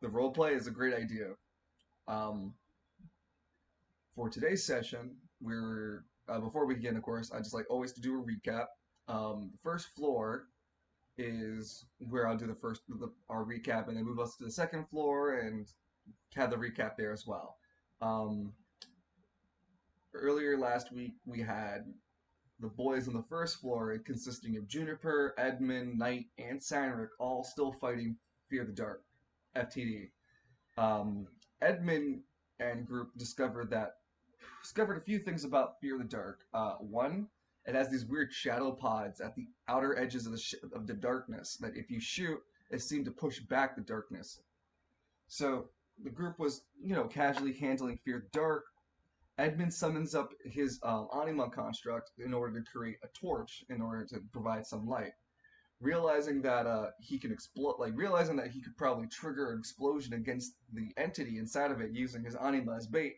the role play is a great idea. Um, for today's session, we're before we begin, of course, I just like always to do a recap. The first floor is where I'll do our recap, and then move us to the second floor and have the recap there as well. Um, Earlier last week, we had the boys on the first floor, consisting of Juniper, Edmund, Knight, and Cynric, all still fighting Fear the Dark, FTD. Um, Edmund and group discovered a few things about Fear the Dark. One, it has these weird shadow pods at the outer edges of the darkness that, if you shoot, it seemed to push back the darkness. So the group was, casually handling Fear the Dark. Edmund summons up his anima construct in order to create a torch in order to provide some light. Realizing that he can explode, realizing that he could probably trigger an explosion against the entity inside of it using his anima as bait,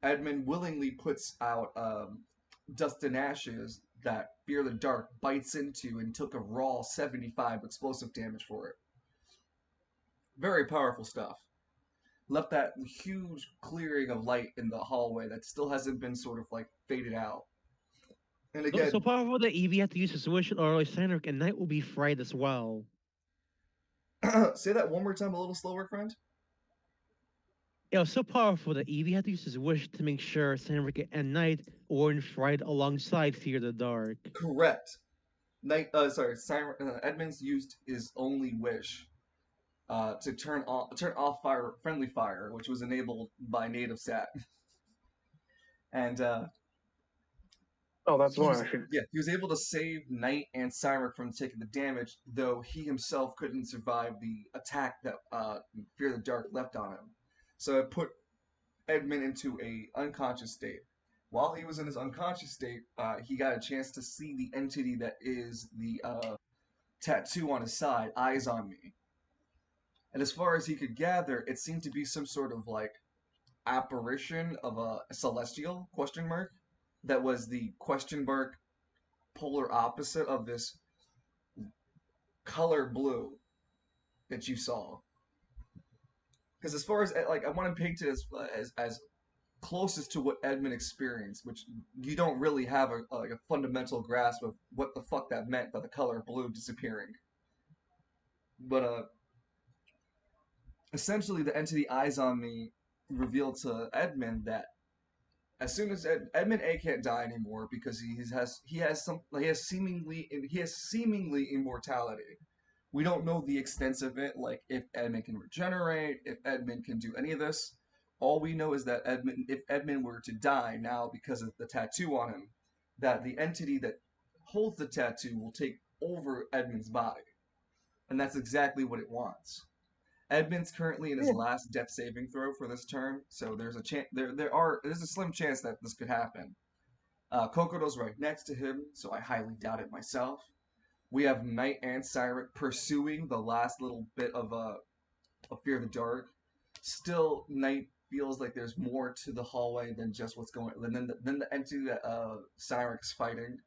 Edmund willingly puts out dust and ashes that Fear the Dark bites into and took a raw 75 explosive damage for it. Very powerful stuff. Left that huge clearing of light in the hallway that still hasn't been sort of faded out. And So again, powerful that Evie had to use his wish, or Cynric and Knight will be fried as well. say that one more time, a little slower, friend. It was so powerful that Evie had to use his wish to make sure Cynric and Knight weren't fried alongside Fear the Dark. Correct. Edmonds used his only wish to turn off friendly fire, which was enabled by native sat, and Oh, that's he was why. he was able to save Knight and Cyrix from taking the damage, though he himself couldn't survive the attack that Fear the Dark left on him. So it put Edmund into a unconscious state. While he was in his unconscious state, he got a chance to see the entity that is the tattoo on his side, eyes on me. And as far as he could gather, it seemed to be some sort of apparition of a celestial question mark that was the question mark polar opposite of this color blue that you saw. Because as far as I want to paint it as closest to what Edmund experienced, which you don't really have a fundamental grasp of what the fuck that meant by the color blue disappearing. But essentially, the entity eyes on me revealed to Edmund that as soon as Edmund A can't die anymore because he has seemingly immortality. We don't know the extent of it, like if Edmund can regenerate, if Edmund can do any of this. All we know is that if Edmund were to die now because of the tattoo on him, that the entity that holds the tattoo will take over Edmund's body, and that's exactly what it wants. Edmund's currently in his Yeah. last death saving throw for this turn, so there's a chance there's a slim chance that this could happen. Kokodo's right next to him, so I highly doubt it myself. We have Knight and Cyrix pursuing the last little bit of Fear the Dark. Still, Knight feels like there's more to the hallway than just what's going on, than the entity that Cyrix fighting.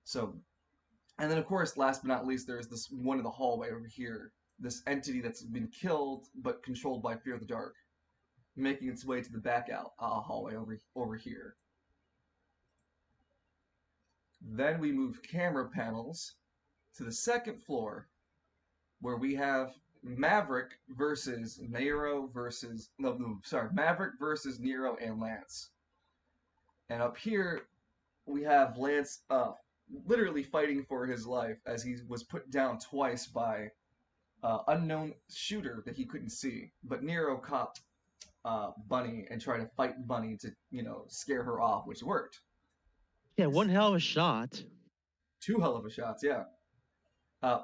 So, and then of course, last but not least, there's this one in the hallway over here. This entity that's been killed but controlled by Fear the Dark, making its way to the back out hallway over here. Then we move camera panels to the second floor, where we have Maverick versus Nero versus Maverick versus Nero and Lance. And up here we have Lance literally fighting for his life as he was put down twice by unknown shooter that he couldn't see. But Nero caught Bunny and tried to fight Bunny to scare her off, which worked. Yeah, one hell of a shot. Two hell of a shots, yeah. Uh,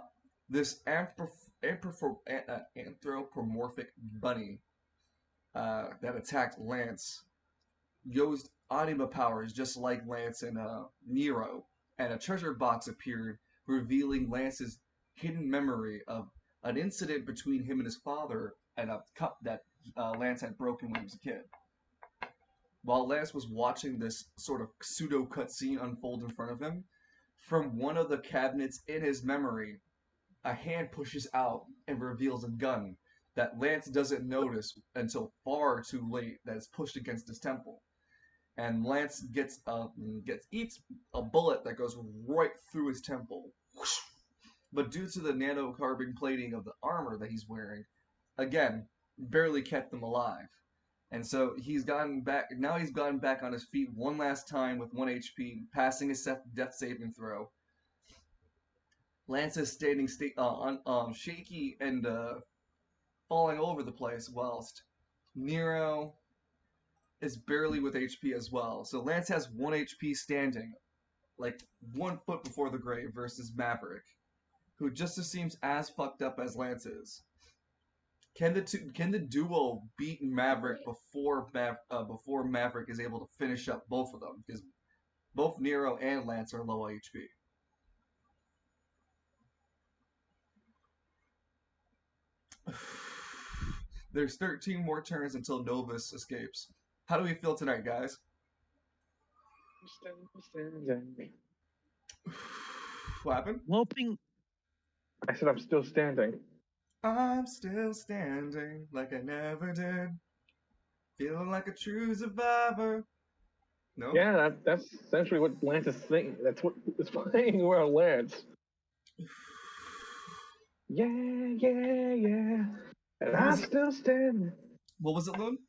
this anthropomorphic bunny that attacked Lance used anima powers just like Lance and Nero, and a treasure box appeared revealing Lance's hidden memory of an incident between him and his father and a cup that Lance had broken when he was a kid. While Lance was watching this sort of pseudo cutscene unfold in front of him, from one of the cabinets in his memory, a hand pushes out and reveals a gun that Lance doesn't notice until far too late that it's pushed against his temple. And Lance eats a bullet that goes right through his temple. But due to the nanocarbon plating of the armor that he's wearing, again, barely kept him alive. And so he's gotten back. Now he's gotten back on his feet one last time with 1 HP, passing his death saving throw. Lance is standing shaky and falling over the place, whilst Nero is barely with HP as well. So Lance has 1 HP standing, like 1 foot before the grave, versus Maverick, who just seems as fucked up as Lance is. Can the duo beat Maverick before Maverick is able to finish up both of them? Because both Nero and Lance are low HP. There's 13 more turns until Novus escapes. How do we feel tonight, guys? What happened? I'm hoping. I said I'm still standing. I'm still standing like I never did. Feeling like a true survivor. No? Yeah, that's essentially what Lance is saying. That's what is playing around Lance. Yeah. And I'm still standing. What was it, Loon?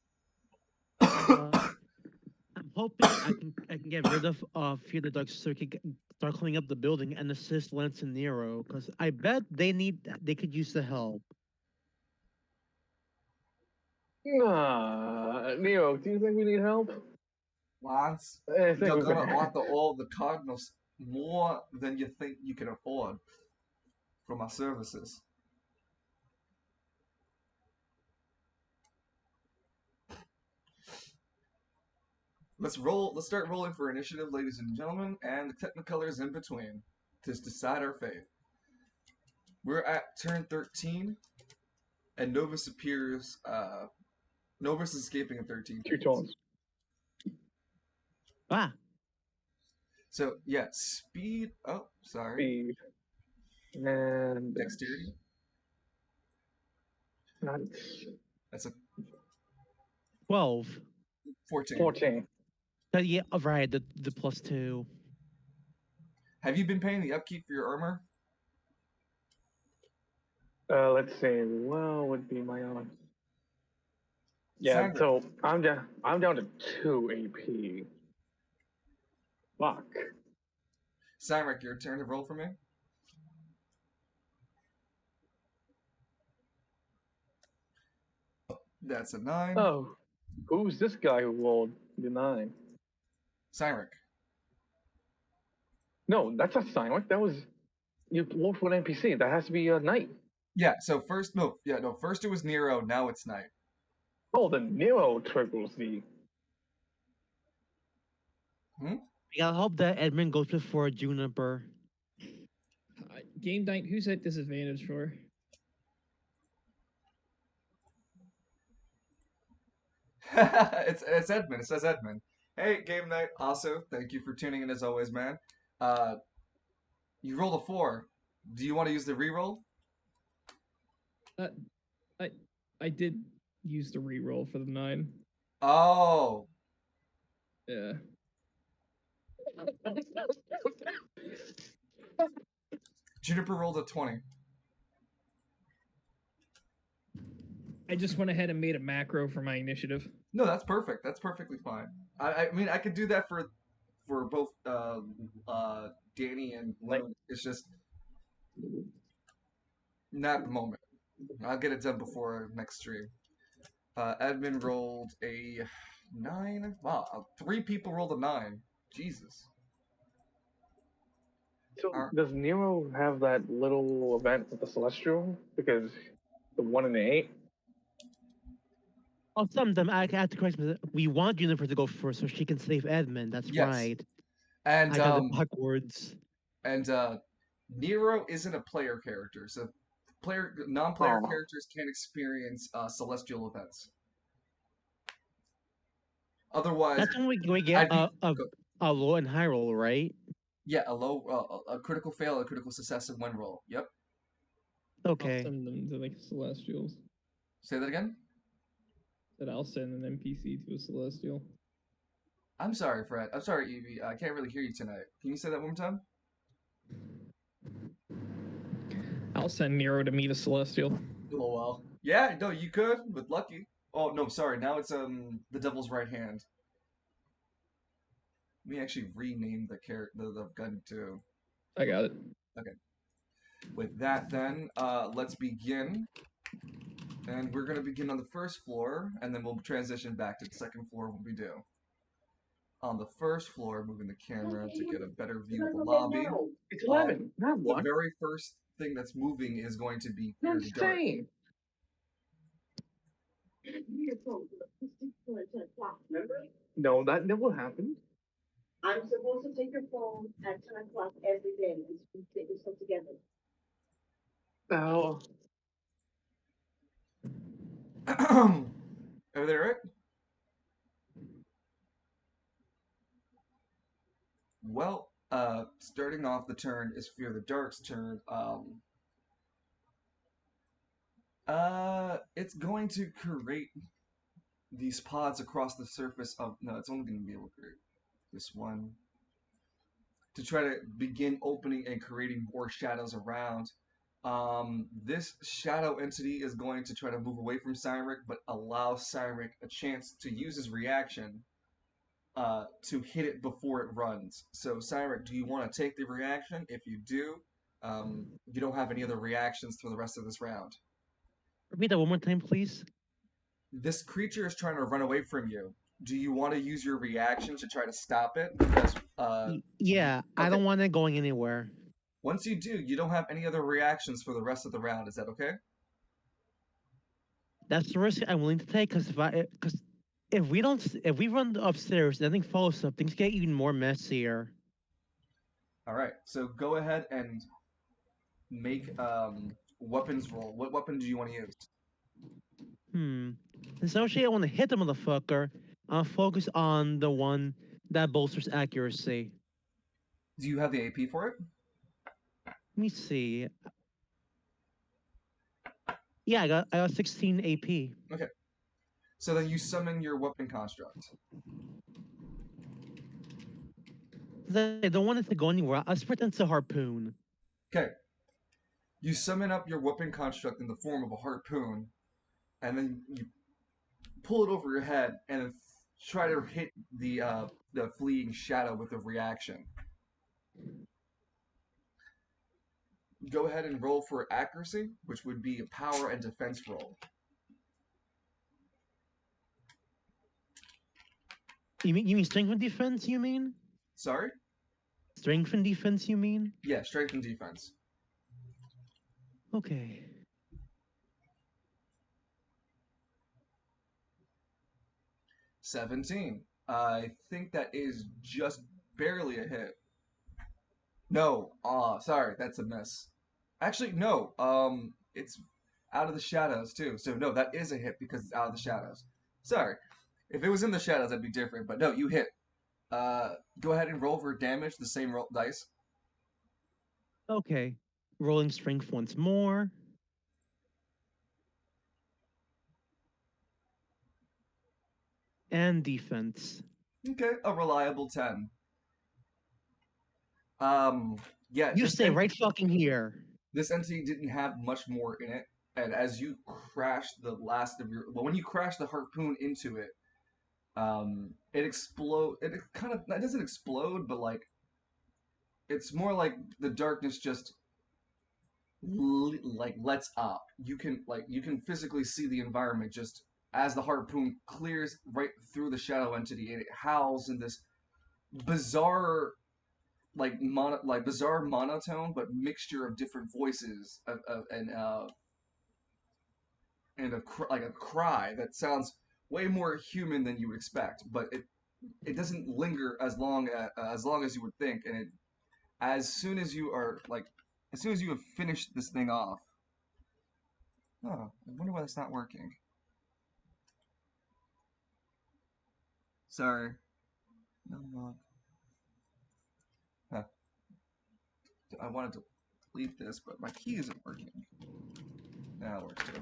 I'm hoping I can get rid of Fear the Dark so we can start cleaning up the building and assist Lance and Nero, because I bet they could use the help. Nah, Neo, do you think we need help? Lance, I think you're we've gonna been... offer all the Cardinals more than you think you can afford for my services. Let's start rolling for initiative, ladies and gentlemen, and the Technicolors in between to decide our fate. We're at turn 13, and Novus appears. Novus is escaping in 13 Two turns. tones. Ah, So yeah, speed. Oh, sorry. Speed. And... Dexterity. That's a 12. 14. 14. Yeah, right. The +2. Have you been paying the upkeep for your armor? Let's see. What would be my own? Yeah, Sandra. so I'm down to 2 AP. Fuck. Cymric, your turn to roll for me. That's a 9. Oh, who's this guy who rolled the 9? Cymric. No, that's not Silent. That was you rolled for an NPC. That has to be a knight. Yeah, so first it was Nero, now it's Knight. Oh, the Nero triggers the... I hope that Edmund goes before Juniper. Game night, who's at disadvantage for? It's Edmund. It says Edmund. Hey, Game Night. Also, thank you for tuning in as always, man. You rolled a 4. Do you want to use the reroll? I did use the reroll for the 9. Oh. Yeah. Juniper rolled a 20. I just went ahead and made a macro for my initiative. No, that's perfect. That's perfectly fine. I mean, I could do that for both Danny and Lynn. It's just not the moment. I'll get it done before next stream. Edmund rolled a 9. Wow, 3 people rolled a 9. Jesus. So does Nero have that little event with the Celestial? Because the 1 and the 8? Oh, some of them, I have to correct me. We want Juniper to go first so she can save Edmund. That's Yes. right. And I got it backwards. And Nero isn't a player character, so non-player characters can't experience celestial events. Otherwise, that's when we get a low and high roll, right? Yeah, a critical fail, a critical success, and 1 roll. Yep. Okay. I'll send them to like Celestials. Say that again? That I'll send an NPC to a celestial. I'm sorry, Fred. I'm sorry, Evie. I can't really hear you tonight. Can you say that one more time? I'll send Nero to meet a celestial. Oh well. Yeah, no, you could with Lucky. Oh no, sorry. Now it's the Devil's Right Hand. Let me actually rename the gun too. I got it. Okay. With that, then let's begin. And we're gonna begin on the first floor, and then we'll transition back to the second floor when we do. On the first floor, moving the camera to get a better view of the lobby. It's 11, not The 1. very first thing that's moving is going to be Fear I'm the Dark. insane. No, that never happened. I'm supposed to take your phone at 10 o'clock every day and get yourself together. Oh, Are they right? Well, starting off the turn is Fear the Dark's turn. It's going to create these pods across the surface of. No, it's only going to be able to create this one to try to begin opening and creating more shadows around. This shadow entity is going to try to move away from Cyrek, but allow Cyrek a chance to use his reaction to hit it before it runs. So, Cyrek, do you want to take the reaction? If you do, you don't have any other reactions for the rest of this round. Repeat that one more time, please. This creature is trying to run away from you. Do you want to use your reaction to try to stop it? Because Yeah, I okay. don't want it going anywhere. Once you do, you don't have any other reactions for the rest of the round. Is that okay? That's the risk I'm willing to take because if we run upstairs, nothing follows up, things get even more messier. All right. So go ahead and make weapons roll. What weapon do you want to use? Essentially, I want to hit the motherfucker. I'll focus on the one that bolsters accuracy. Do you have the AP for it? Let me see. Yeah, I got 16 AP. Okay. So then you summon your weapon construct. I don't want it to go anywhere. I'll pretend it's a harpoon. Okay. You summon up your weapon construct in the form of a harpoon, and then you pull it over your head and then try to hit the fleeing shadow with a reaction. Go ahead and roll for accuracy, which would be a power and defense roll. You mean strength and defense? You mean Sorry? strength and defense? You mean? Yeah, strength and defense. Okay. $17. I think that is just barely a hit. No, sorry, that's a miss. Actually, no. It's out of the shadows too. So no, that is a hit because it's out of the shadows. Sorry. If it was in the shadows, that'd be different. But no, you hit. Go ahead and roll for damage. The same roll dice. Okay. Rolling strength once more. And defense. Okay, a reliable 10. Yeah. You stay right fucking here. This entity didn't have much more in it, and as you crash the last of when you crash the harpoon into it, it explode. It kind of that doesn't explode, but like it's more like the darkness just lets up. You can physically see the environment just as the harpoon clears right through the shadow entity, and it howls in this bizarre bizarre monotone, but mixture of different voices and a cry that sounds way more human than you would expect. But it doesn't linger as long as you would think, and as soon as you have finished this thing off. Oh, I wonder why that's not working. Sorry. No. Huh. I wanted to delete this, but my key isn't working. Now it works too.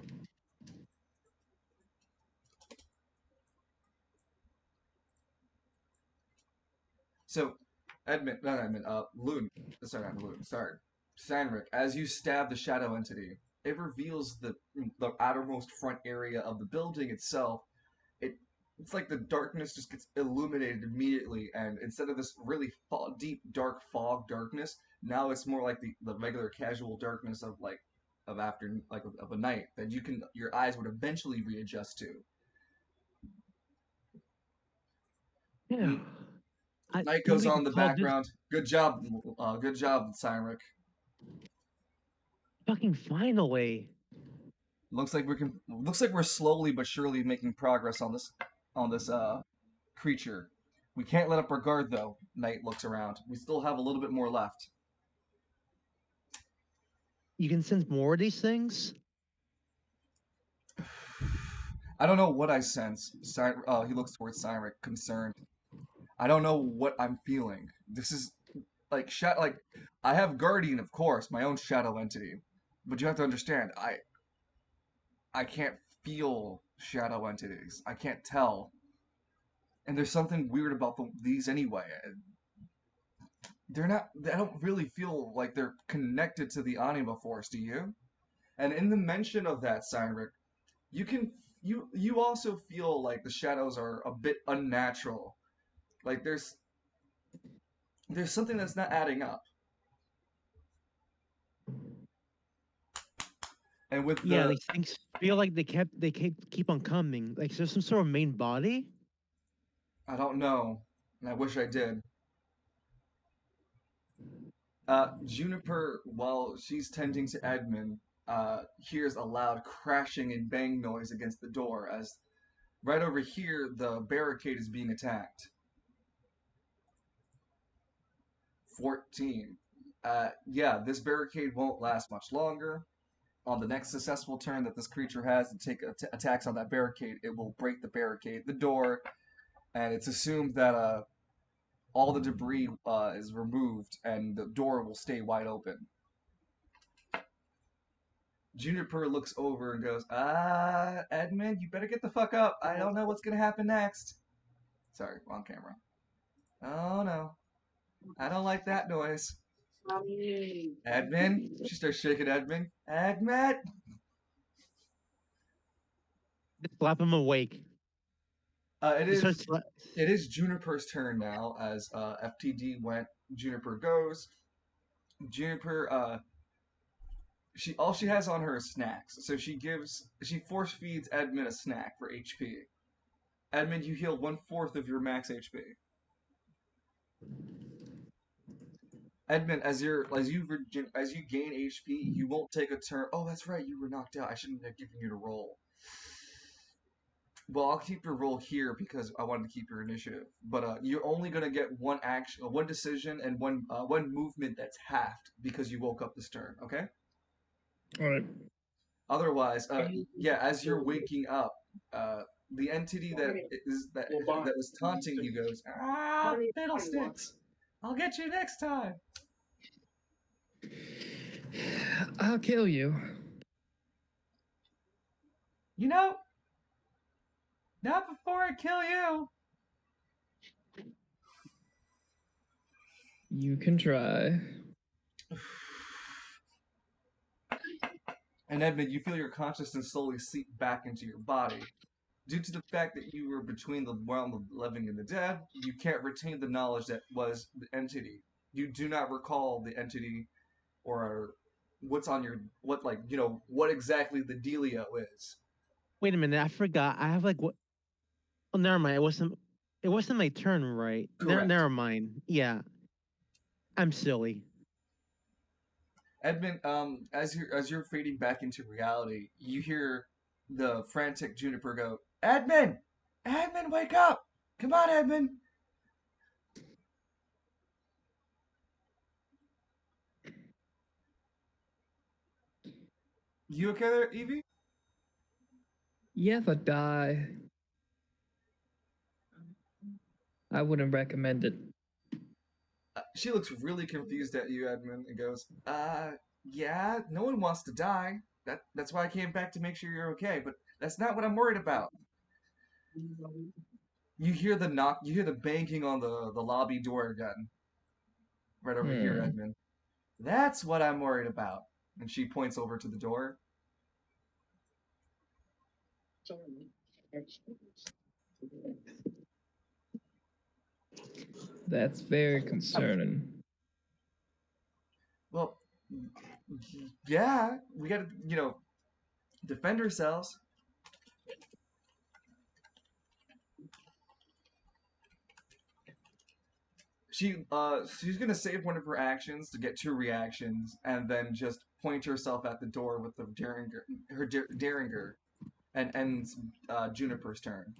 So, not Edmund, Loon, sorry, not Loon, sorry, Sandrick, as you stab the shadow entity, it reveals the outermost front area of the building itself. It it's like the darkness just gets illuminated immediately, and instead of this really deep dark fog darkness, now it's more like the regular casual darkness of after of a night that your eyes would eventually readjust to. Yeah. Mm, I Night think goes we on can in the call this background. Good job, Cynric. fucking finally. Looks like we're slowly but surely making progress on this creature. We can't let up our guard though. Knight looks around. We still have a little bit more left. You can sense more of these things? I don't know what I sense. He looks towards Cynric, concerned. I don't know what I'm feeling. This is like I have Guardian, of course, my own shadow entity, but you have to understand, I can't feel shadow entities. I can't tell, and there's something weird about these anyway. They're not. I don't really feel like they're connected to the anima force. Do you? And in the mention of that, Cynric, you can you also feel like the shadows are a bit unnatural. Like there's something that's not adding up. And with Yeah, the these things feel like keep on coming. Like is there some sort of main body? I don't know, and I wish I did. Juniper, while she's tending to Edmund, hears a loud crashing and bang noise against the door as right over here the barricade is being attacked. 14. Yeah, this barricade won't last much longer. On the next successful turn that this creature has to take attacks on that barricade, it will break the barricade, the door, and it's assumed that all the debris is removed and the door will stay wide open. Juniper looks over and goes, Edmund, you better get the fuck up. I don't know what's gonna happen next. Sorry, wrong camera. Oh no. I don't like that noise. Edmund? She starts shaking Edmund. Edmund! Just slap him awake. Uh, it Just start is it is Juniper's turn now as FTD went. Juniper goes. Juniper she all she has on her is snacks. So she force feeds Edmund a snack for HP. Edmund, you heal 1/4 of your max HP. Edmund, as you gain HP, you won't take a turn. Oh, that's right, you were knocked out. I shouldn't have given you to roll. Well, I'll keep your roll here because I wanted to keep your initiative. But you're only gonna get one action, one decision, and one movement that's halved because you woke up this turn. Okay. All right. Otherwise, yeah, as you're waking up, the entity that was taunting you goes, fiddlesticks! I'll get you next time. I'll kill you. You know, not before I kill you. You can try. And Edmund, you feel your consciousness slowly seep back into your body. Due to the fact that you were between the realm of the living and the dead, you can't retain the knowledge that was the entity. You do not recall the entity or what's on your what exactly the dealio is. Wait a minute, I forgot. I have like what oh never mind. It wasn't my turn, right? Correct. Never mind. Yeah. I'm silly. Edmund, as you're fading back into reality, you hear the frantic Juniper go, Edmund! Edmund, wake up! Come on, Edmund! You okay there, Evie? You ever die? I wouldn't recommend it. She looks really confused at you, Edmund, and goes, yeah, no one wants to die. That's why I came back to make sure you're okay, but that's not what I'm worried about. You hear the knock. You hear the banging on the lobby door again. Right over here, Hmm. Edmund. That's what I'm worried about. And she points over to the door. That's very concerning. Well, yeah, we gotta, defend ourselves. She's gonna save one of her actions to get 2 reactions, and then just point herself at the door with the Derringer, and ends Juniper's turn.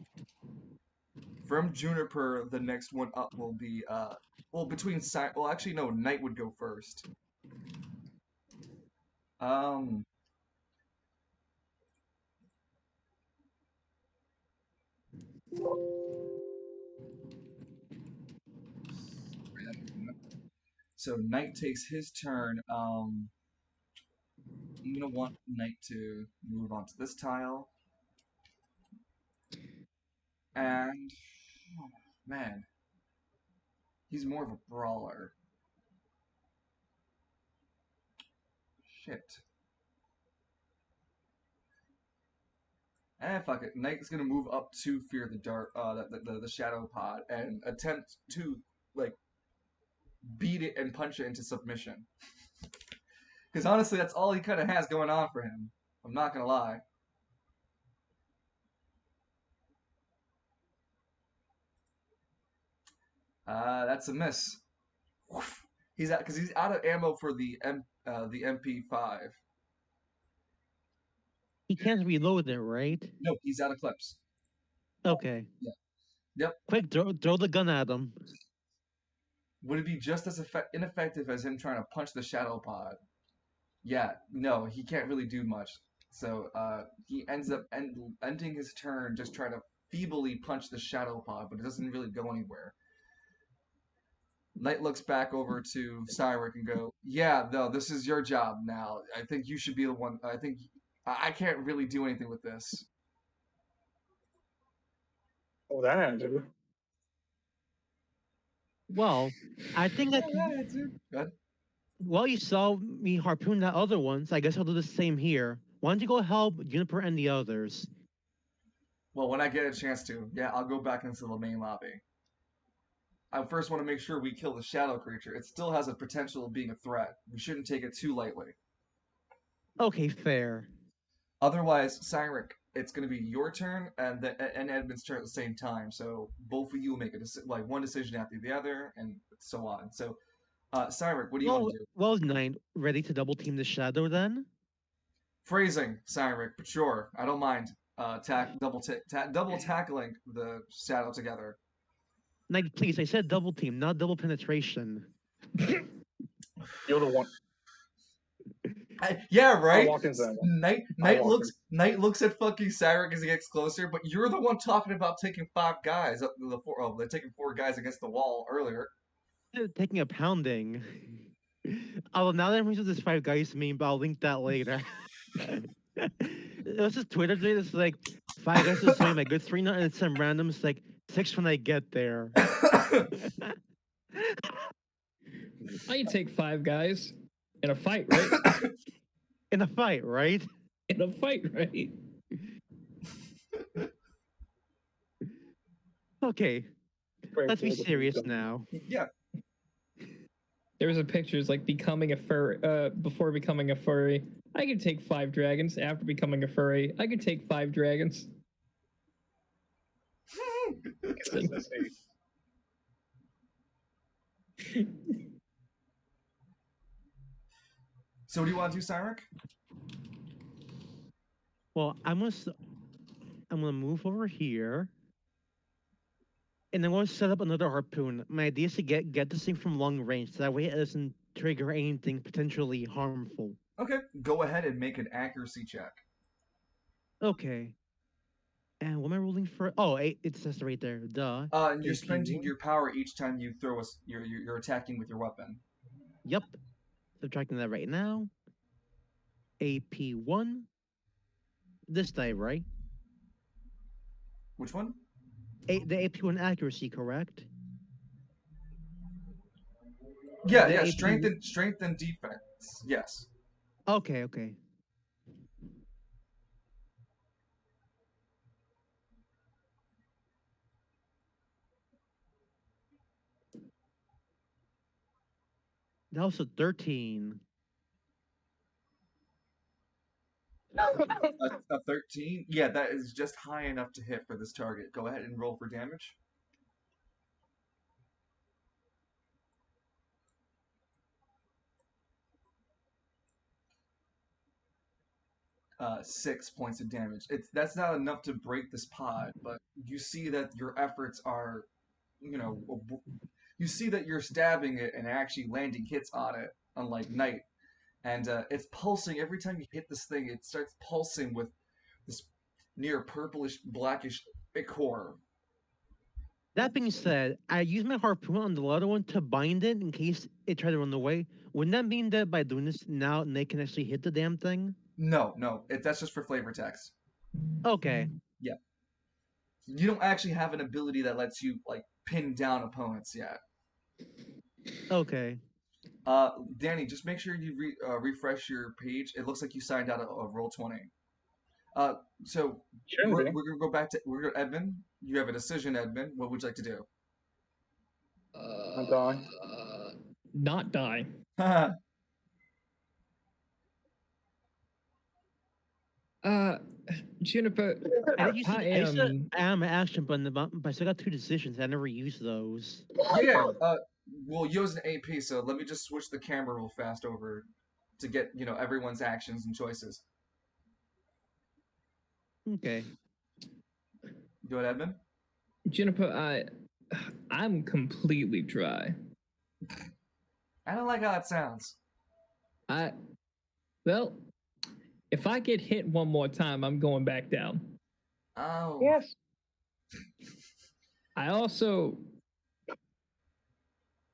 From Juniper, the next one up will be well, actually no, Knight would go first. Um, so Knight takes his turn. I'm gonna want Knight to move on to this tile, and oh, man, he's more of a brawler. Shit. Fuck it. Knight's gonna move up to Fear the Dark, the Shadow Pod, and attempt to like beat it and punch it into submission. Because honestly, that's all he kind of has going on for him. I'm not gonna lie. That's a miss. He's out of ammo for the MP5. He can't reload it, right? No, he's out of clips. Okay. Yeah. Yep. Quick, throw the gun at him. Would it be just as ineffective as him trying to punch the Shadow Pod? Yeah. No, he can't really do much. So he ends up ending his turn just trying to feebly punch the Shadow Pod, but it doesn't really go anywhere. Knight looks back over to Cyric and go, "Yeah, no, this is your job now. I think you should be the one. I think I can't really do anything with this." Oh, that answer. Well, I think I can. Yeah, dude. Good. Well, you saw me harpoon that other one, so I guess I'll do the same here. Why don't you go help Juniper and the others? Well, when I get a chance to, yeah, I'll go back into the main lobby. I first want to make sure we kill the shadow creature. It still has a potential of being a threat. We shouldn't take it too lightly. Okay, fair. Otherwise, Cyric, it's going to be your turn and Edmund's turn at the same time. So both of you will make one decision after the other, and so on. So, Cyric, what do you want Well, to do? well, Knight, ready to double team the shadow then? Phrasing, Cyric, but sure, I don't mind. Double tackling the shadow together. Knight, please, I said double team, not double penetration. You're the one. Yeah, I'll right. walk into that one. Knight looks at fucking Cyric as he gets closer, but you're the one talking about taking 5 guys up to the four. Oh, they're taking 4 guys against the wall earlier. Taking a pounding. Although now that I'm using this 5 guys meme, but I'll link that later. It was just Twitter today that's like 5 guys is showing my good 3 nut and some randoms like 6 when I get there. I can take 5 guys in a fight, right? In a fight, right? In a fight, right? Okay, let's be serious now. Yeah. There was a picture, it's like becoming a fur before becoming a furry. I could take 5 dragons. After becoming a furry, I could take 5 dragons. Consistency. So what do you want to do, Cyric? Well, I'm gonna move over here, and I'm gonna set up another harpoon. My idea is to get this thing from long range, so that way it doesn't trigger anything potentially harmful. Okay, go ahead and make an accuracy check. Okay. And what am I rolling for? Oh, it says right there. Duh. And you're spending AP1. your power each time you throw you're attacking with your weapon. Yep. Subtracting that right now. AP1. This die, right? Which one? the AP1 accuracy, correct? Yeah, The yeah. AP. Strength and defense. Yes. Okay, okay. That was a 13. A 13. Yeah, that is just high enough to hit for this target. Go ahead and roll for damage. 6 points of damage. That's not enough to break this pod, but you see that your efforts are, you know, you see that you're stabbing it and actually landing hits on it, unlike Knight. And it's pulsing every time you hit this thing. It starts pulsing with this near purplish, blackish ichor. That being said, I used my harpoon on the other one to bind it in case it tried to run away. Wouldn't that mean that by doing this now, they can actually hit the damn thing? No, no, that's just for flavor text. Okay. Yeah, you don't actually have an ability that lets you like pin down opponents yet. Okay. Danny, just make sure you refresh your page. It looks like you signed out of Roll20. So Shouldn't be. we're gonna go back to Edmund. You have a decision, Edmund. What would you like to do? Not die. Not die. Uh, Juniper, I did use I I used to am. I am an action button, but I still got 2 decisions. I never used those. Yeah. We'll use an AP. So let me just switch the camera real fast over to get everyone's actions and choices. Okay. Go ahead, Edmund. Juniper, I'm completely dry. I don't like how that sounds. Well, if I get hit one more time, I'm going back down. Oh. Yes. I also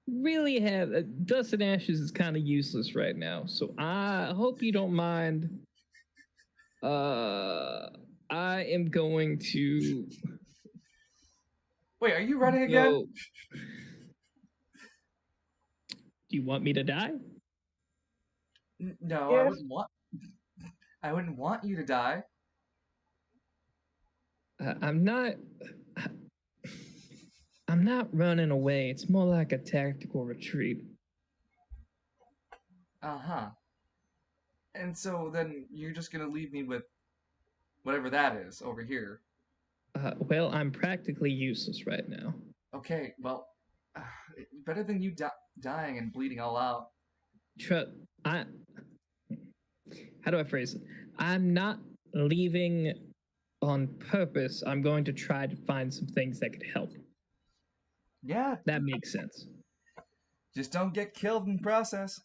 really have Dust and Ashes is kind of useless right now, so I hope you don't mind. I am going to Wait, are you running again? go. Do you want me to die? No, Yes. I wouldn't want you to die. I'm not. I'm not running away. It's more like a tactical retreat. Uh-huh. And so then you're just gonna leave me with whatever that is over here. Well, I'm practically useless right now. Okay, well, better than you dying and bleeding all out. I. How do I phrase it? I'm not leaving on purpose. I'm going to try to find some things that could help. Yeah. That makes sense. Just don't get killed in the process.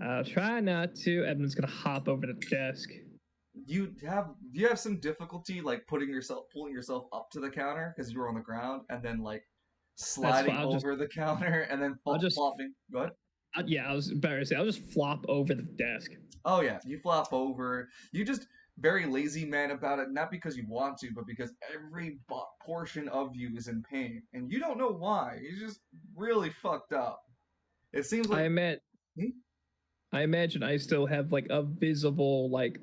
I'll try not to. Edmund's gonna hop over the desk. Do you have some difficulty like pulling yourself up to the counter because you were on the ground and then like sliding over the counter and then flopping? Go ahead. I was about to say I'll just flop over the desk. Oh yeah, you flop over. You just very lazy man about it, not because you want to, but because every portion of you is in pain, and you don't know why. You're just really fucked up. It seems like I imagine I still have like a visible like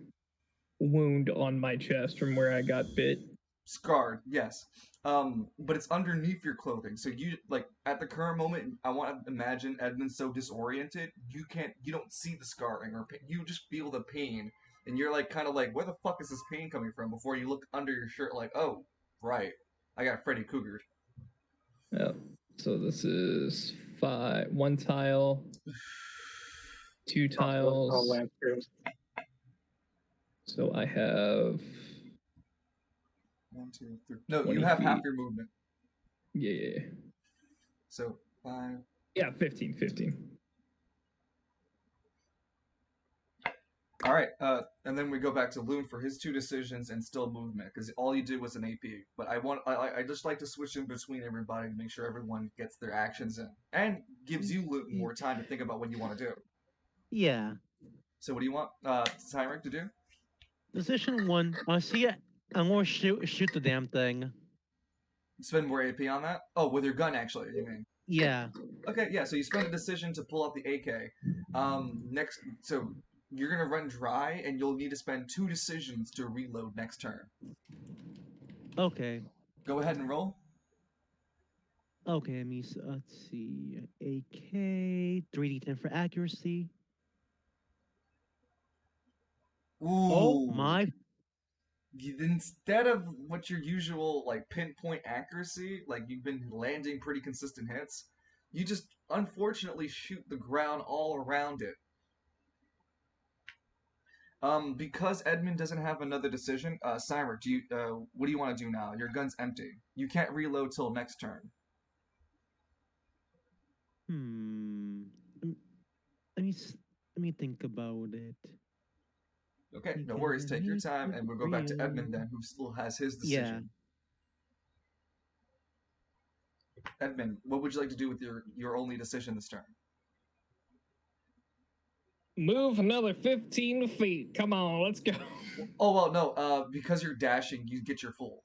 wound on my chest from where I got bit. Scarred, yes. But it's underneath your clothing. So you like at the current moment, I want to imagine Edmund's so disoriented, you don't see the scarring or you just feel the pain, and you're like kind of like, where the fuck is this pain coming from? Before you look under your shirt, like, oh, right, I got Freddy Cougar. Yeah. So this is 1 tile, 2 tiles. So I have 1, 2, 3. No, you have half your movement. Yeah. So 5. Yeah, 15. All right, and then we go back to Loon for his 2 decisions and still movement because all you did was an AP. But I just like to switch in between everybody to make sure everyone gets their actions in and gives you Loon more time to think about what you want to do. Yeah. So what do you want Tyrick to do? Decision 1. See, I'm going to shoot the damn thing. Spend more AP on that? Oh, with your gun, actually, you mean? Yeah. Okay, yeah, so you spend a decision to pull out the AK. So you're gonna run dry, and you'll need to spend 2 decisions to reload next turn. Okay. Go ahead and roll. Okay, let's see. AK, 3d10 for accuracy. Oh Ooh. my. Instead of what your usual, like, pinpoint accuracy, like, you've been landing pretty consistent hits, you just unfortunately shoot the ground all around it. Because Edmund doesn't have another decision, Cymer, what do you want to do now? Your gun's empty. You can't reload till next turn. Hmm. Lem- Let me let me think about it. Okay, You no can worries. Take your make time, it and we'll go back to real. Edmund then, who still has his Yeah. decision. Edmund, what would you like to do with your only decision this turn? Move another 15 feet. Come on, let's go. Oh well, no. Because you're dashing, you get your full.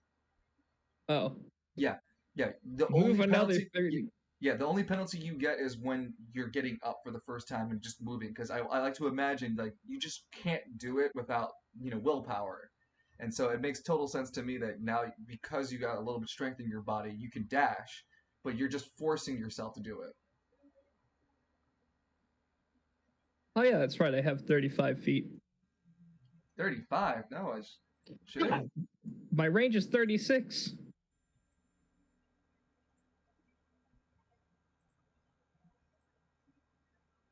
Oh. Yeah, yeah. The Move only another penalty. 30. Yeah, the only penalty you get is when you're getting up for the first time and just moving. Because I like to imagine like you just can't do it without willpower, and so it makes total sense to me that now because you got a little bit of strength in your body, you can dash, but you're just forcing yourself to do it. Oh, yeah, that's right. I have 35 feet. 35? No, should it? My range is 36.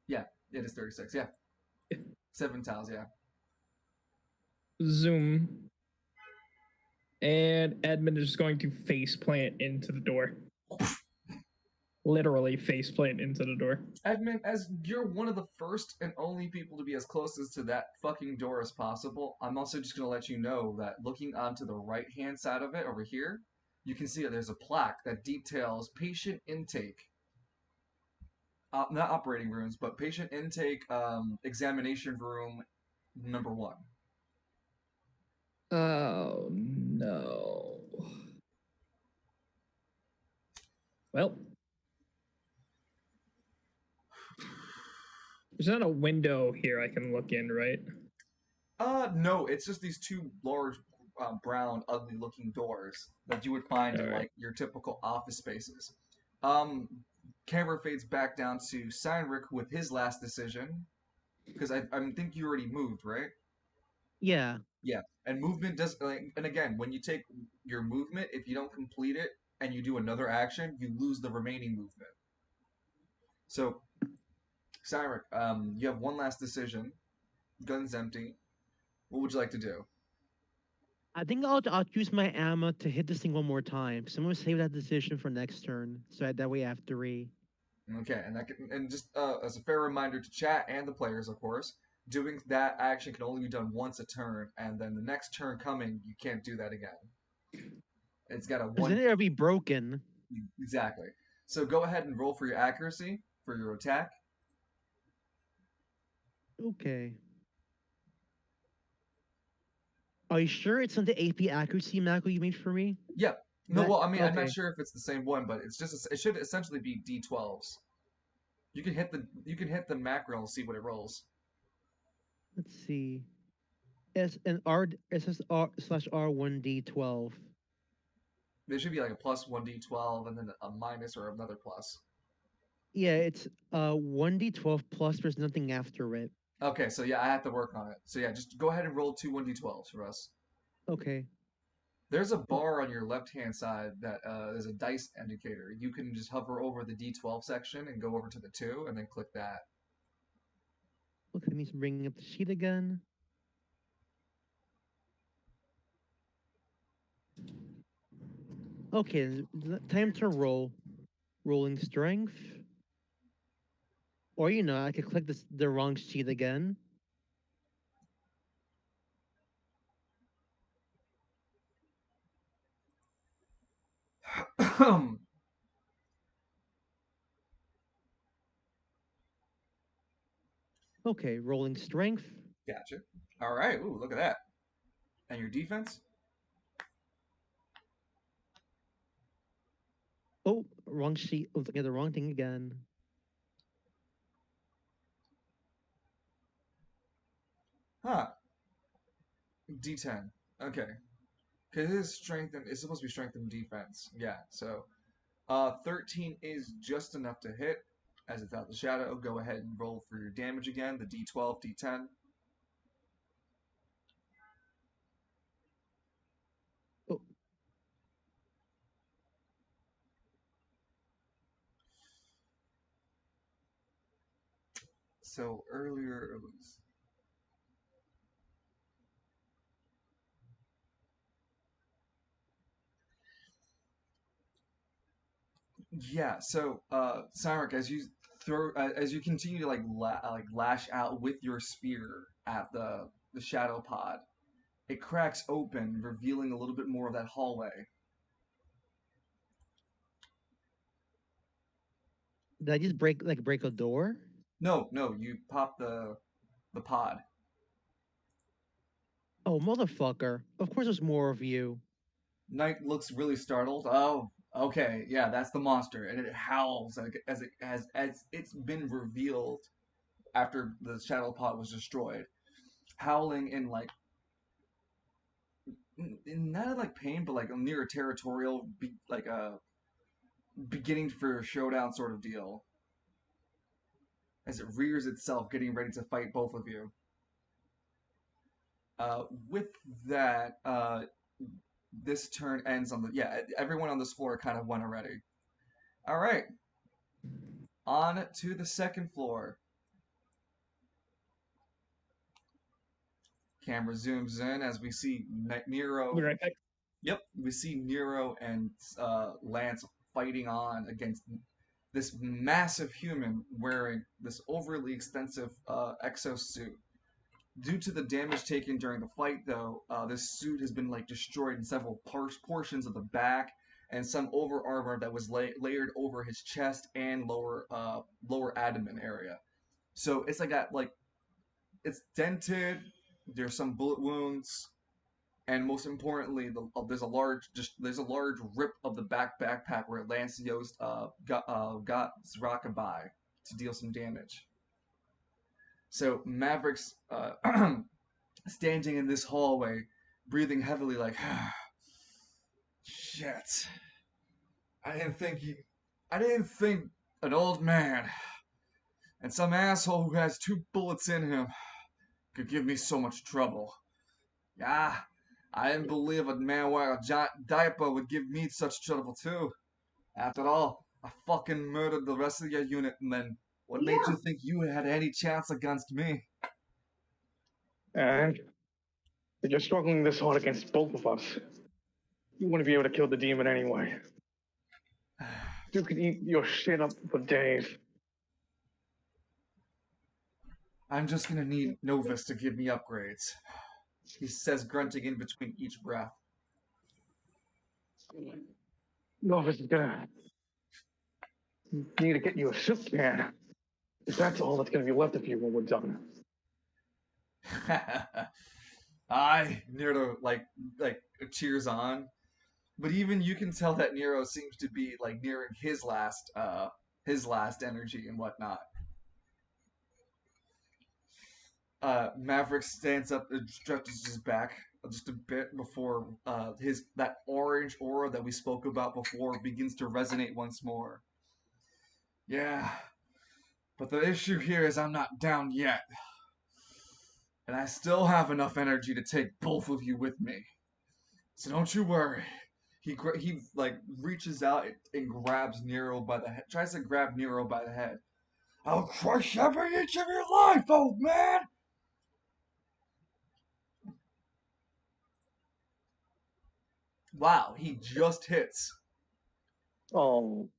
Yeah, it is 36. Yeah, 7 tiles. Yeah. Zoom. And Edmund is going to face plant into the door. Literally face plant into the door. Edmund, as you're one of the first and only people to be as close as to that fucking door as possible, I'm also just going to let you know that looking onto the right-hand side of it over here, you can see that there's a plaque that details patient intake. Not operating rooms, but patient intake examination room number 1. Oh, no. Well, there's not a window here I can look in, right? No, it's just these 2 large brown, ugly-looking doors that you would find All in right. like your typical office spaces. Um, Camera fades back down to Seinrich with his last decision, because I think you already moved, right? Yeah. Yeah, and movement does, and again, when you take your movement, if you don't complete it and you do another action, you lose the remaining movement. So, Seinrich, you have one last decision. Gun's empty. What would you like to do? I think I'll use my ammo to hit this thing one more time. So I'm gonna save that decision for next turn. So that way I have 3. Okay, and just as a fair reminder to chat and the players, of course, doing that action can only be done once a turn, and then the next turn coming, you can't do that again. It's got a Because then one it'll be broken. exactly. So go ahead and roll for your accuracy for your attack. Okay. Are you sure it's not the AP accuracy macro you made for me? Yep. No, well, I mean, I'm not Okay. sure if it's the same one, but it's just it should essentially be D12s. You can hit the macro and see what it rolls. Let's see. SSR/R1D12. There should be like a plus 1D12 and then a minus or another plus. Yeah, it's 1D12 plus. There's nothing after it. Okay, so yeah, I have to work on it. So yeah, just go ahead and roll 2 1D12s for us. Okay. There's a bar on your left-hand side that is a dice indicator. You can just hover over the D12 section and go over to the 2 and then click that. Okay, let me bring up the sheet again. Okay, time to roll. Rolling strength. Or I could click the wrong sheet again. Okay, rolling strength. Gotcha. All right. Ooh, look at that. And your defense? Oh, wrong sheet. I was looking at the wrong thing again. Huh. D10. Okay. Because his strength and it's supposed to be strength and defense. Yeah. So, 13 is just enough to hit. As it's out the shadow, go ahead and roll for your damage again. The D12, D10. Oh, So earlier it was. Yeah. So, Cyrus, as you continue to like lash out with your spear at the shadow pod, it cracks open, revealing a little bit more of that hallway. did I just break a door? No, no, you pop the pod. Oh, motherfucker! Of course, there's more of you. Knight looks really startled. Oh, okay, yeah, that's the monster, and it howls as it's been revealed after the shadow pod was destroyed, howling in like not like pain, but like near a territorial, like a beginning for a showdown sort of deal, as it rears itself, getting ready to fight both of you. With that, this turn ends on the yeah. Everyone on this floor kind of went already. All right, on to the second floor. Camera zooms in as we see I'll Nero. be right back. Yep, we see Nero and Lance fighting on against this massive human wearing this overly extensive exosuit. Due to the damage taken during the fight, though, this suit has been like destroyed in several portions of the back, and some over armor that was layered over his chest and lower abdomen area. So it's like it's dented. There's some bullet wounds, and most importantly, there's a large rip of the backpack where Lance Yost got Zrakabai to deal some damage. So Maverick's standing in this hallway, breathing heavily, like, shit. I didn't think he. I didn't think an old man and some asshole who has 2 bullets in him could give me so much trouble. Yeah, I didn't believe a man wearing a giant diaper would give me such trouble too. After all, I fucking murdered the rest of your unit, and then what made Yeah. you think you had any chance against me? And if you're struggling this hard against both of us, you wouldn't be able to kill the demon anyway. You could eat your shit up for days. I'm just gonna need Novus to give me upgrades. He says, grunting in between each breath. Novus is gonna need to get you a soup can. If that's all that's gonna be left of you when we're done. Nero like cheers on. But even you can tell that Nero seems to be like nearing his last energy and whatnot. Maverick stands up and stretches his back just a bit before his that orange aura that we spoke about before begins to resonate once more. Yeah, but the issue here is I'm not down yet, and I still have enough energy to take both of you with me. So don't you worry. He like reaches out and grabs Nero by the head, tries to grab Nero by the head. I'll crush every inch of your life, old man. Wow, he just hits, Oh.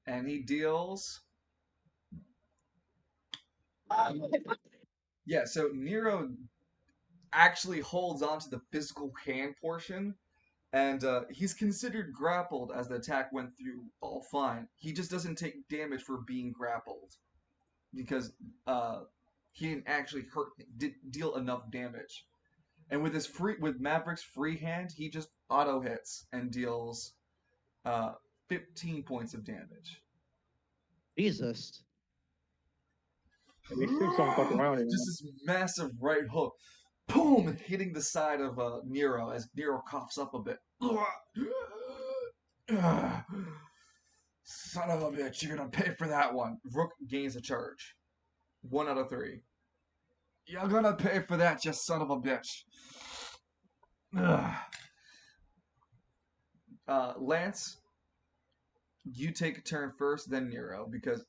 and he deals. Yeah, so Nero actually holds on to the physical hand portion, and he's considered grappled as the attack went through all fine. He just doesn't take damage for being grappled because uh, he didn't actually deal enough damage. And with Maverick's free hand, he just auto hits and deals 15 points of damage. Jesus. These things don't fuck around anymore. Just this massive right hook, boom, hitting the side of Nero as Nero coughs up a bit. Son of a bitch, you're gonna pay for that one. Rook gains a charge. 1 out of 3. You're gonna pay for that, you son of a bitch. Lance, you take a turn first, then Nero, because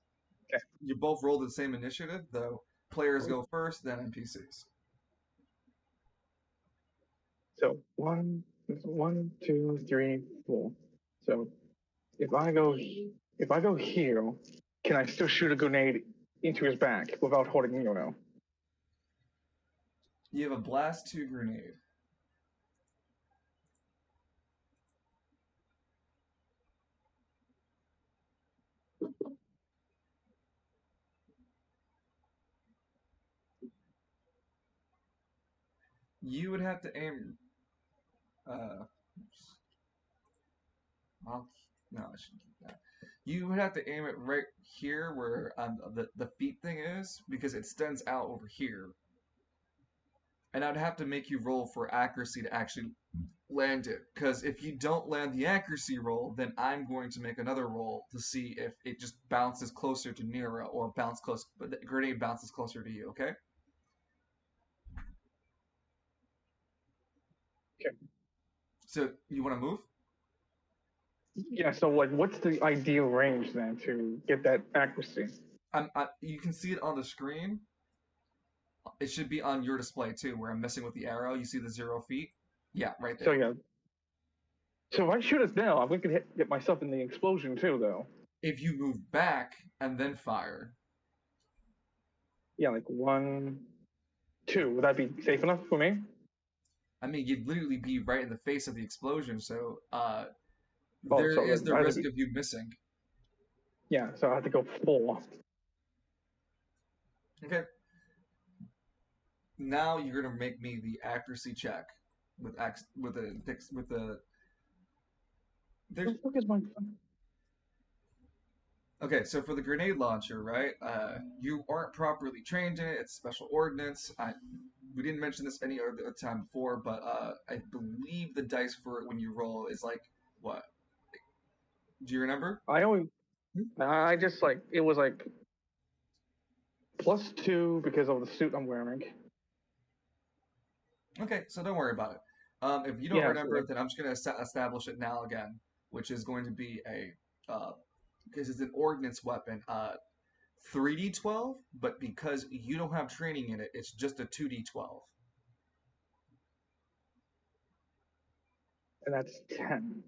Okay. you both rolled the same initiative, though players go first, then NPCs. So 1, 2, 3, 4. So if I go here, can I still shoot a grenade into his back without holding Nero? You have a blast 2 grenade. You would have to aim. Well, no, I shouldn't keep that. You would have to aim it right here where the feet thing is, because it extends out over here. And I'd have to make you roll for accuracy to actually land it. Because if you don't land the accuracy roll, then I'm going to make another roll to see if it just bounces closer to Nero or but the grenade bounces closer to you, okay? Okay. So you want to move? Yeah. So like, what's the ideal range then to get that accuracy? You can see it on the screen. It should be on your display too, where I'm messing with the arrow. You see the 0 feet? Yeah, right there. So yeah. So if I shoot it now, I'm going to get myself in the explosion too, though. If you move back and then fire. Yeah, like 1, 2. Would that be safe enough for me? I mean, you'd literally be right in the face of the explosion, so Oh, there so is the I have to risk be, of you missing. yeah. So I have to go 4. Okay. Now you're gonna make me the accuracy check with the What there's the fuck is my? okay. So for the grenade launcher, right? You aren't properly trained in it. It's special ordnance. We didn't mention this any other time before, but I believe the dice for it when you roll is like what? Do you remember? I just like it was like +2 because of the suit I'm wearing. Okay, so don't worry about it. If you don't Yeah. So remember like, it, then I'm just going to establish it now again, which is going to be because it's an ordnance weapon, 3d12, but because you don't have training in it, it's just a 2d12. and that's 10.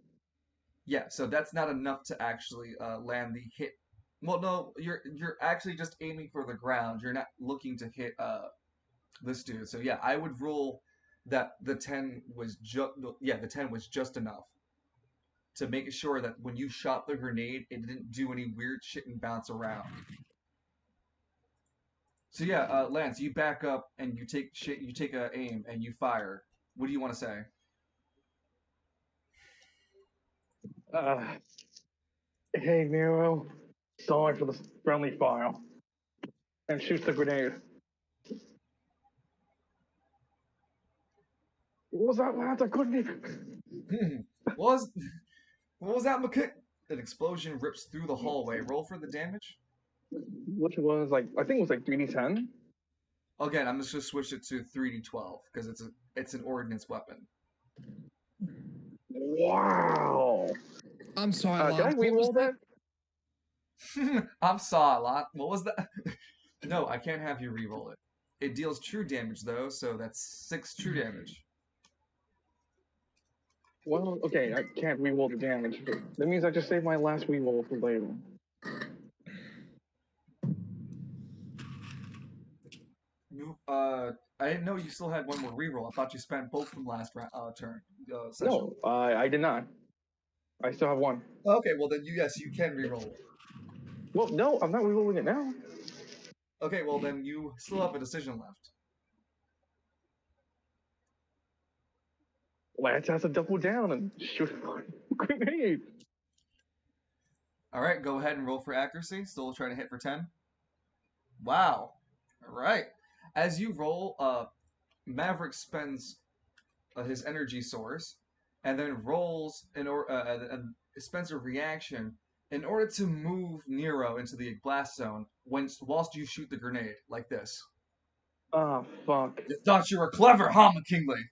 Yeah, so that's not enough to actually land the hit. Well, no, you're actually just aiming for the ground. You're not looking to hit this dude. So yeah, I would rule that the 10 was the 10 was just enough to make sure that when you shot the grenade, it didn't do any weird shit and bounce around. So yeah, Lance, you back up and you take a aim and you fire. What do you want to say? Uh, hey Nero, sorry for the friendly fire, and shoots the grenade. What was that, lads? I couldn't even. what was what was that, McKick? An explosion rips through the hallway. Roll for the damage. Which was like I think it was like 3d10. Again, I'm just gonna switch it to 3d12 because it's an ordnance weapon. Wow. I'm sorry, Can I Lance. What was reroll that? I'm sorry, lot. What was that? No, I can't have you re-roll it. It deals true damage though, so that's 6 true damage. Well, okay, I can't reroll the damage. But that means I just saved my last reroll for later. I didn't know you still had one more reroll. I thought you spent both from last turn session. No, I did not. I still have 1. Okay, well then yes, you can reroll it. Well, no, I'm not rerolling it now. Okay, well then you still have a decision left. Lance has to double down and shoot a grenade. All right, go ahead and roll for accuracy. Still trying to hit for 10. Wow. All right. As you roll, Maverick spends his energy source and then rolls and spends a reaction in order to move Nero into the blast zone whilst you shoot the grenade like this. Ah, fuck. You thought you were clever, huh, McKinley?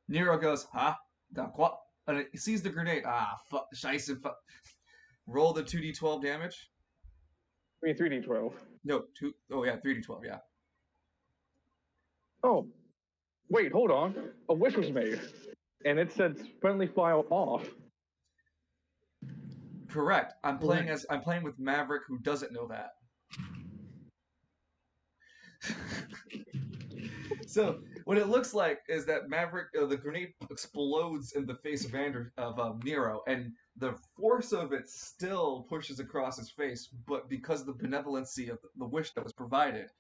Nero goes, huh? And he sees the grenade. Ah, fuck. Scheiße, fuck. Roll the 2d12 damage. I mean, 3d12. No, two. Oh, yeah, 3d12, yeah. Oh, wait, hold on. A wish was made, and it said friendly file off. Correct. I'm playing with Maverick, who doesn't know that. So what it looks like is that Maverick, the grenade explodes in the face of Nero, and the force of it still pushes across his face. But because of the benevolency of the wish that was provided,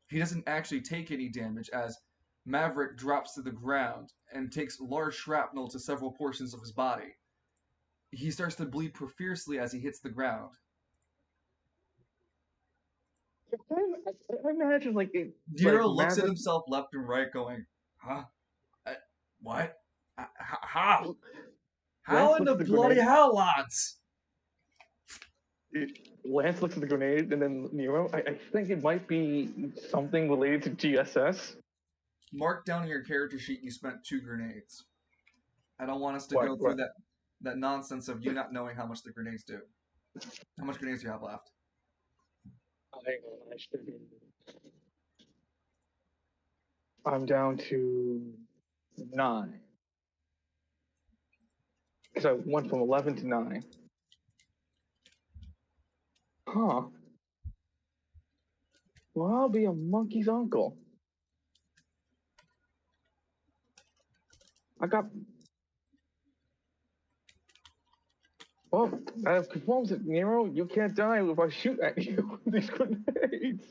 he doesn't actually take any damage as Maverick drops to the ground and takes large shrapnel to several portions of his body. He starts to bleed profusely as he hits the ground. I imagine like it. Nero Like looks at Maverick. himself left and right, going, "Huh? What? How? How Lance in looks the at the bloody grenade. hell, lads?" Lance looks at the grenade, and then Nero. I think it might be something related to GSS. Mark down in your character sheet you spent 2 grenades. I don't want us to What? go through What? that nonsense of you not knowing how much the grenades do. How much grenades do you have left? I'm down to 9. Because I went from 11 to 9. Huh. Well, I'll be a monkey's uncle. I got. Well, that confirms it, Nero. You can't die if I shoot at you with these grenades.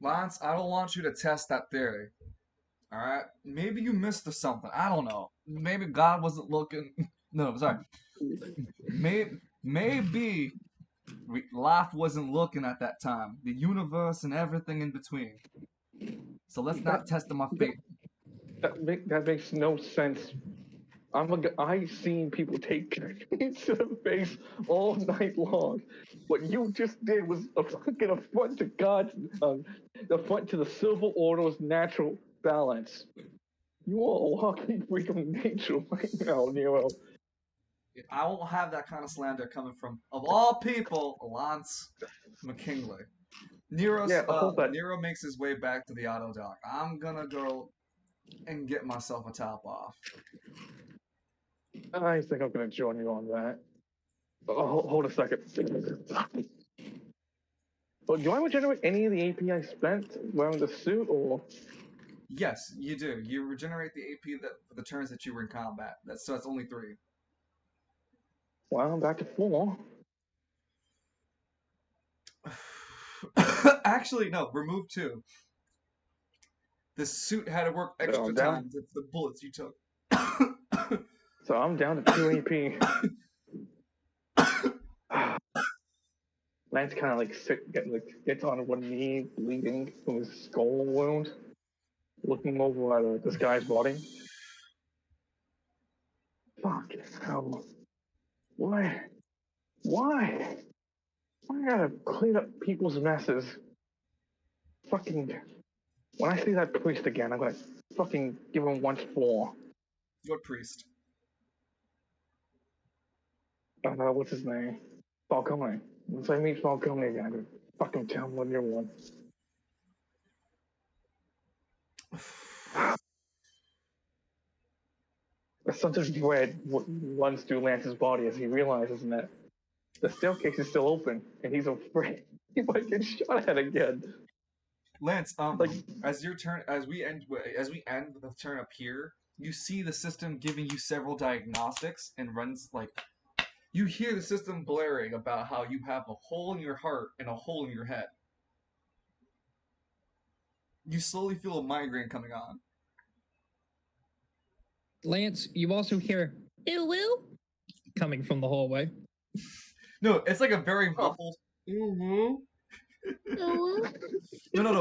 Lance, I don't want you to test that theory. Alright? Maybe you missed something. I don't know. Maybe God wasn't looking. No, sorry. Maybe life wasn't looking at that time. The universe and everything in between. So let's not test my faith. That makes no sense. I've seen people take grenades to the face all night long. What you just did was a fucking affront to God's, affront to the civil order's natural balance. You are a walking freak of nature right now, Nero. I won't have that kind of slander coming from, of all people, Lance McKinley. Yeah, hold that. Nero makes his way back to the auto dock. I'm gonna go and get myself a top off. I think I'm gonna join you on that. Oh, hold a second. Well, do I regenerate any of the AP I spent wearing the suit, or? Yes, you do. You regenerate the AP for the turns that you were in combat. So that's only 3. Well, I'm back to 4. Actually, no. Remove 2. The suit had to work extra times. It's the bullets you took. So I'm down to 2 AP. Lance kind of like gets on one knee, bleeding from his skull wound, looking over at this guy's body. Fuck hell! Why? Why? I gotta clean up people's messes. Fucking. When I see that priest again, I'm gonna fucking give him once more. What priest? What's his name? Falcone. Once I meet Falcone again, I'm gonna fucking tell him what you're one. A sense of dread runs through Lance's body as he realizes that the staircase is still open, and he's afraid he might get shot at again. Lance, as we end with the turn up here, you see the system giving you several diagnostics and runs like you hear the system blaring about how you have a hole in your heart and a hole in your head. You slowly feel a migraine coming on. Lance, you also hear "ew woo" coming from the hallway. No, it's like a very Oh. muffled. No.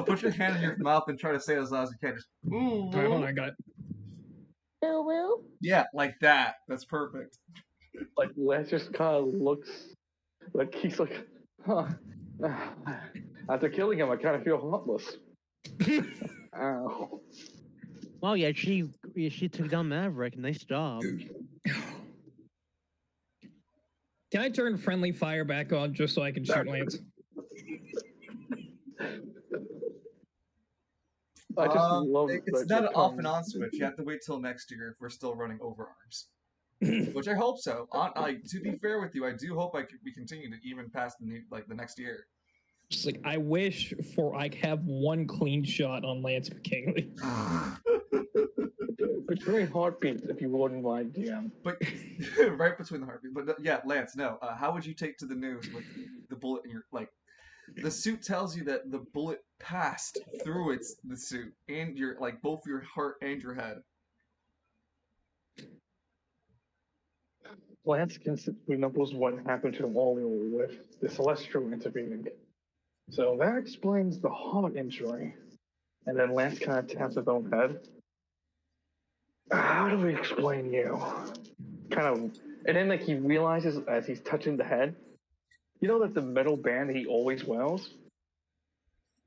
Put your hand in your mouth and try to say it as loud as you can. Just. All right, hold on, I got it. Yeah, like that. That's perfect. Like Lance just kind of looks like he's like, huh. After killing him, I kind of feel heartless. Ow. Wow, yeah, she took down Maverick. Nice job. Can I turn friendly fire back on just so I can shoot Lance? I just love It's that not an off and term. on switch. You have to wait till next year if we're still running overarms. Which I hope so. To be fair with you, I do hope we continue to even past the next year. Just like I wish for I have one clean shot on Lance McKinley. Between heartbeats, if you wouldn't mind, DM. But right between the heartbeat. But yeah, Lance, no. How would you take to the news with the bullet in your the suit tells you that the bullet passed through the suit and your both your heart and your head. Lance remembers what happened to him earlier with the Celestial intervening. So that explains the heart injury. And then Lance kind of taps his own head. How do we explain you? And then he realizes as he's touching the head, you know that the metal band he always wears,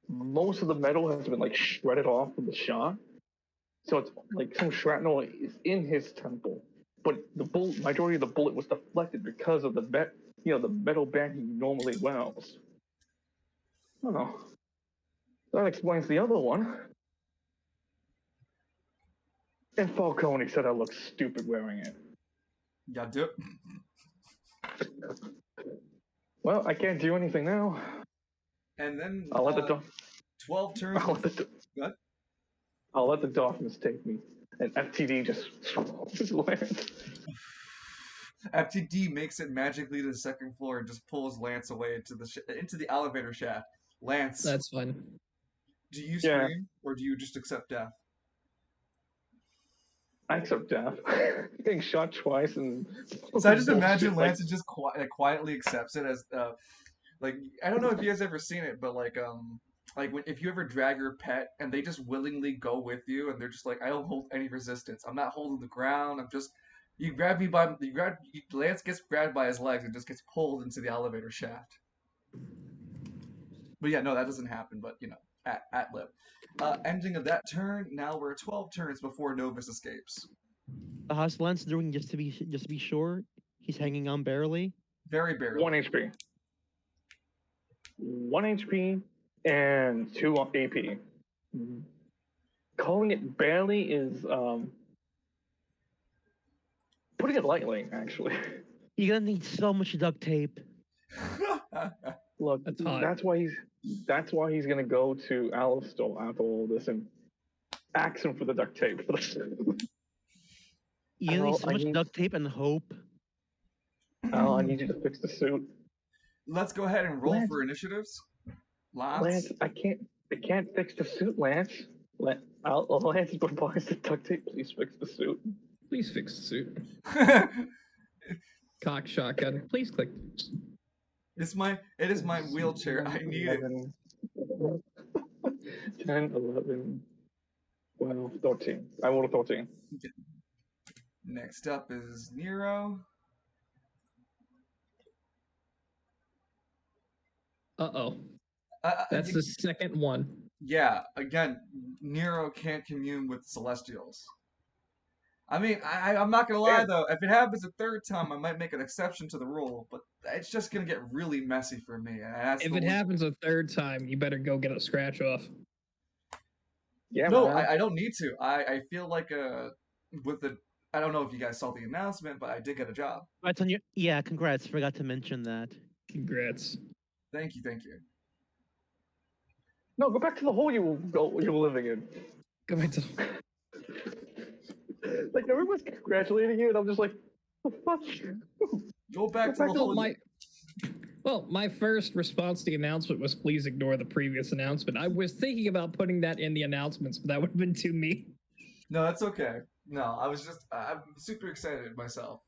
most of the metal has been shredded off from the shot. So it's like some shrapnel is in his temple. But the majority of the bullet was deflected because of the metal band he normally wears. Oh, that explains the other one. And Falcone said I look stupid wearing it. Yeah, do it. Well, I can't do anything now. And then I'll let the 12 turns. What? I'll let the Dolphins take me. And FTD just lands. FTD makes it magically to the second floor and just pulls Lance away into the elevator shaft. Lance, That's fun. do you scream or do you just accept death? I accept death. Getting shot twice and. So I just imagine Lance just quietly accepts it as I don't know if you guys ever seen it, but if you ever drag your pet and they just willingly go with you and they're just like, I don't hold any resistance. I'm not holding the ground. I'm just Lance gets grabbed by his legs and just gets pulled into the elevator shaft. But yeah, no, that doesn't happen. But at lib. Ending of that turn. Now we're 12 turns before Novus escapes. How's Lance doing? Just to be sure, he's hanging on barely. Very barely. 1 HP. 1 HP and 2 AP. Mm-hmm. Calling it barely is putting it lightly, actually. You're gonna need so much duct tape. Look, that's why he's gonna go to Alistair after all this and ask him for the duct tape. You need so much duct tape and hope. I need you to fix the suit. Let's go ahead and roll for initiatives. Lance, I can't fix the suit, Lance. Lance is going to buy the duct tape. Please fix the suit. Please fix the suit. Cock shotgun. Please click. It is my wheelchair. I need 11, it. 10, 11, 12, 13. I rolled a 13. Next up is Nero. Uh-oh. That's the second one. Yeah, again, Nero can't commune with Celestials. I mean, I'm not gonna lie though. If it happens a third time, I might make an exception to the rule, but it's just gonna get really messy for me. If it happens a third time, you better go get a scratch off. Yeah. No, I don't need to. I feel like I don't know if you guys saw the announcement, but I did get a job. Congrats on congrats. Forgot to mention that. Congrats. Thank you. No, go back to the hole you were living in. Go back to. Like everyone's congratulating you, and I'm just like, what the fuck? Go back to the hole. Well, my first response to the announcement was please ignore the previous announcement. I was thinking about putting that in the announcements, but that would have been too mean. No, that's okay. No, I'm super excited myself.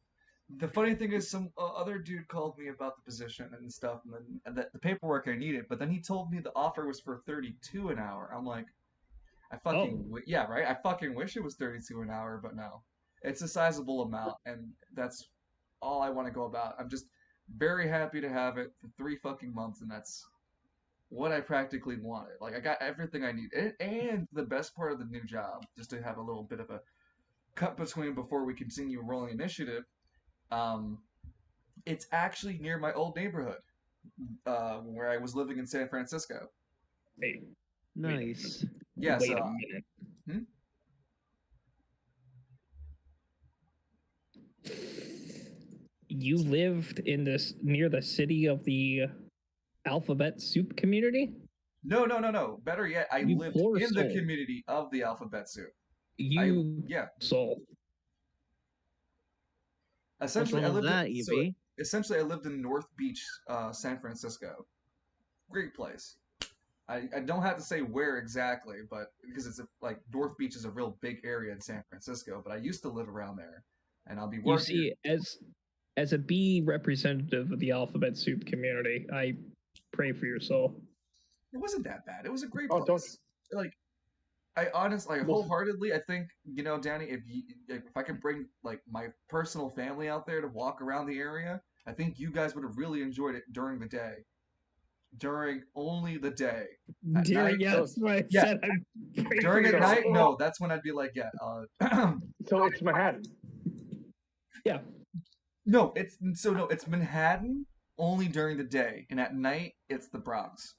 The funny thing is, some other dude called me about the position and stuff, and the paperwork I needed. But then he told me the offer was for 32 an hour. I'm like, Oh, yeah, right. I fucking wish it was 32 an hour, but no, it's a sizable amount, and that's all I want to go about. I'm just very happy to have it for 3 fucking months, and that's what I practically wanted. Like I got everything I need, and the best part of the new job, just to have a little bit of a cut between before we continue rolling initiative. Um, it's actually near my old neighborhood, where I was living in San Francisco. wait, wait a minute. Nice. Yeah, Wait so a minute. hmm? You lived in this near the city of the alphabet soup community? No. Better yet, I You lived poor in the soul. community of the alphabet soup. You Yeah, soul. Which essentially one I was lived in that, EB? essentially I lived in North Beach, San Francisco. Great place. I don't have to say where exactly, but because like North Beach is a real big area in San Francisco, but I used to live around there, and I'll be You working. see, as a B representative of the alphabet soup community, I pray for your soul. It wasn't that bad. It was a great Oh, don't. place. Like I honestly, like, Well, wholeheartedly, I think Danny, if I can bring like my personal family out there to walk around the area, I think you guys would have really enjoyed it during the day. During only the day. At night, Yeah, so that's why I yeah. said I pray for During at your night, soul. no. That's when I'd be like, yeah. so it's Manhattan. Yeah. No, it's Manhattan only during the day, and at night it's the Bronx.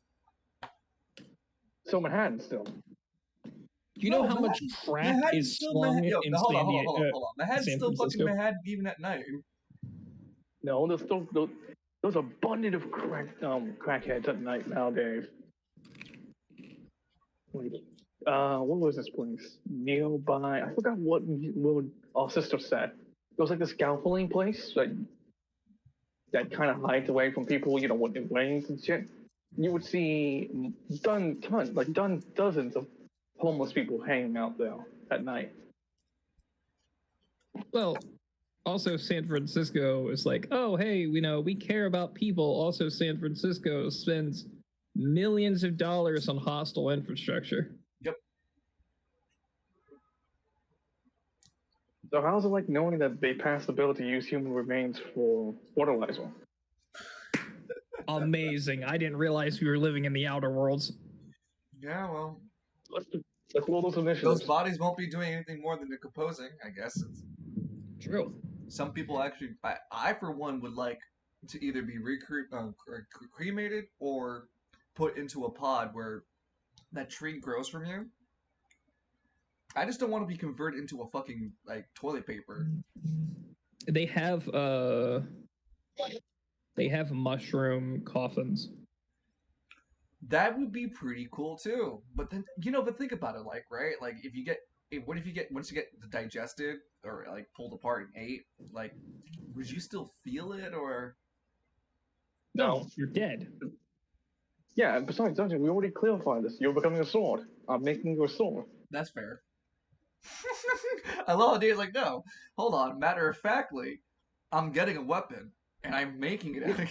So Manhattan still. Do you know how much Manhattan's, crack Manhattan's is still slung Manhattan. Yo, in no, hold on. Manhattan's San still fucking Francisco? Manhattan even at night. No, there's abundant of crackheads at night nowadays. Like, what was this place? Nearby, I forgot what our sister said. It was like this scaffolding place that kind of hides away from people, when it rains and shit. You would see dozens of homeless people hanging out there at night. Well, also San Francisco is like, oh, hey, we care about people. Also, San Francisco spends millions of dollars on hostile infrastructure. Yep. So how's it like knowing that they passed the bill to use human remains for fertilizer? Amazing. I didn't realize we were living in the outer worlds. Yeah, well, Let's roll those initiatives. those bodies won't be doing anything more than decomposing. I guess True. some people actually. I for one would like to either be cremated or put into a pod where that tree grows from you. I just don't want to be converted into a fucking like toilet paper. They have mushroom coffins. That would be pretty cool too. But then but think about it, like, right? Like what if you get once you get digested or like pulled apart and ate, like would you still feel it or No, you're dead. Yeah, and besides, don't you? We already clarified this. You're becoming a sword. I'm making you a sword. that's fair. I love how Dave's like, no, hold on. Matter of factly, I'm getting a weapon and I'm making it.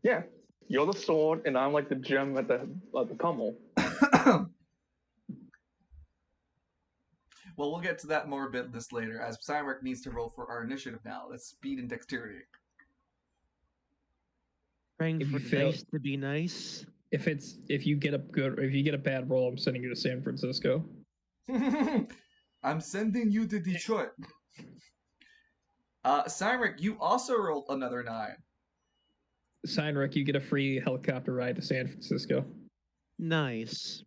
Yeah, you're the sword, and I'm like the gem at the pummel. Well, we'll get to that more a bit this later, as Cymric needs to roll for our initiative now. That's speed and dexterity. Praying If for you the fail- dice to be nice. If you get a bad roll, I'm sending you to San Francisco. I'm sending you to Detroit. Cymric, you also rolled another 9. Signrek, you get a free helicopter ride to San Francisco. Nice.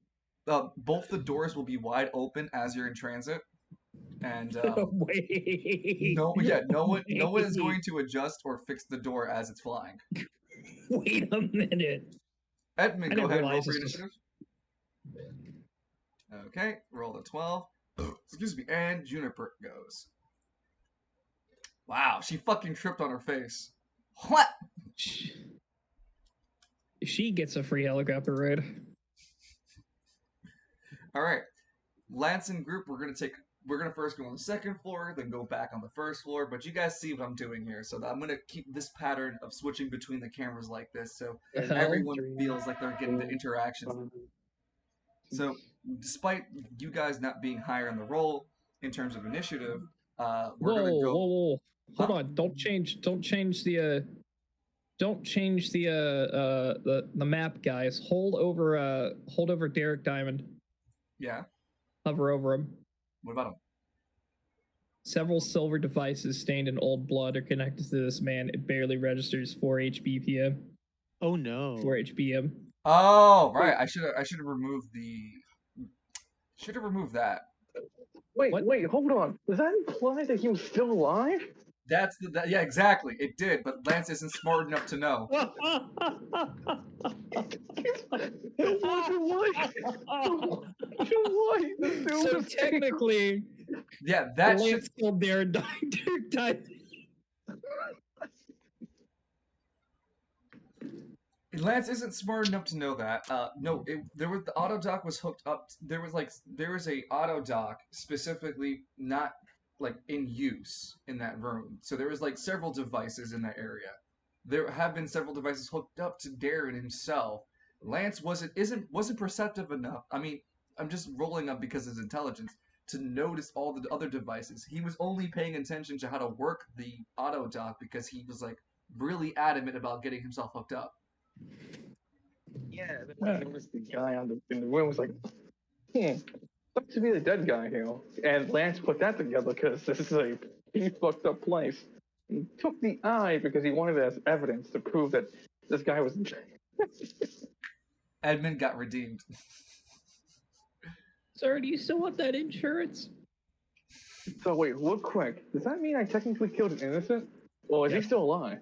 Both the doors will be wide open as you're in transit, and Wait. no one is going to adjust or fix the door as it's flying. Wait a minute. Edmund, I go didn't ahead and roll realize for this was- initiative. Okay, roll a 12. Excuse me, and Juniper goes. Wow, she fucking tripped on her face. What? She gets a free helicopter ride. All right, Lance and group, we're gonna take we're gonna first go on the second floor, then go back on the first floor. But you guys see what I'm doing here, so I'm gonna keep this pattern of switching between the cameras like this, so The hell? everyone feels like they're getting the interactions. So, despite you guys not being higher in the roll in terms of initiative, we're gonna go. Whoa. Hold Huh? on. Don't change the the map, guys. Hold over Derek Diamond. Yeah. Hover over him. What about him? Several silver devices stained in old blood are connected to this man. It barely registers 4 HBPM. Oh no. 4 HBM. Oh, right. I should have removed that. Wait, hold on. Does that imply that he was still alive? Yeah, exactly. It did, but Lance isn't smart enough to know. So technically, Yeah, that should. Lance killed Derek Diamond. Lance isn't smart enough to know that. No, the auto dock was hooked up. There was a auto dock specifically not like in use in that room. So there was like several devices in that area. There have been several devices hooked up to Darren himself. Lance wasn't perceptive enough. I mean, I'm just rolling up because of his intelligence to notice all the other devices. He was only paying attention to how to work the auto dock because he was like really adamant about getting himself hooked up. Yeah, then I noticed the guy in the room was like, sucks to be the dead guy here. And Lance put that together because this is a pretty fucked up place. He took the eye because he wanted it as evidence to prove that this guy was. Edmund got redeemed. Sir, do you still want that insurance? So wait, real quick, does that mean I technically killed an innocent? Or is he still alive?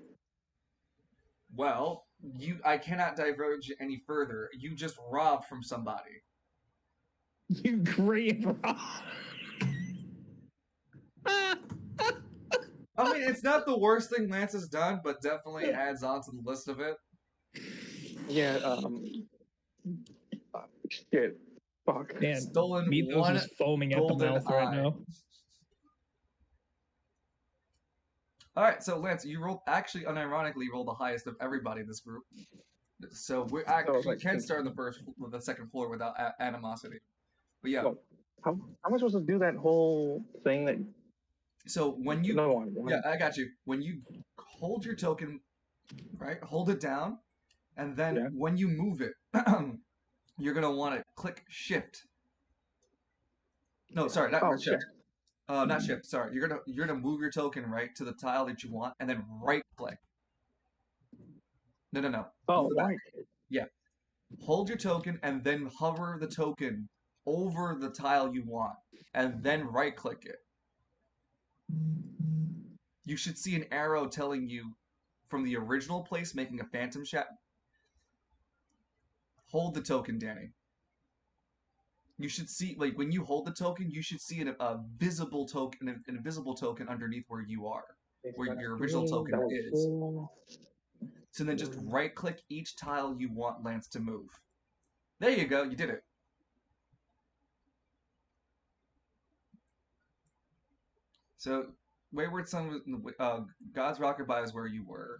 Well, I cannot diverge any further. You just robbed from somebody. You grave rob. I mean, it's not the worst thing Lance has done, but definitely adds on to the list of it. Yeah, shit. Fuck. Man, Stolen Mythos one is foaming at the golden mouth right eye. now. All right, so Lance, you rolled actually unironically rolled the highest of everybody in this group. So we actually can start on the second floor without animosity. But yeah. So, how am I supposed to do that whole thing that? So when you No, yeah, I got you. When you hold your token, right? Hold it down, and then when you move it, you're gonna want to click Shift. No, sorry, not Shift. Not Shift. Sorry, you're gonna move your token right to the tile that you want, and then right click. No. Oh, right. Yeah. Hold your token and then hover the token over the tile you want, and then right click it. You should see an arrow telling you from the original place making a phantom shadow. Hold the token, Danny. You should see, like, when you hold the token, you should see a visible token, an invisible token underneath where you are, where your original token is. So then just right-click each tile you want Lance to move. There you go, you did it. So, Wayward Son, God's Rockabye is where you were.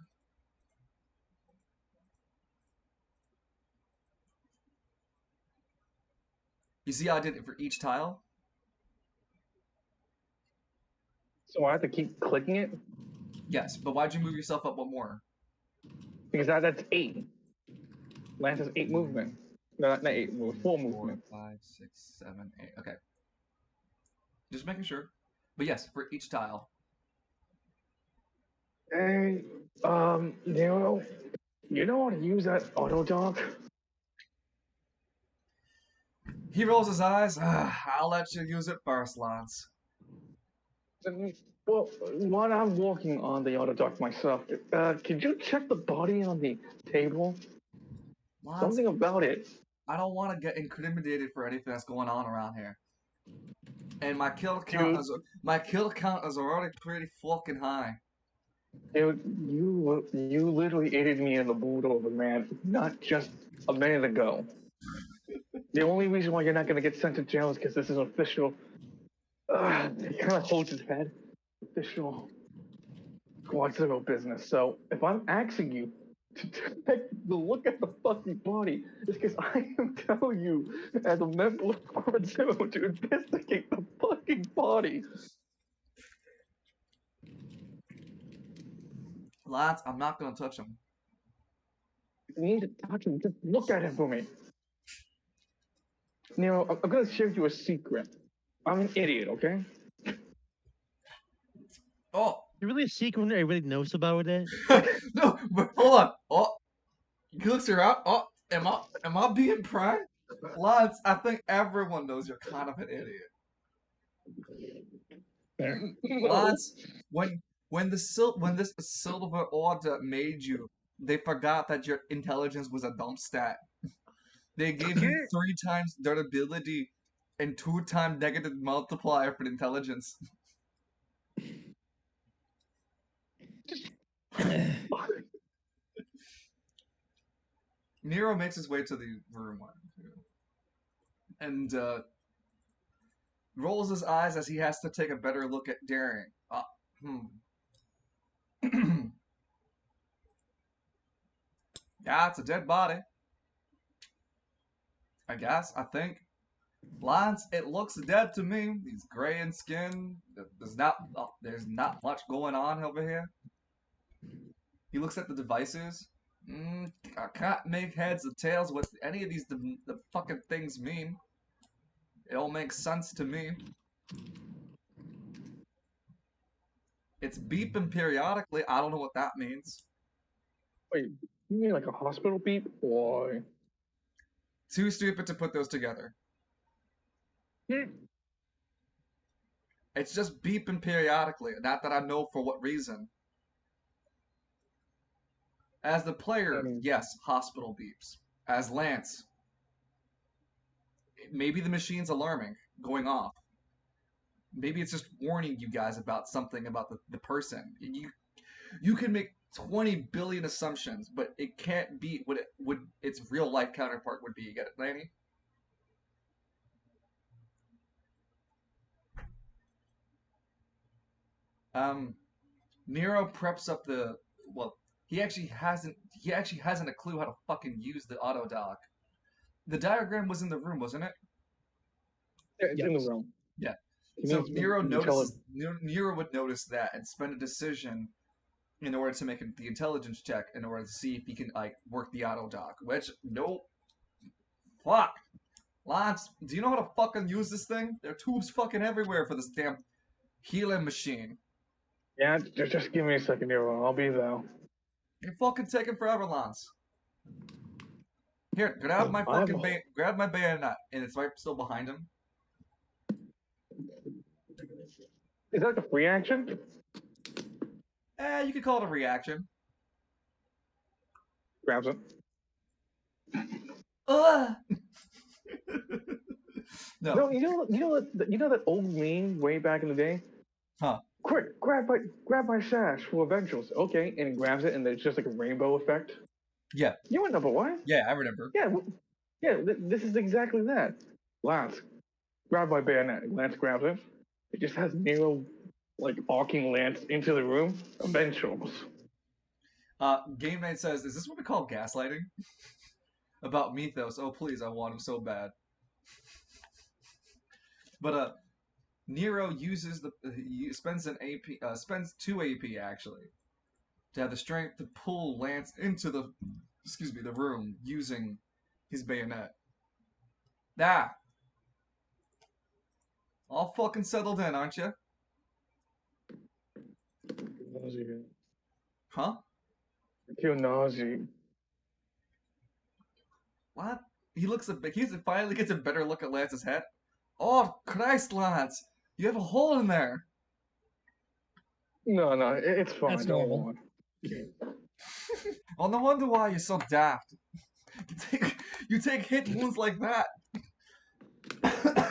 You see how I did it for each tile? So I have to keep clicking it? Yes, but why'd you move yourself up one more? Because that's 8. Lance has 8 movement. No, not 8, 4 movement. 4, 5, 6, 7, 8. Okay. Just making sure. But yes, for each tile. Hey, Nero, you know how to use that auto dock? He rolls his eyes. I'll let you use it first, Lance. Well, while I'm walking on the auto dock myself, could you check the body on the table? Lance, Something about it. I don't want to get incriminated for anything that's going on around here. And my kill count is already pretty fucking high. Dude, you literally aided me in the mood over, man. Not just a minute ago. The only reason why you're not going to get sent to jail is because this is official. He kind of holds his head. Official Guantanamo business. So if I'm asking you to take the look at the fucking body, it's because I am telling you, as a member of Guantanamo, to investigate the fucking body. Lads, I'm not gonna touch him. You need to touch him. Just look at him for me. Nero, I'm gonna share with you a secret. I'm an idiot, okay? Oh, You really a secret when everybody knows about it? no, but hold on. Oh, he looks around. Oh, am I being pranked? Lads, I think everyone knows you're kind of an idiot. Fair. No. Lads, when this Silver Order made you, they forgot that your intelligence was a dump stat. They gave you 3 times durability and 2 times negative multiplier for intelligence. Nero makes his way to the room and rolls his eyes as he has to take a better look at Daring. Yeah, it's a dead body. I guess. I think. Lance, it looks dead to me. He's gray in skin. There's not much going on over here. He looks at the devices. I can't make heads or tails what any of these the fucking things mean. It all makes sense to me. It's beeping periodically. I don't know what that means. Wait, you mean like a hospital beep? Why? Too stupid to put those together. It's just beeping periodically. Not that I know for what reason. As the player, yes, hospital beeps. As Lance, maybe the machine's alarming, going off. Maybe it's just warning you guys about something about the person. You can make 20 billion assumptions, but it can't be what it would its real life counterpart would be. You get it, Lanny? Nero preps up the he actually hasn't a clue how to fucking use the auto dock. The diagram was in the room, wasn't it? Yeah, it's in the room. Yeah. He So needs Nero to notices Nero would notice that and spend a decision in order to make the intelligence check in order to see if he can like work the auto dock. Which nope. Fuck. Lance, do you know how to fucking use this thing? There are tubes fucking everywhere for this damn healing machine. Yeah, just give me a second, Nero. I'll be there. You're fucking taking forever, Lance. Here, grab my fucking grab my bayonet, and it's right still behind him. Is that like a free action? You could call it a reaction. Grabs it. No. No, you know that old meme way back in the day? Huh. Quick, grab my sash for eventuals. Okay, and he grabs it, and it's just like a rainbow effect. Yeah. You remember what? Yeah, I remember. Yeah, this is exactly that. Lance, grab my bayonet. Lance grabs it. It just has Nero like arcing Lance into the room. Eventuals. Game Night says, "Is this what we call gaslighting?" About Mythos. Oh please, I want him so bad. But Nero uses he spends an AP spends 2 AP actually to have the strength to pull Lance into the room using his bayonet. All fucking settled in, aren't you? Nausea. Huh? I feel nausea. What? He finally gets a better look at Lance's head. Oh Christ, Lance! You have a hole in there. No, it's fine. That's Don't normal. worry. Well, no wonder why you're so daft. You take hit wounds like that.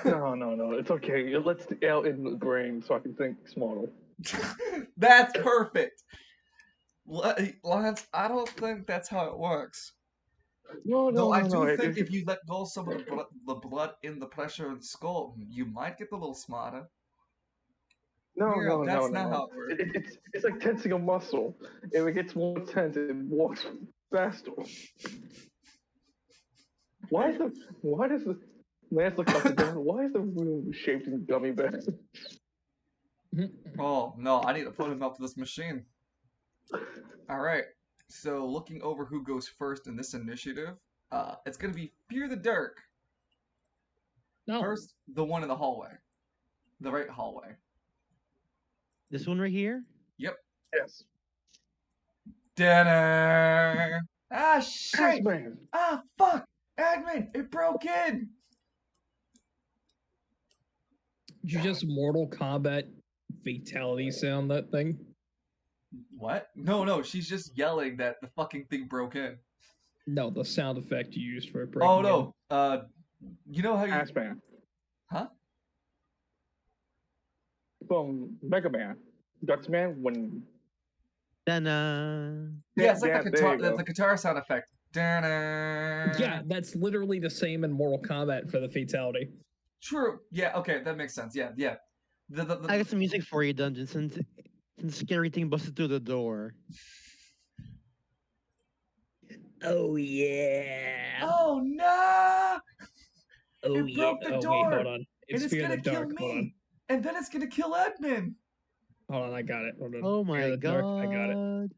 No. It's okay. It lets the air in the brain so I can think smarter. That's perfect. Lance, I don't think that's how it works. No. I do think if you let go some of the blood in the pressure of the skull, you might get a little smarter. No, Muriel, no, that's no, not no. how it works. It's like tensing a muscle. If it gets more tense, it walks faster. Why does the Lance look up and down? Why is the room shaped in gummy bears? Oh no, I need to put him up to this machine. All right. So looking over who goes first in this initiative, it's gonna be Fear the Dark. No. First, the one in the hallway, the right hallway. This one right here? Yep. Yes. Dinner. Ah shit. Assman! Ah fuck. Admin, it broke in. Did you just Mortal Kombat fatality sound that thing? What? No, she's just yelling that the fucking thing broke in. No, the sound effect you used for it Oh breaking in. no. You know how you? Assman. Huh? From Mega Man. Gutsman when Yeah, it's like yeah, the there guitar, you go. the guitar sound effect. Dinner. Yeah, that's literally the same in Mortal Kombat for the fatality. True. Yeah. Okay, that makes sense. Yeah. I got some music for you, Dungeon, since scary thing busted through the door. Oh yeah. Oh no! Oh It yeah. broke the Oh door, wait, hold on. It's and it's Fear the gonna kill Dark. Hold on. me, and then it's gonna kill Edmund. Hold on, I got it. Hold on. Oh Fear my the Dark. I got it. god.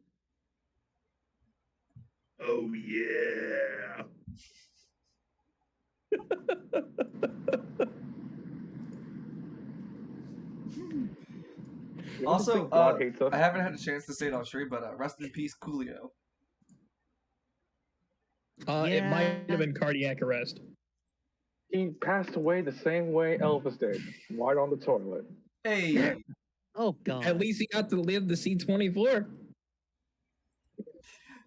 Oh yeah. Also, God hates us. I haven't had a chance to say it on stream, but rest in peace, Coolio. It might Yeah. have been cardiac arrest. He passed away the same way Elvis did, right on the toilet. Hey. Oh god. At least he got to live to see 24.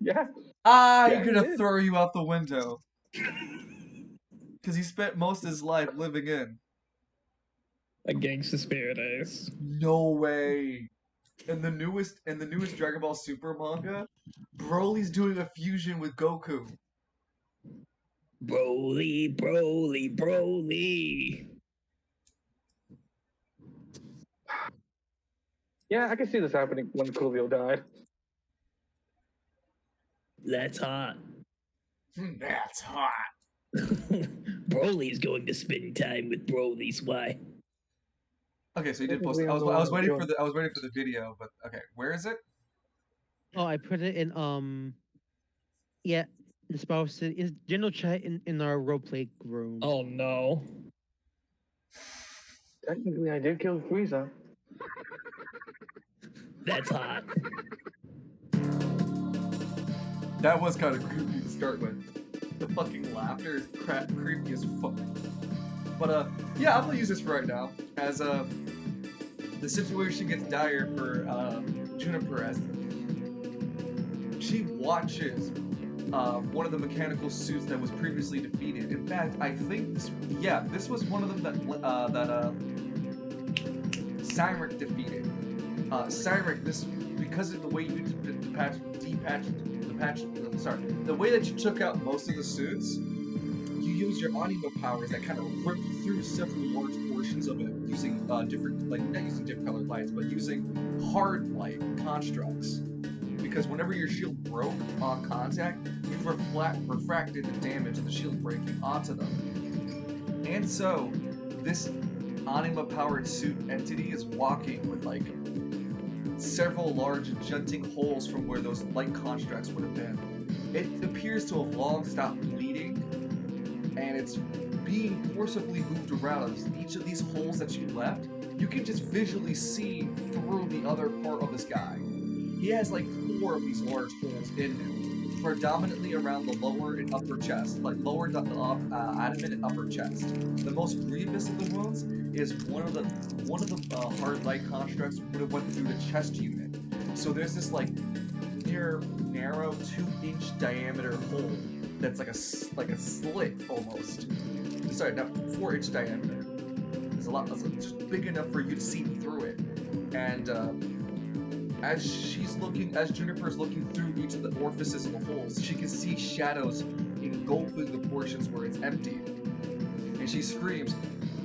Yeah. I'm Yeah, he gonna did. throw you out the window. Because he spent most of his life living in. A gangsta spirit ace. No way. In the newest Dragon Ball Super manga, Broly's doing a fusion with Goku. Broly, Broly, Broly. Yeah, I can see this happening when Coolio died. That's hot. That's hot. Broly's going to spend time with Broly's wife. Okay, so you did post. We I was don't I was know waiting what for the video, but okay, where is it? Oh, I put it in yeah, the spouse is general chat in our roleplay room. Oh no. Technically, I did kill Frieza. That's hot. That was kind of creepy to start with. The fucking laughter is creepy as fuck. But yeah, I'm gonna use this for right now as the situation gets dire for Juniper as she watches one of the mechanical suits that was previously defeated. In fact, I think this was one of them that Cyric defeated. Cyric, because of the way you the way that you took out most of the suits, you use your anima powers that kind of rip through several large portions of it using different, like not using different colored lights, but using hard light constructs. Because whenever your shield broke on contact, you refracted the damage of the shield breaking onto them. And so, this anima-powered suit entity is walking with like several large jutting holes from where those light constructs would have been. It appears to have long stopped bleeding, and it's being forcibly moved around. Each of these holes that you left, you can just visually see through the other part of this guy. He has like 4 of these large holes in him, predominantly around the lower and upper chest, like lower abdomen and upper chest. The most grievous of the wounds is one of the hard light constructs would have went through the chest unit. So there's this like narrow 2-inch diameter hole that's like a slit almost. Sorry, not 4-inch diameter. It's just big enough for you to see through it. And as Juniper's looking through each of the orifices of the holes, she can see shadows engulfing the portions where it's empty. And she screams,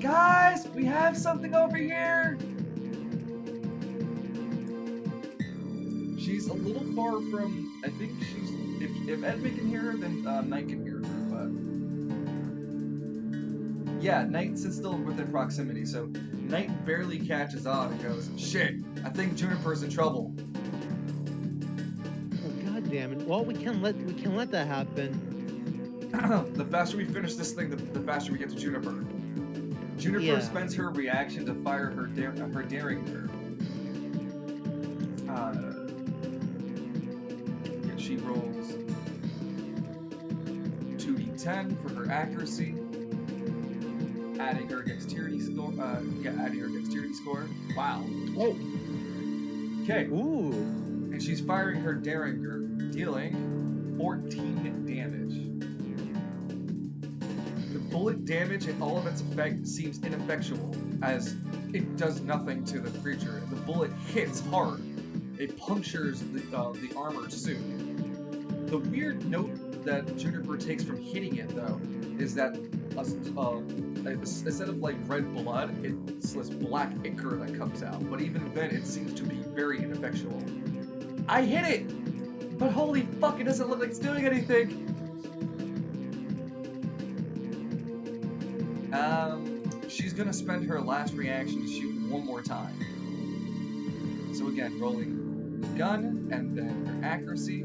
"Guys, we have something over here!" she's a little far from. I think she's. If Edmund can hear her, then Knight can hear her. But yeah, Knight sits still within proximity, so Knight barely catches on and goes, "Shit, I think Juniper's in trouble." Oh, God damn it. Well, we can let that happen. The faster we finish this thing, the faster we get to Juniper. Juniper Yeah. spends her reaction to fire her Derringer. Yeah, she rolls 2d10 for her accuracy, adding her dexterity score. Adding her dexterity score. Wow. Oh, Okay, Ooh. and she's firing her Derringer, dealing 14 damage. The bullet damage and all of its effect seems ineffectual, as it does nothing to the creature. The bullet hits hard. It punctures the armored suit. The weird note that Juniper takes from hitting it, though, is that instead of like red blood, it's this black ichor that comes out. But even then, it seems to be very ineffectual. I hit it! But holy fuck, it doesn't look like it's doing anything! She's gonna spend her last reaction to shoot one more time. So again, rolling the gun, and then her accuracy.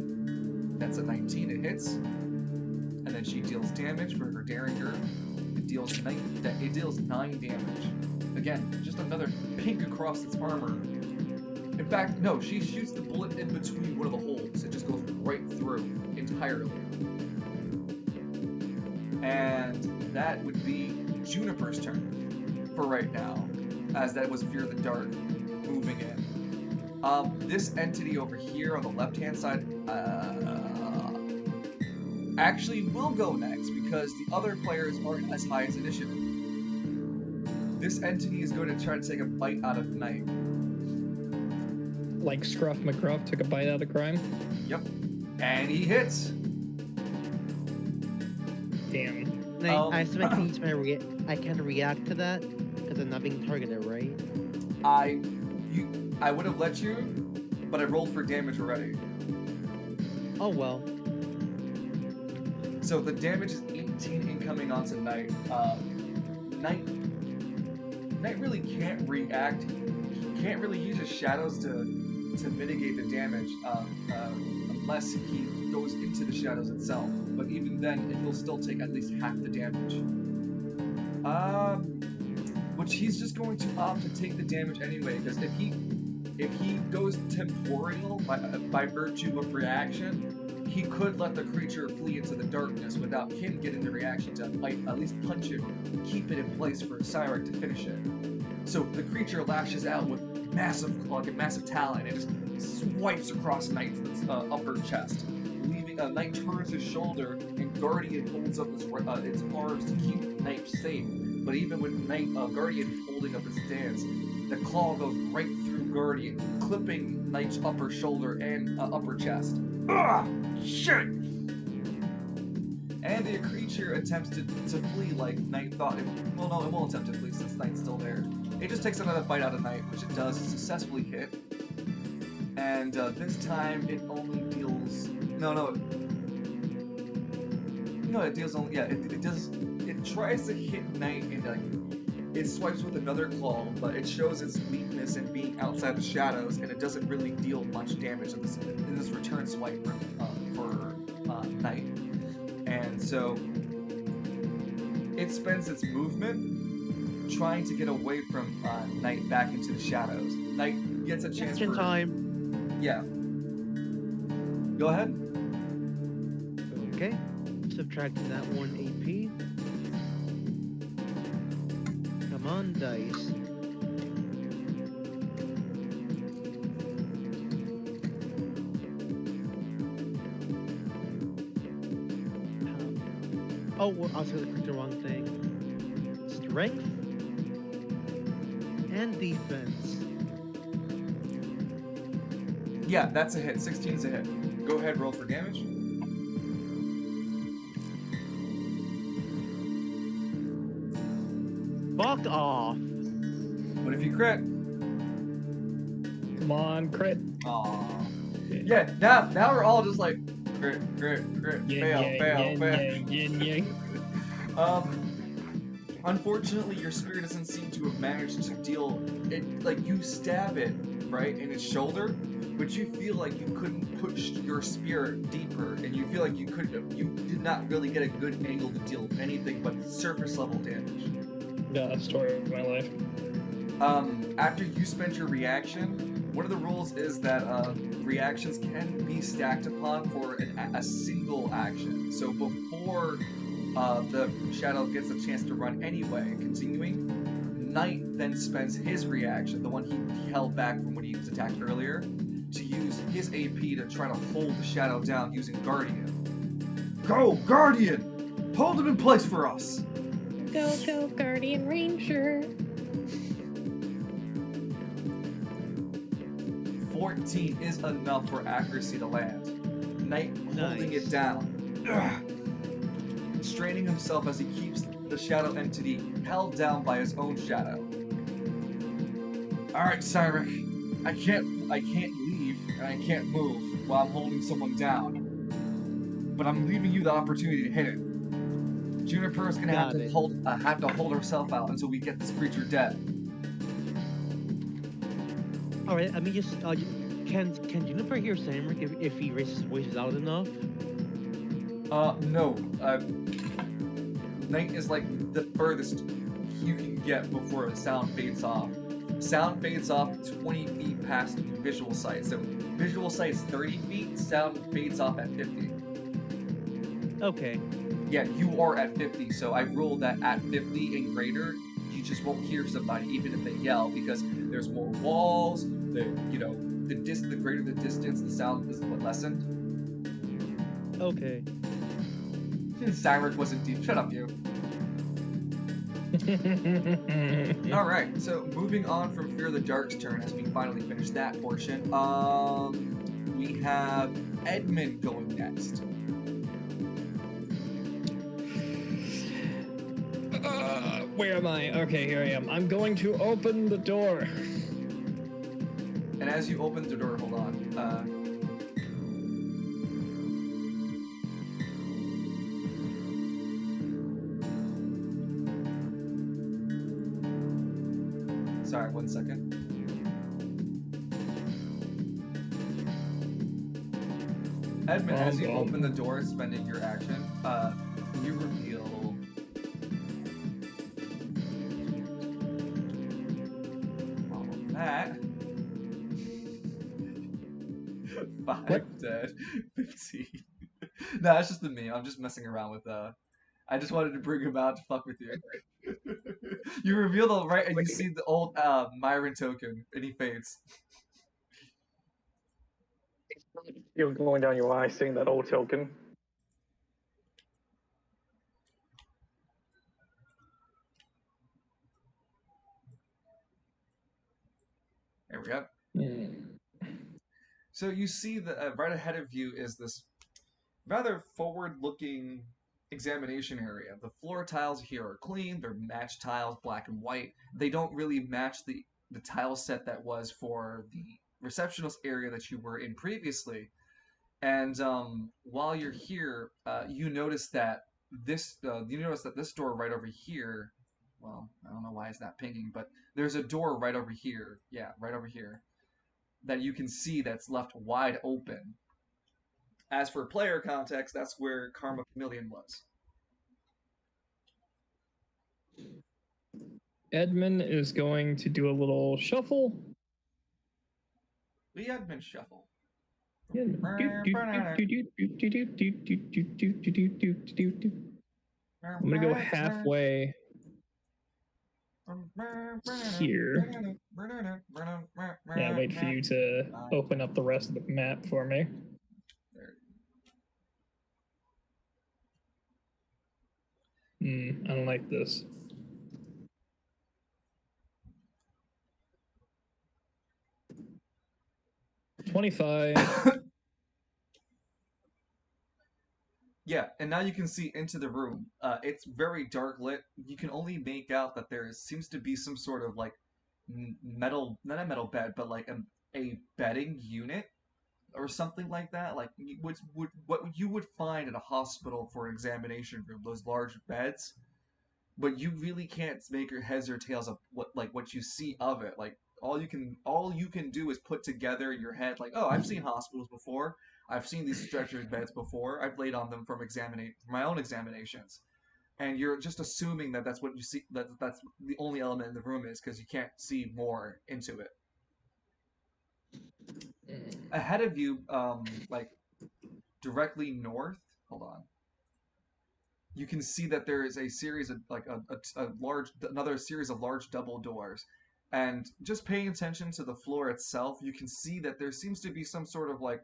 That's a 19, it hits. And then she deals damage for her Derringer. It deals 9 damage. Again, just another pink across its armor. In fact, no, she shoots the bullet in between one of the holes. It just goes right through entirely. And that would be Juniper's turn for right now, as that was Fear the Dark moving in. This entity over here on the left-hand side actually will go next because the other players aren't as high as initiative. This entity is going to try to take a bite out of Knight. like Scruff McGruff took a bite out of crime. Yep. And he hits. Damn. I still can use I can react to that because I'm not being targeted, right? I would have let you, but I rolled for damage already. Oh well. So the damage is 18 incoming onto Knight. Knight really can't react. He can't really use his shadows to mitigate the damage unless he goes into the shadows itself. But even then, he'll still take at least half the damage. Which he's just going to opt to take the damage anyway, because if he goes temporal by virtue of reaction, he could let the creature flee into the darkness without him getting the reaction to at least punch it or keep it in place for Cyric to finish it. So the creature lashes out with massive talon and just swipes across Knight's upper chest, leaving Knight turns his shoulder and Guardian holds up its arms to keep Knight safe. But even with Guardian holding up his stance, the claw goes right through Guardian, clipping Knight's upper shoulder and upper chest. Ugh! Shit! And the creature attempts to flee like Knight thought it. Well, no, it won't attempt to flee since Knight's still there. It just takes another bite out of Knight, which it does successfully hit. And this time it only deals. It deals only. Yeah, it does. It tries to hit Knight and it swipes with another claw, but it shows its weakness in being outside the shadows, and it doesn't really deal much damage in this return swipe for Knight. And so it spends its movement trying to get away from Knight back into the shadows. Knight gets a chance Action for time. Yeah. Go ahead. Okay. Subtracting that 1 AP. Come on, dice. Oh, well, I was gonna click the wrong thing. Strength and defense. Yeah, that's a hit. 16 is a hit. Go ahead, roll for damage. Fuck off. What if you crit? Come on, crit. Aww. Yeah, now we're all just like crit, Yin fail, yang, fail, yin fail. yang, yin yang. Unfortunately, your spear doesn't seem to have managed to deal it. Like you stab it right in its shoulder, but you feel like you couldn't push your spear deeper, and you feel like you did not really get a good angle to deal anything but surface level damage. Yeah, story of my life. After you spent your reaction, one of the rules is that reactions can be stacked upon for a single action. So before the shadow gets a chance to run anyway, continuing, Knight then spends his reaction, the one he held back from when he was attacked earlier, to use his AP to try to hold the shadow down using Guardian. Go, Guardian! Hold him in place for us! Go, go, Guardian Ranger! 14 is enough for accuracy to land. Knight holding Nice. it down. Straining himself as he keeps the shadow entity held down by his own shadow. Alright, Cyric. I can't leave and I can't move while I'm holding someone down. But I'm leaving you the opportunity to hit it. Juniper is gonna have to hold herself out until we get this creature dead. All right, I mean, just can Juniper hear Samric if he raises his voice loud enough? No. Night is like the furthest you can get before the sound fades off. Sound fades off 20 feet past visual sight. So visual sight's 30 feet, sound fades off at 50. Okay. Yeah, you are at 50, so I ruled that at 50 and greater, you just won't hear somebody even if they yell, because there's more walls, the greater the distance, the sound is lessened. Okay. Cyric wasn't deep. Shut up, you. Alright, so moving on from Fear the Dark's turn as we finally finish that portion. We have Edmund going next. Where am I? Okay, here I am. I'm going to open the door. And as you open the door, hold on. Sorry, 1 second. Edmund, as you open the door, spending your action, you reveal all of that. 5 What? dead, 15. No, it's just the meme. I'm just messing around with I just wanted to bring him out to fuck with you. You reveal the right, and you see the old Myron token, and he fades. You're going down your eye, seeing that old token. There we go. Hmm. So you see that right ahead of you is this rather forward-looking examination area. The floor tiles here are clean. They're matched tiles, black and white. They don't really match the tile set that was for the receptionist area that you were in previously. And while you're here, you notice that this door right over here. Well, I don't know why it's not pinging, but there's a door right over here. Yeah, right over here that you can see that's left wide open. As for player context, that's where Karma Chameleon was. Edmund is going to do a little shuffle. The admin shuffle. I'm gonna go halfway here. Yeah, wait for you to open up the rest of the map for me. I don't like this. $25. Yeah, and now you can see into the room. It's very dark lit. You can only make out that there seems to be some sort of like metal, not a metal bed, but like a bedding unit or something like that. Like what you would find at a hospital for examination room, those large beds. But you really can't make your heads or tails of what you see of it. Like all you can do is put together in your head like, oh, I've seen hospitals before. I've seen these stretcher beds before. I've laid on them from my own examinations. And you're just assuming that that's what you see, that's the only element in the room is, because you can't see more into it. Ahead of you, like directly north, hold on, you can see that there is a series of like another series of large double doors. And just paying attention to the floor itself, you can see that there seems to be some sort of like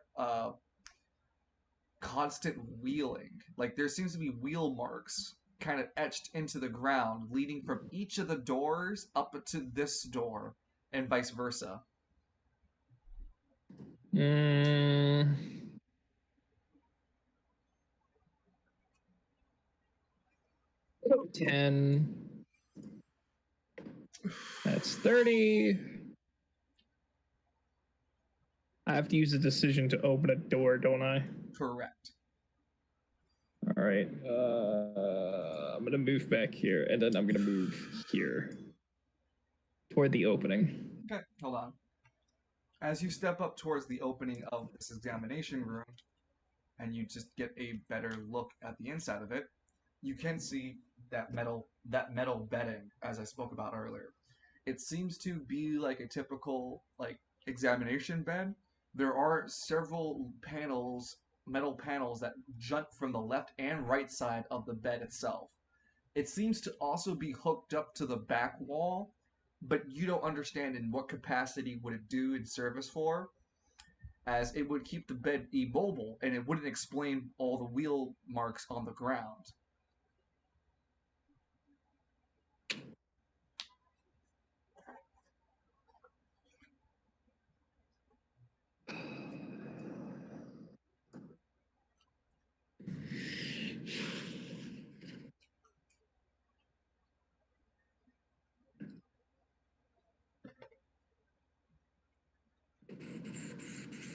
constant wheeling. Like there seems to be wheel marks kind of etched into the ground, leading from each of the doors up to this door, and vice versa. Mm. $10. That's 30. I have to use a decision to open a door, don't I? Correct. All right. I'm gonna move back here, and then I'm gonna move here toward the opening. Okay, hold on. As you step up towards the opening of this examination room, and you just get a better look at the inside of it, you can see that metal bedding, as I spoke about earlier. It seems to be like a typical like examination bed. There are several metal panels that jut from the left and right side of the bed itself. It seems to also be hooked up to the back wall, but you don't understand in what capacity would it do in service for, as it would keep the bed immobile and it wouldn't explain all the wheel marks on the ground.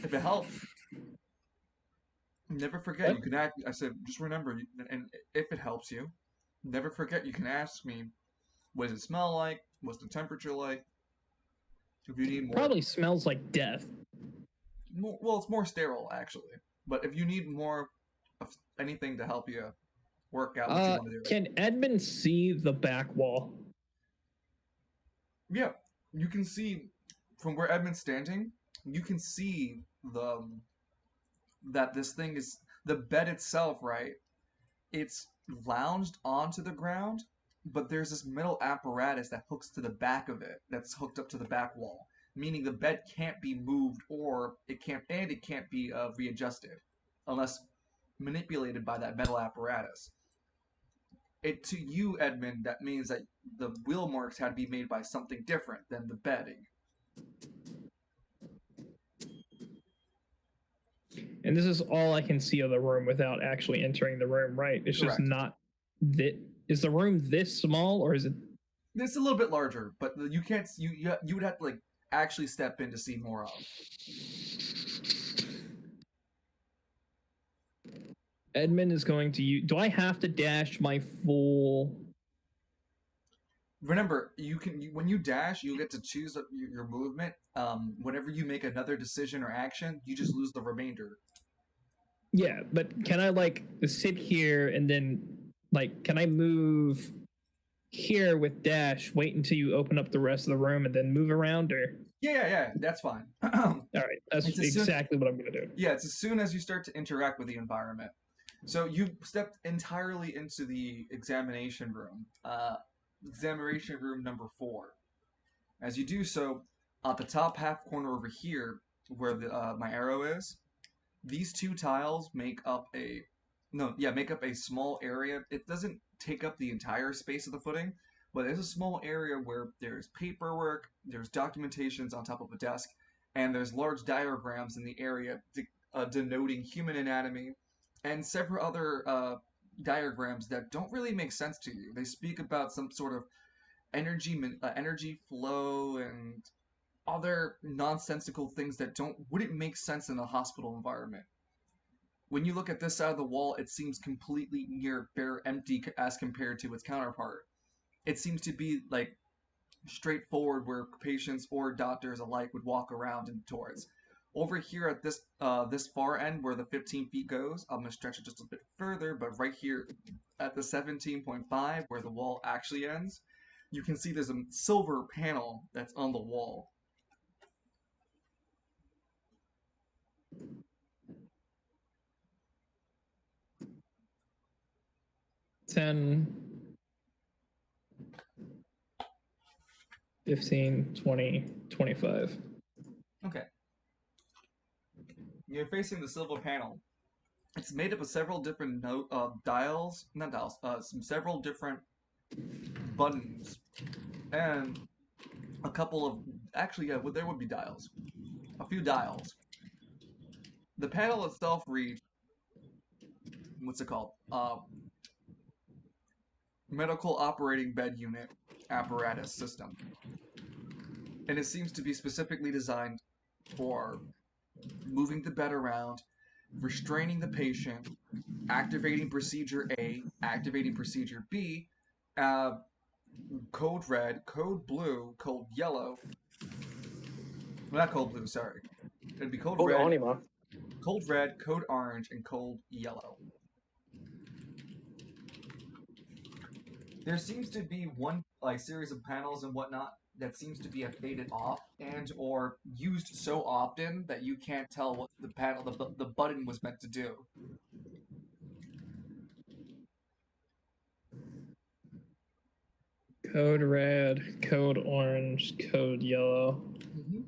If it helps, never forget What? you can ask. I said, just remember, and if it helps you, never forget you can ask me, what does it smell like? What's the temperature like? If you need Probably smells like death. well, it's more sterile actually. But if you need more of anything to help you work out what you want to do, Can Edmund see the back wall? yeah, you can see from where Edmund's standing. You can see that this thing is the bed itself, right? It's lounged onto the ground, but there's this metal apparatus that hooks to the back of it, that's hooked up to the back wall, meaning the bed can't be moved, or it can't be readjusted unless manipulated by that metal apparatus. It to you, Edmund, that means that the wheel marks had to be made by something different than the bedding. And this is all I can see of the room without actually entering the room, right? It's Correct. just not that. Is the room this small, or is it? It's a little bit larger, but you can't. You would have to like actually step in to see more of. Edmund is going to use. Do I have to dash my full? Remember, when you dash, you get to choose your movement. Whenever you make another decision or action, you just lose the remainder. Yeah, but can I like sit here and then like can I move here with dash? Wait until you open up the rest of the room and then move around, or? Yeah, that's fine. All right, that's It's exactly what I'm gonna do. Yeah, it's as soon as you start to interact with the environment. So you stepped entirely into the examination room. Examination room number 4. As you do so, at the top half corner over here, where my arrow is, these two tiles make up a small area. It doesn't take up the entire space of the footing, but there's a small area where there's paperwork, there's documentations on top of a desk, and there's large diagrams in the area denoting human anatomy, and several other diagrams that don't really make sense to you. They speak about some sort of energy flow and other nonsensical things that wouldn't make sense in a hospital environment. When you look at this side of the wall, it seems completely near bare empty as compared to its counterpart. It seems to be like straightforward where patients or doctors alike would walk around and towards. Over here at this far end where the 15 feet goes, I'm gonna stretch it just a bit further, but right here at the 17.5 where the wall actually ends, you can see there's a silver panel that's on the wall. Ten, 15, 20, 25. Okay. You're facing the silver panel. It's made up of several different dials, not dials, several different buttons, and a couple of, actually, yeah, there would be dials. A few dials. The panel itself reads, what's it called? Medical operating bed unit apparatus system. And it seems to be specifically designed for moving the bed around, restraining the patient, activating procedure A, activating procedure B, code red, code blue, code yellow. Well, not code blue, sorry. It'd be code Code red, Anima. code red, code orange, and code yellow. There seems to be one series of panels and whatnot that seems to be faded off and or used so often that you can't tell what the button was meant to do. Code red, code orange, code yellow. Mm-hmm.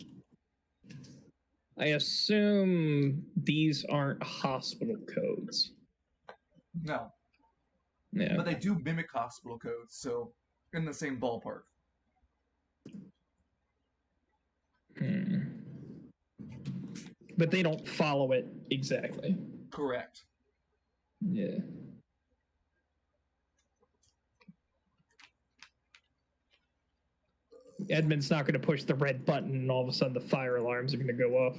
I assume these aren't hospital codes. No. Yeah. But they do mimic hospital codes, so in the same ballpark. But they don't follow it exactly. Correct. Yeah. Edmund's not going to push the red button and all of a sudden the fire alarms are going to go off.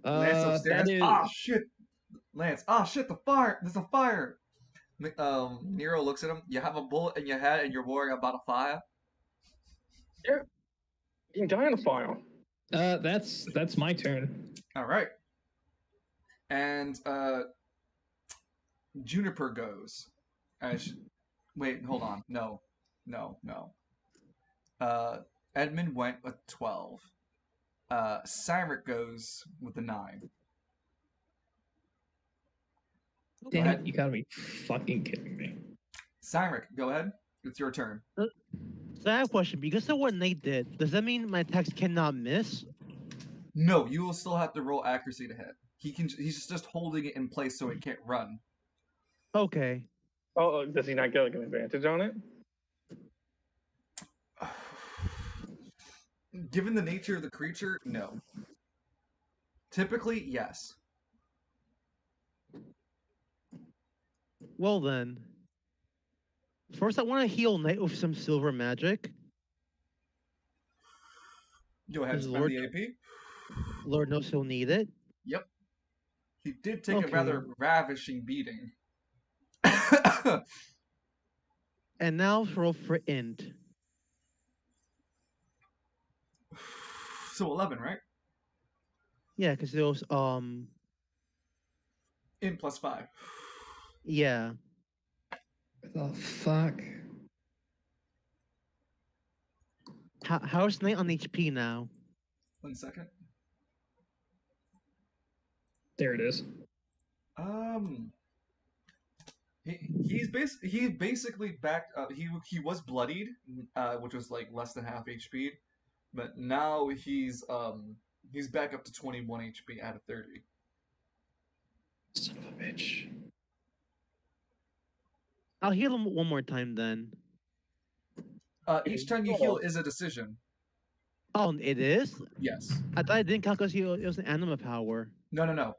Lance upstairs. That is... Ah, shit. Lance. Ah, shit, the fire. There's a fire. Nero looks at him. You have a bullet in your head and you're worrying about a fire? Yeah. You can die in a fire. That's my turn. All right. And Juniper goes. Wait, hold on. No. Edmund went with 12. Cyrus goes with a 9. Damn it, you gotta be fucking kidding me. Cyrus, go ahead. It's your turn. So I have a question. Because of what Nate did, does that mean my attacks cannot miss? No, you will still have to roll accuracy to hit. He's just holding it in place so it can't run. Okay. Oh, does he not get like an advantage on it? Given the nature of the creature, no. Typically, yes. Well then. First, I want to heal Nate with some silver magic. Go ahead and Does spend Lord- the AP. Lord knows he'll need it. Yep. He did take a Okay. rather ravishing beating. And now let's roll for int. So 11, right? Yeah, because it was In plus 5. yeah. The fuck? How's Nate on HP now? 1 second. There it is. He basically back. He was bloodied, which was like less than half HP, but now he's back up to 21 HP out of 30. Son of a bitch. I'll heal him one more time then. Each time you heal is a decision. Oh, it is? Yes. I thought it didn't count because it was an anima power. No.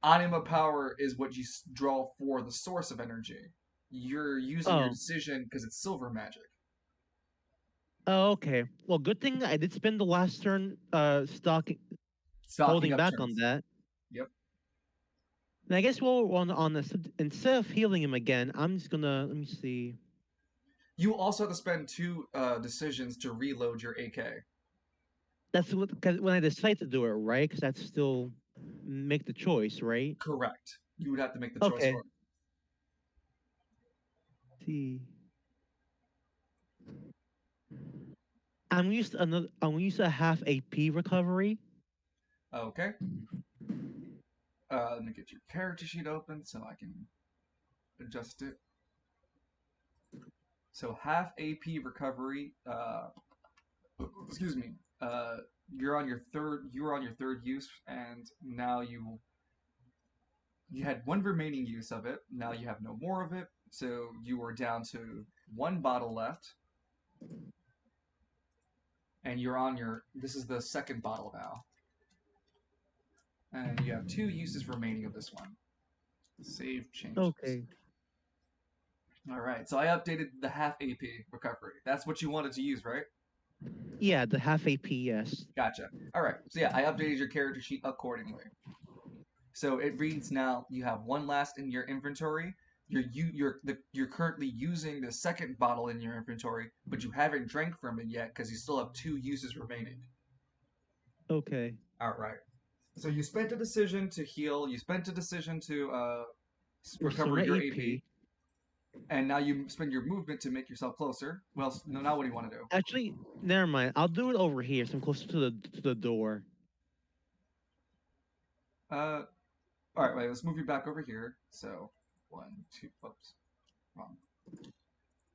Anima power is what you draw for the source of energy. you're using your Oh. decision because it's silver magic. Oh, okay. Well, good thing I did spend the last turn Stocking holding up back on turns. that. Yep. And I guess we'll on this instead of healing him again, I'm just gonna let me see. You also have to spend two decisions to reload your AK. That's what cause when I decide to do it, right? Because that's still make the choice, right? Correct. You would have to make the choice Okay. for it. See. I'm used to a half AP recovery. Okay. Let me get your character sheet open so I can adjust it. So half AP recovery. Excuse me. You're on your third. You were on your third use, and now you had one remaining use of it. Now you have no more of it, so you are down to one bottle left, and you're on your. This is the second bottle now, and you have two uses remaining of this one. Save changes. Okay. All right, so I updated the half AP recovery. That's what you wanted to use, right? Yeah, the half AP, yes. Gotcha. All right, so yeah, I updated your character sheet accordingly. So it reads now you have one last in your inventory. You're currently using the second bottle in your inventory, but you haven't drank from it yet because you still have two uses remaining. Okay. All right. So you spent a decision to heal. You spent a decision to Restore recover my your AP, AP. and now you spend your movement to make yourself closer. Well, no, now what do you want to do? Actually, never mind. I'll do it over here, so I'm closer to the door. All right, wait. Let's move you back over here. So, one, two. Oops, wrong.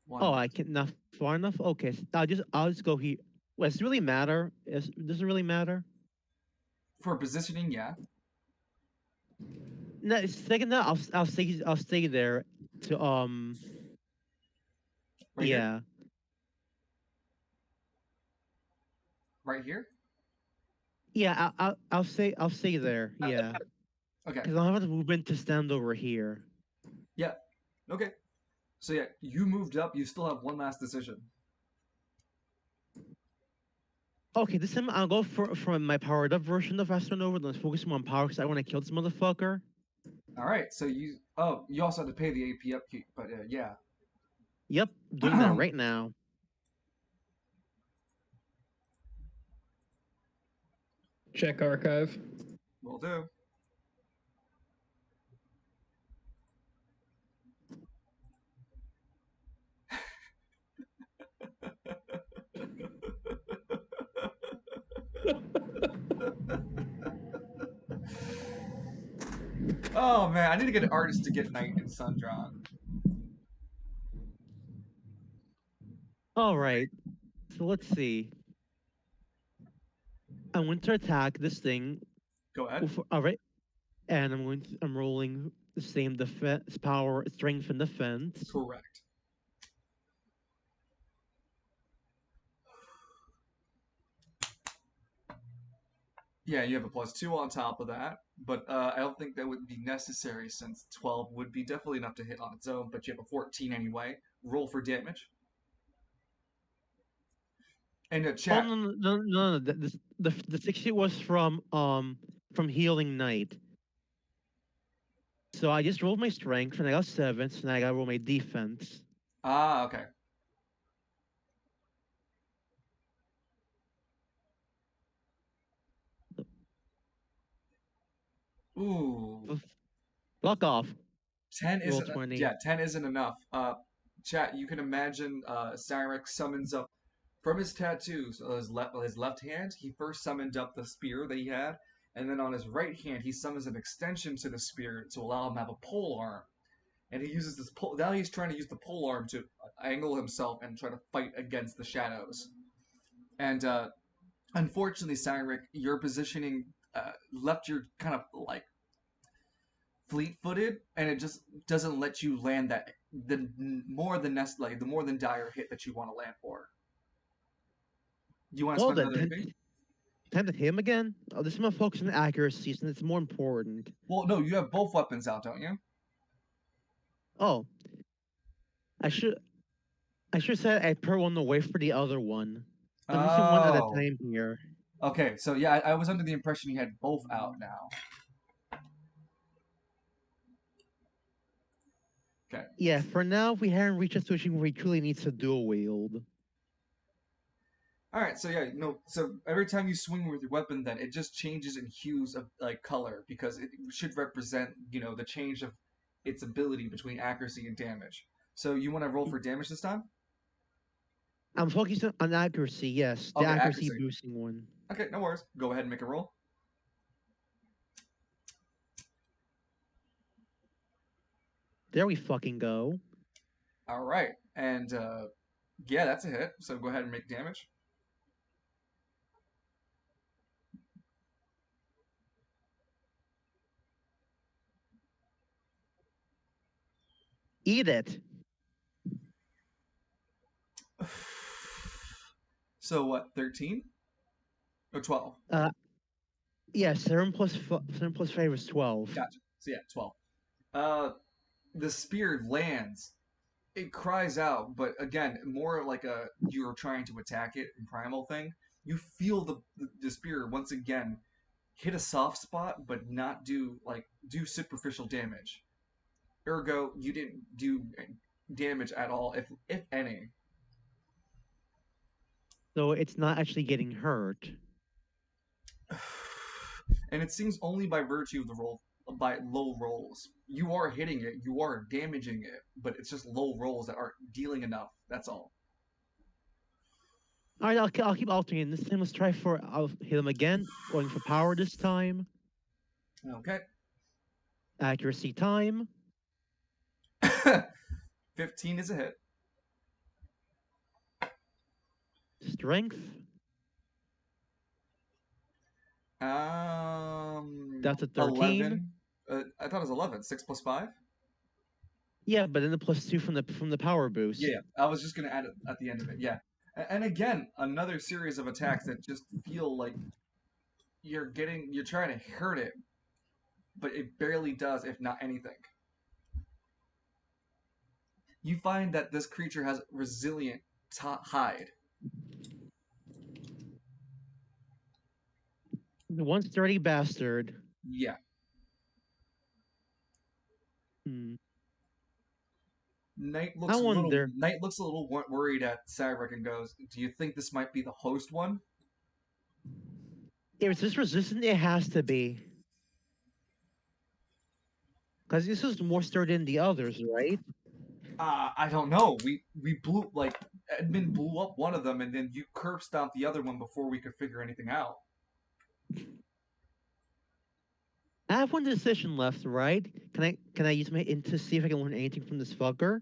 Oh, One I can not far enough. Okay, so I'll just go here. Well, does it really matter? Does it really matter? for positioning. Yeah, No, second that I'll stay there to right here, yeah. right here. Yeah, I'll stay there. Yeah, Okay. because I'll have the movement to stand over here. Yeah. Okay. So yeah, you moved up. You still have one last decision. Okay, this time I'll go for my powered up version of Astronova. Let's focus more on power because I want to kill this motherfucker. All right. So you. Oh, you also have to pay the AP upkeep, but yeah. Yep, doing that right now. Check archive. Will do. Oh man, I need to get an artist to get Night and Sun drawn. All right, so let's see. I'm going to attack this thing. Go ahead. All right, and I'm rolling the same defense, power, strength, and defense. Correct. Yeah, you have a +2 on top of that, but I don't think that would be necessary since 12 would be definitely enough to hit on its own, but you have a 14 anyway. Roll for damage. And Oh chat. no! The 60 was from healing night. So I just rolled my strength and I got 7, so now I gotta roll my defense. Ah, okay. Ooh. Fuck off. 10 Roll isn't 20. yeah, 10 isn't enough. Chat, you can imagine Cyrix summons up from his tattoos, his left hand, he first summoned up the spear that he had, and then on his right hand he summons an extension to the spear to allow him to have a pole arm. And he uses this pole now he's trying to use the pole arm to angle himself and try to fight against the shadows. And unfortunately, Cyric, your positioning left you kind of like fleet-footed, and it just doesn't let you land that the more than dire hit that you want to land for. Do you want to Well spend then, another AP? time to hit him again? Oh, this is my focus on accuracy, since it's more important. Well, no, you have both weapons out, don't you? Oh. I should I should say I put one away for the other one. I'm using one at a Oh, time here. okay. So yeah, I was under the impression you had both out now. Okay. Yeah, for now we haven't reached a situation where he truly needs to dual wield. All right. So yeah, no. So every time you swing with your weapon, then it just changes in hues of like color because it should represent the change of its ability between accuracy and damage. So you want to roll for damage this time? I'm focusing on accuracy, yes, the Okay, accuracy accuracy. boosting one. Okay, no worries. Go ahead and make a roll. There we fucking go. All right, and yeah, that's a hit. So go ahead and make damage. Eat it. So what? 13 or 12? Uh, yeah, 7 plus 5 is 12. Gotcha. So yeah, 12. Uh, the spear lands. It cries out, but again, more like you're trying to attack it in primal thing. You feel the spear once again hit a soft spot, but not do superficial damage. Ergo, you didn't do damage at all, if any. So it's not actually getting hurt. And it seems only by virtue of the roll by low rolls. You are hitting it, you are damaging it, but it's just low rolls that aren't dealing enough. That's all. All right, I'll keep alternating. This time, I'll hit him again. Going for power this time. Okay. Accuracy time. 15 is a hit. Strength. That's a 13. 11. I thought it was 11. 6 plus 5? Yeah, but then the +2 from the power boost. Yeah, I was just going to add it at the end of it. Yeah. And again, another series of attacks that just feel like you're trying to hurt it, but it barely does, if not anything. You find that this creature has resilient hide. The one sturdy bastard. Yeah. Hmm. Knight I wonder. looks a little worried at Cyrek and goes, "Do you think this might be the host one?" If it's this resistant, it has to be. Because this is more sturdy than the others, right? I don't know. We blew Edmund blew up one of them, and then you curb stomped the other one before we could figure anything out. I have one decision left, right? Can I use my int to see if I can learn anything from this fucker?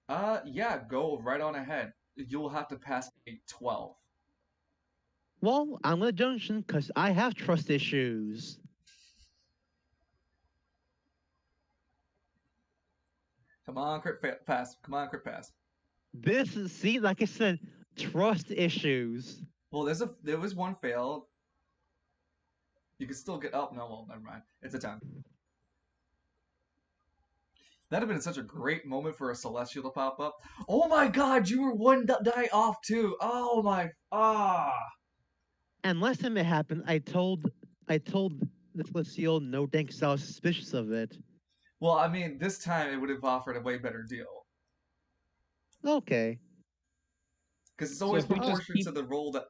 Yeah, go right on ahead. You'll have to pass a 12. Well, I'm gonna junction because I have trust issues. Come on, pass. Come on, crit pass. This is see, like I said, trust issues. Well, there was one fail. You can still get up. No, well, never mind. It's a 10. That'd have been such a great moment for a celestial to pop up. Oh my god, you were one die off too. Oh my And last time it happened, I told the Celestial no thanks, I was suspicious of it. Well, I mean, this time it would have offered a way better deal. Okay. Because it's So always if we just proportionate to keep- the role that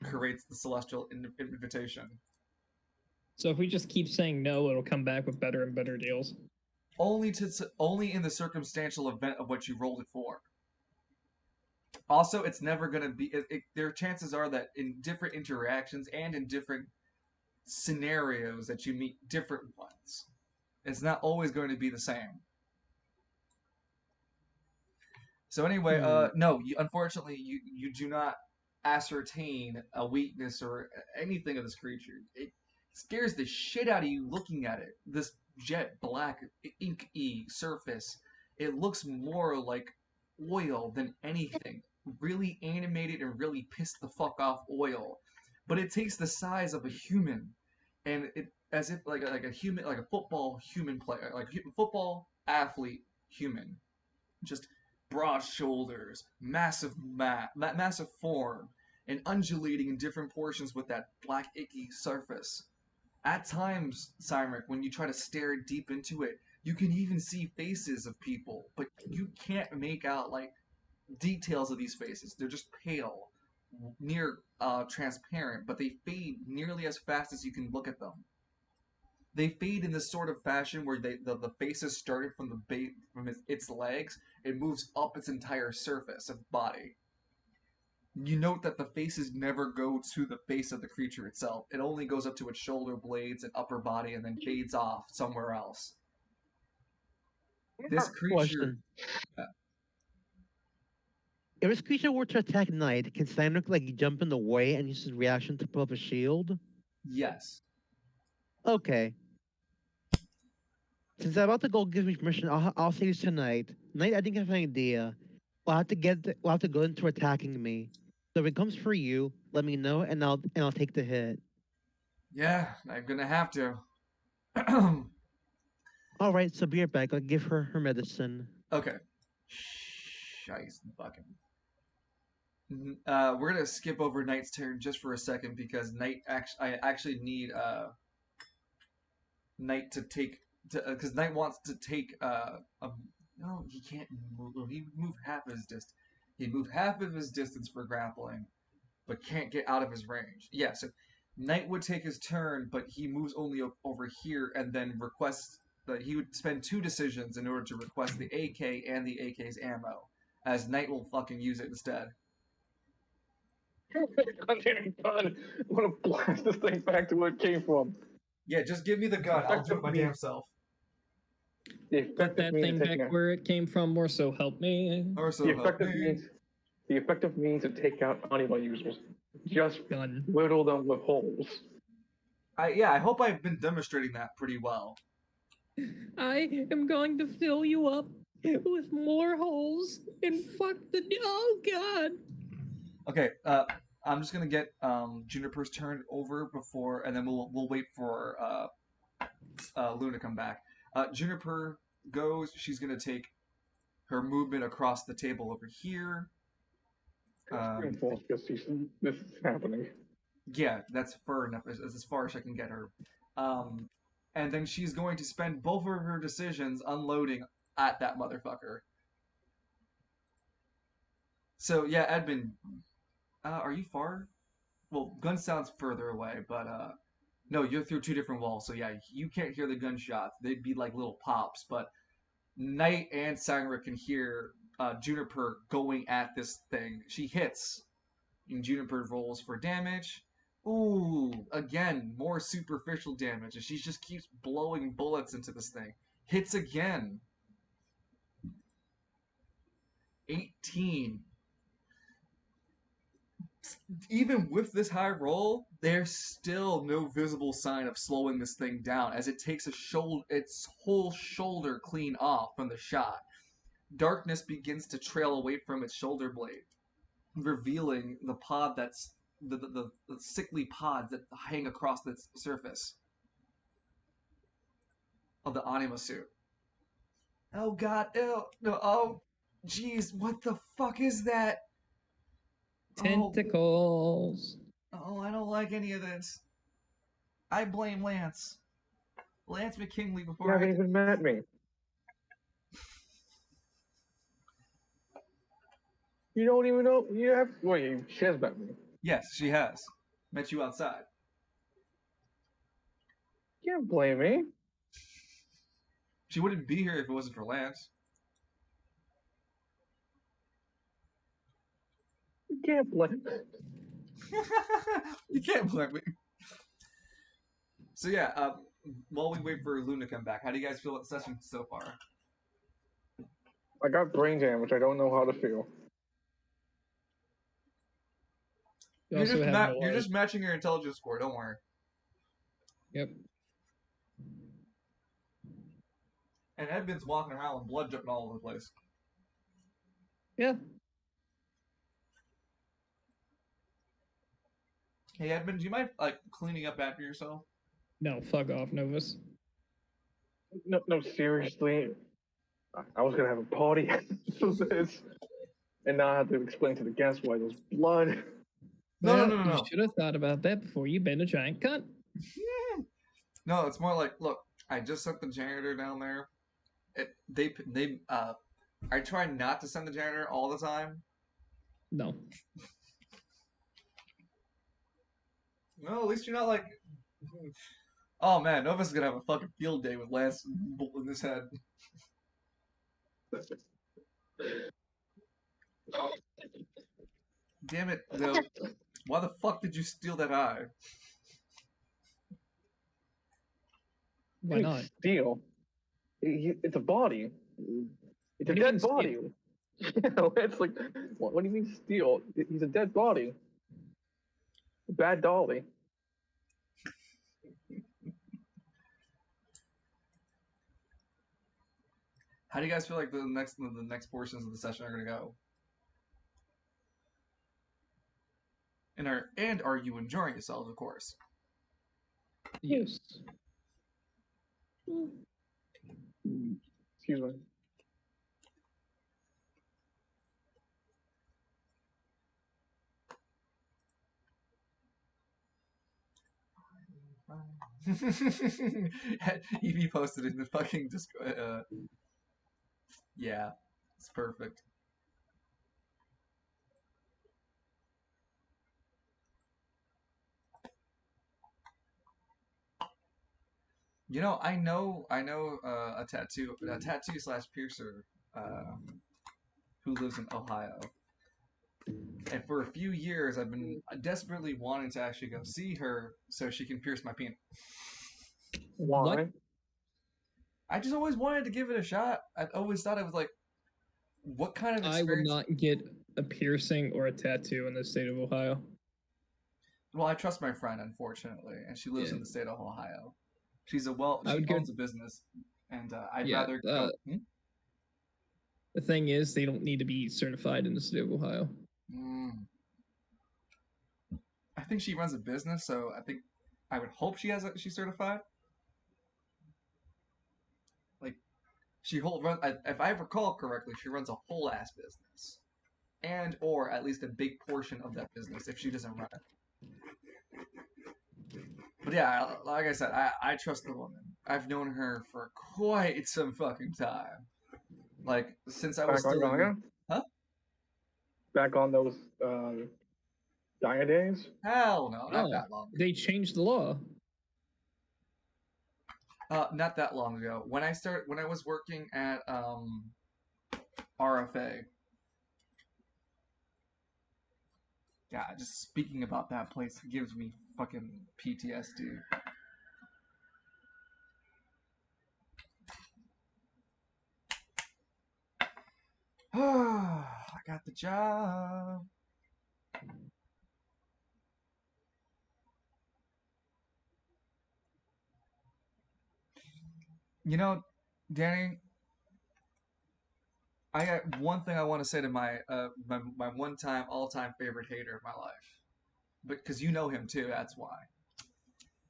creates the celestial invitation. So if we just keep saying no, it'll come back with better and better deals. Only in the circumstantial event of what you rolled it for. Also, it's never going to be. There chances are that in different interactions and in different scenarios that you meet different ones. It's not always going to be the same. So anyway, no, unfortunately, you do not ascertain a weakness or anything of this creature. It scares the shit out of you looking at it. This jet black, inky surface. It looks more like oil than anything. Really animated and really pissed the fuck off oil. But it takes the size of a human, and it as if like a human, like a football human player, like a football athlete human. just broad shoulders, massive form, and undulating in different portions with that black icky surface. At times, Cymric, when you try to stare deep into it, you can even see faces of people, but you can't make out like details of these faces. They're just pale, near transparent, but they fade nearly as fast as you can look at them. They fade in this sort of fashion where the faces started from the from its legs. It moves up its entire surface of body. You note that the faces never go to the face of the creature itself. It only goes up to its shoulder blades and upper body and then fades off somewhere else. This creature. Question. If this creature were to attack Knight, can Sandrick like jump in the way and use his reaction to put up a shield? Yes. Okay. Since I'm about to go give me permission, I'll say this tonight. Knight, I think I have an idea. We'll have to go into attacking me. So if it comes for you, let me know and I'll take the hit. Yeah, I'm gonna have to. All right, so be right back. I'll give her her medicine. Okay. Shice bucking. We're gonna skip over Knight's turn just for a second because I actually need Knight to take because Knight wants to take no, he can't move. He move half of his distance. He move half of his distance for grappling, but can't get out of his range. Yeah, so Knight would take his turn, but he moves only over here and then requests that he would spend 2 decisions in order to request the AK and the AK's ammo, as Knight will fucking use it instead. Continuing gun. I want to blast this thing back to where it came from. Yeah, just give me the gun. I'll do it my damn self. The Put effective that means thing back where it came from, or so help me. Or so the help effective me. means the effective means to take out anima users. Just Gun. riddle them with holes. I hope I've been demonstrating that pretty well. I am going to fill you up with more holes and fuck the. Oh god. Okay, I'm just gonna get Juniper's turn over before, and then we'll wait for Luna to come back. Juniper goes. She's gonna take her movement across the table over here. False because this is happening. Yeah, that's far enough as far as I can get her. And then she's going to spend both of her decisions unloading at that motherfucker. So yeah, Edmund, are you far? Well, gun sounds further away, but no, you're through 2 different walls, so yeah, you can't hear the gunshots. They'd be like little pops, but Knight and Sangra can hear Juniper going at this thing. She hits, and Juniper rolls for damage. Ooh, again, more superficial damage, and she just keeps blowing bullets into this thing. Hits again. 18. Even with this high roll, there's still no visible sign of slowing this thing down as it takes its whole shoulder clean off from the shot. Darkness begins to trail away from its shoulder blade, revealing the pod that's the sickly pods that hang across its surface of the anima suit. Oh god, ew, no, oh, jeez, what the fuck is that? Tentacles. Oh, I don't like any of this. I blame Lance. Lance McKinley You before haven't even met me. You don't even know. You have. Wait, she has met me. Yes, she has. Met you outside. You can't blame me. She wouldn't be here if it wasn't for Lance. You can't blame. You can't blame me. So yeah, while we wait for Luna to come back, how do you guys feel about the session so far? I got brain damage. I don't know how to feel. You also have no You're life. just matching your intelligence score. Don't worry. Yep. And Edmund's walking around with blood dripping all over the place. Yeah. Hey Edmund, do you mind like cleaning up after yourself? No, fuck off, Novus. No, seriously. I was gonna have a party for this, and now I have to explain to the guests why there's blood. No. You should have thought about that before you made a giant cut. No, it's more like, look, I just sent the janitor down there. I try not to send the janitor all the time. No. No, at least you're not like, oh man, Nova's gonna have a fucking field day with Lance in his head. Damn it, though. Why the fuck did you steal that eye? Why not? Steal. It's a body. It's a What do you dead mean body. It's like, what do you mean steal? He's a dead body. Bad dolly. How do you guys feel like the next portions of the session are gonna go? And are you enjoying yourselves, of course? Yes. Excuse me. Evie posted in the fucking Discord. Yeah, it's perfect. You know, I know a tattoo slash piercer who lives in Ohio. And for a few years, I've been desperately wanting to actually go see her so she can pierce my penis. Why? What? I just always wanted to give it a shot. I always thought it was like, what kind of I would experience? not get a piercing or a tattoo in the state of Ohio. Well, I trust my friend, unfortunately, and she lives Yeah. in the state of Ohio. She I would owns a business, and I'd Yeah, rather go. The thing is, they don't need to be certified in the state of Ohio. I think she runs a business, so I would hope she's certified. Like, if I recall correctly, she runs a whole ass business, and or at least a big portion of that business if she doesn't run it. But yeah, like I said, I trust the woman. I've known her for quite some fucking time. Like, since I was Back on still in... Gaga? Huh? Back on those Gaga days? Hell no, not Oh, that long. they changed the law. Not that long ago. When I was working at RFA. Yeah, just speaking about that place gives me fucking PTSD. I got the job. You know, Danny, I got one thing I want to say to my my one-time all-time favorite hater of my life, because you know him too. That's why.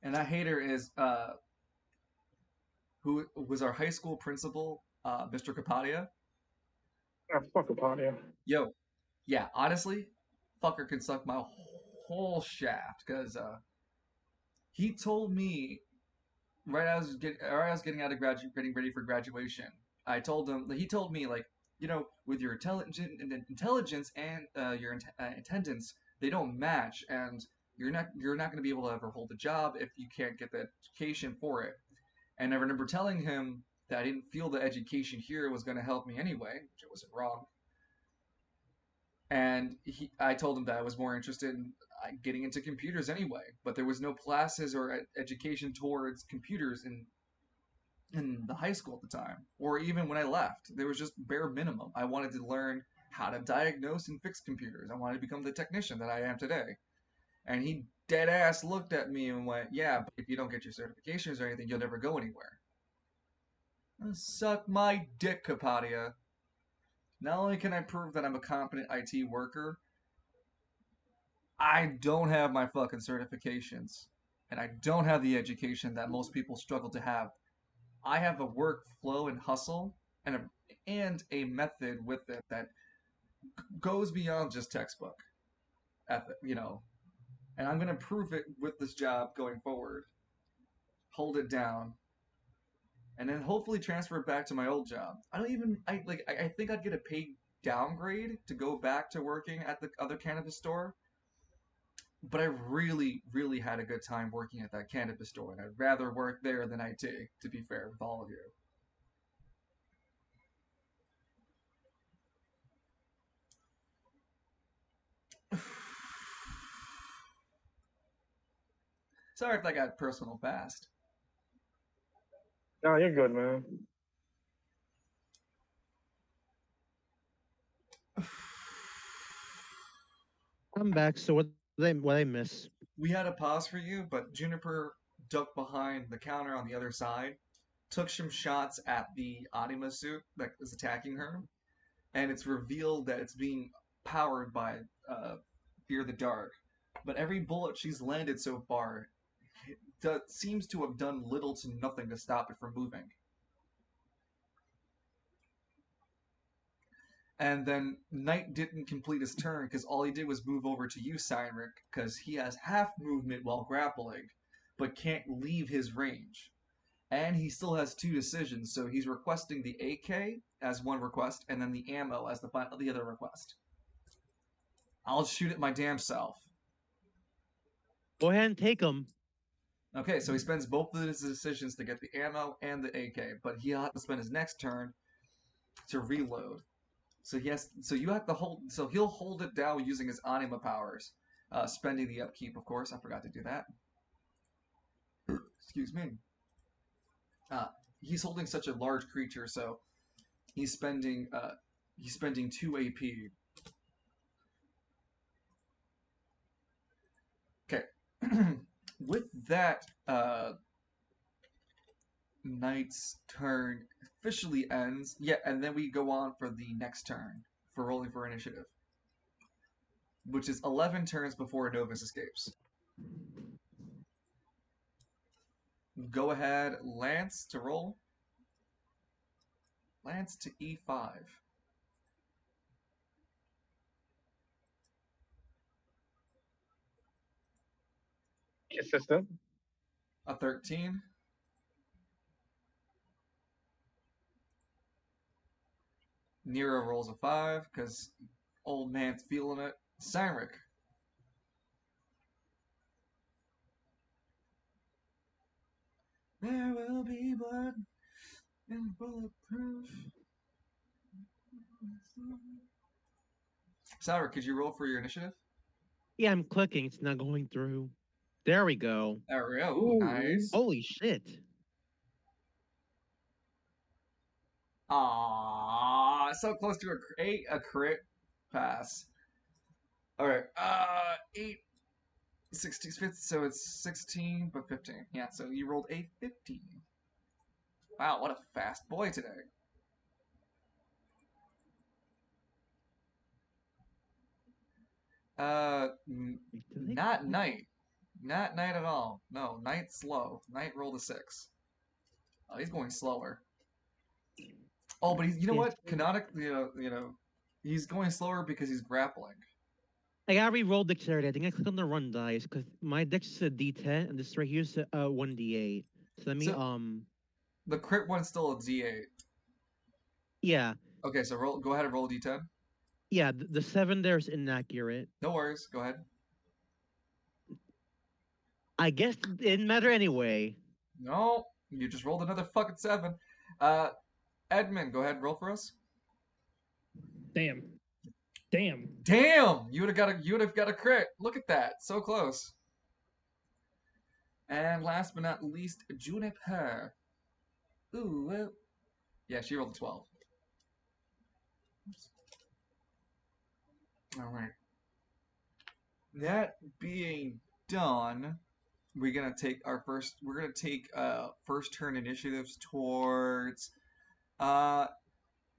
And that hater is who was our high school principal, Mr. Kapadia. Ah, fuck upon you. Yo, yeah, honestly, fucker can suck my whole shaft because he told me right as I was getting out of getting ready for graduation. He told me like, you know, with your intelligence and your attendance, they don't match, and you're not going to be able to ever hold a job if you can't get the education for it. And I remember telling him that I didn't feel the education here was going to help me anyway, which I wasn't wrong. And I told him that I was more interested in getting into computers anyway, but there was no classes or education towards computers in the high school at the time, or even when I left. There was just bare minimum. I wanted to learn how to diagnose and fix computers. I wanted to become the technician that I am today. And he dead ass looked at me and went, "Yeah, but if you don't get your certifications or anything, you'll never go anywhere." Suck my dick, Kapadia. Not only can I prove that I'm a competent IT worker, I don't have my fucking certifications. And I don't have the education that most people struggle to have. I have a workflow and hustle and and a method with it that goes beyond just textbook ethic, and I'm gonna prove it with this job going forward. Hold it down, and then hopefully transfer it back to my old job. I think I'd get a paid downgrade to go back to working at the other cannabis store, but I really, really had a good time working at that cannabis store, and I'd rather work there than IT, to be fair with all of you. Sorry if that got personal fast. No, you're good, man. I'm back. So what I miss? We had a pause for you, but Juniper ducked behind the counter on the other side, took some shots at the anima suit that is attacking her, and it's revealed that it's being powered by Fear the Dark. But every bullet she's landed so far seems to have done little to nothing to stop it from moving. And then Knight didn't complete his turn because all he did was move over to you, Cynric, because he has half movement while grappling, but can't leave his range. And he still has two decisions, so he's requesting the AK as one request, and then the ammo as the other request. I'll shoot it my damn self. Go ahead and take them. Okay, so he spends both of his decisions to get the ammo and the AK, but he'll have to spend his next turn to reload. So you have to hold. So he'll hold it down using his anima powers, spending the upkeep. Of course, I forgot to do that. Excuse me. He's holding such a large creature, so he's spending 2 AP. Okay. With that, Knight's turn officially ends. Yeah, and then we go on for the next turn for rolling for initiative, which is 11 turns before Novus escapes. Go ahead, Lance, to roll. Lance to E5. Consistent. A 13. Nero rolls a 5 because old man's feeling it. Cynric. There will be blood and bulletproof. Cynric, could you roll for your initiative? Yeah, I'm clicking. It's not going through. There we go. There we go. Ooh, nice. Holy shit. So close to a crit pass. All right. 8, 16, 15, so it's 16, but 15. Yeah, so you rolled a 15. Wow, what a fast boy today. Not Knight. Not Knight at all. No, Knight's slow. Knight rolled a 6. Oh, he's going slower. Oh, but you know what? Canonic, he's going slower because he's grappling. I got re-rolled dexterity. I think I clicked on the run dice because my dex is a D10 and this right here is a 1D8. So let me The crit one's still a D8. Yeah. Okay, so go ahead and roll a D10. Yeah, the 7 there is inaccurate. No worries. Go ahead. I guess it didn't matter anyway. No, you just rolled another fucking 7. Edmund, go ahead and roll for us. Damn. You would have got a crit. Look at that. So close. And last but not least, Juniper. Ooh, yeah, she rolled a 12. Oops. All right. That being done, we're gonna take first turn initiatives towards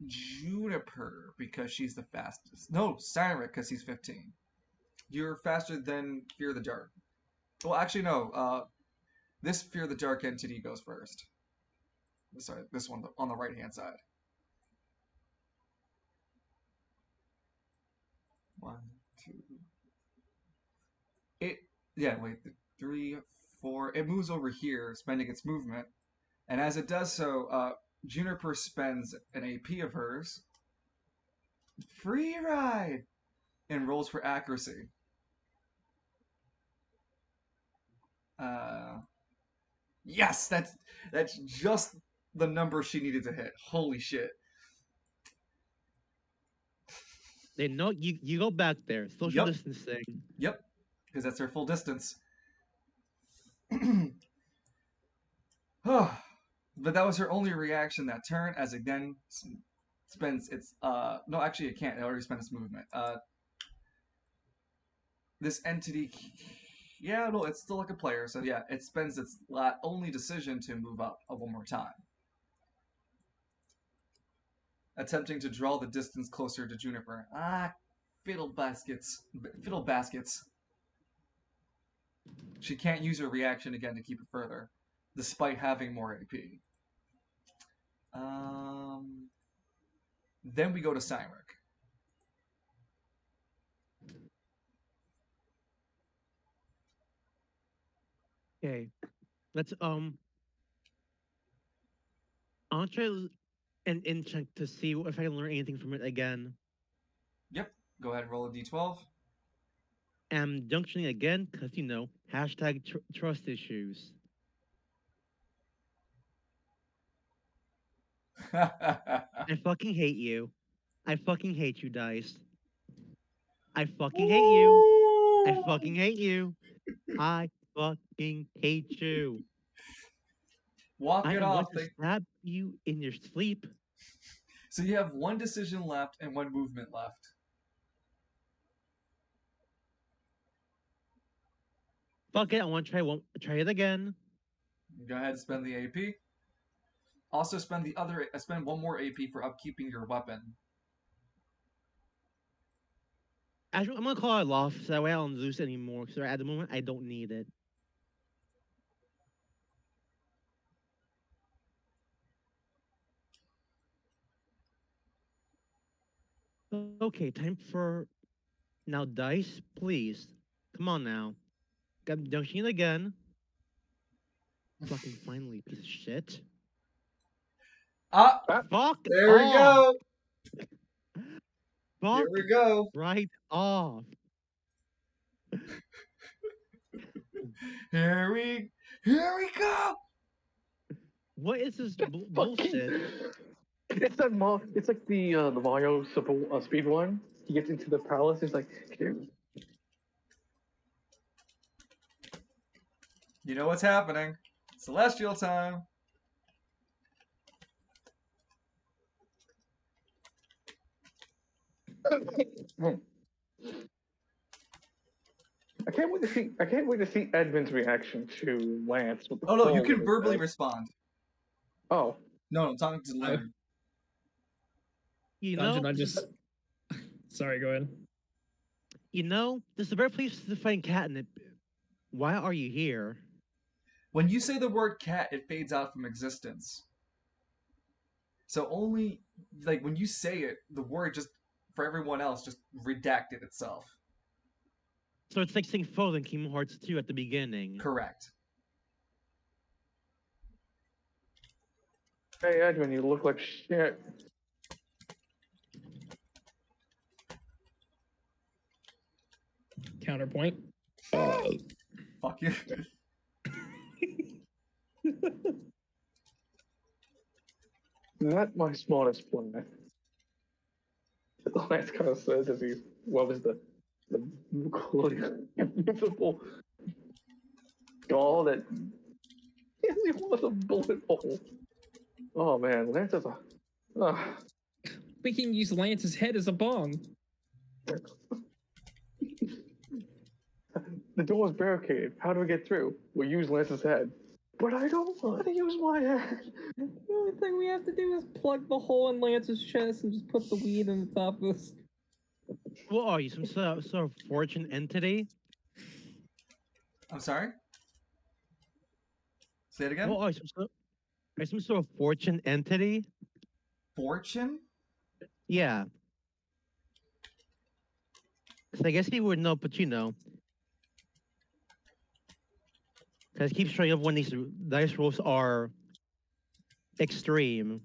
Juniper because she's the fastest. No, Cynric because he's 15. You're faster than Fear the Dark. Well, actually, no. This Fear the Dark entity goes first. Sorry, this one on the right hand side. 1, 2. It yeah wait 3, 4. It moves over here, spending its movement, and as it does so, Juniper spends an AP of hers. Free ride, and rolls for accuracy. Uh, yes, that's just the number she needed to hit. Holy shit! They know you go back there. Social Yep, distancing. yep, because that's her full distance. But that was her only reaction that turn, as it then spends its no, actually it can't. It already spent its movement. This entity, yeah, no, it's still like a player, so yeah, it spends its only decision to move up one more time, attempting to draw the distance closer to Juniper. Fiddle baskets, fiddle baskets. She can't use her reaction again to keep it further, despite having more AP. Then we go to Cynric. Okay. Let's I'll try and check to see if I can learn anything from it again. Yep, go ahead and roll a d12. I'm junctioning again because hashtag trust issues. I fucking hate you. I fucking hate you, Dice. I fucking hate you. I fucking hate you. I fucking hate you. Walk I it am going off. to stab you in your sleep. So you have one decision left and one movement left. Fuck it. I want to try it again. Go ahead and spend the AP. Also spend spend one more AP for upkeeping your weapon. Actually, I'm gonna call it off so that way I don't lose anymore. Because at the moment I don't need it. Okay, time for now. Dice, please. Come on now. Got junction again. Fucking finally, piece of shit. Ah, Fuck there we off. go. Here Fuck we go. right off. Here we go. What is this Fucking. bullshit? It's that It's like the Mario speed one. He gets into the palace. He's like, You know what's happening. Celestial time. I can't wait to see. I can't wait to see Edmund's reaction to Lance with the. Oh no, you pole can in his verbally head. respond. Oh, No, I'm talking to Leonard. Dungeon, I just. Sorry, go ahead. This is a better place to find catnip. Why are you here? When you say the word cat, it fades out from existence. So only like when you say it, the word just for everyone else just redacted itself. So it's like saying Fold in Kingdom Hearts 2 at the beginning. Correct. hey Edmund, you look like shit. Counterpoint. Fuck you. Not my smartest plan. Lance kind of says as he rubs the invisible doll that he wants a bullet hole. Oh man, Lance is a. We can use Lance's head as a bomb. The door is barricaded. How do we get through? We'll use Lance's head. But I don't want to use my head. The only thing we have to do is plug the hole in Lance's chest and just put the weed in the top of this. What are you, some sort of fortune entity? I'm sorry? Say it again? What are you, some sort of fortune entity? Fortune? Yeah. So I guess he would know, but because it keeps showing up when these dice rolls are extreme.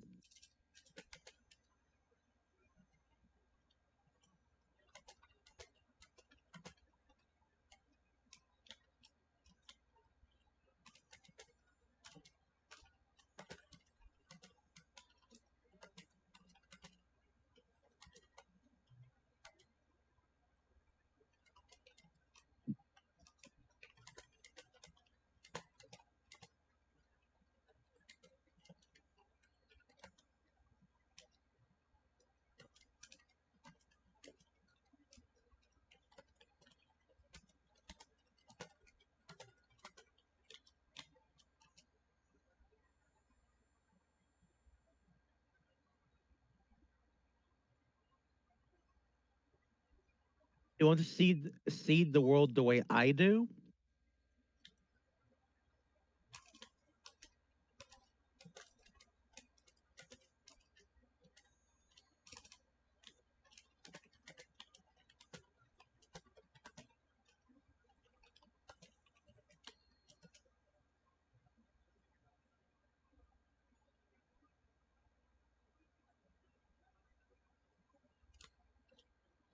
You want to see the world the way I do?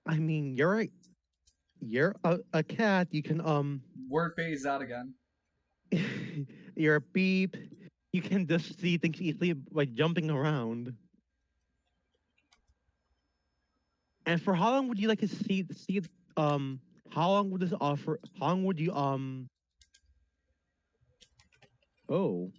I mean, you're a cat. You can Word phase out again. you're a beep. You can just see things easily by jumping around. And for how long would you like to see how long would this offer how long would you oh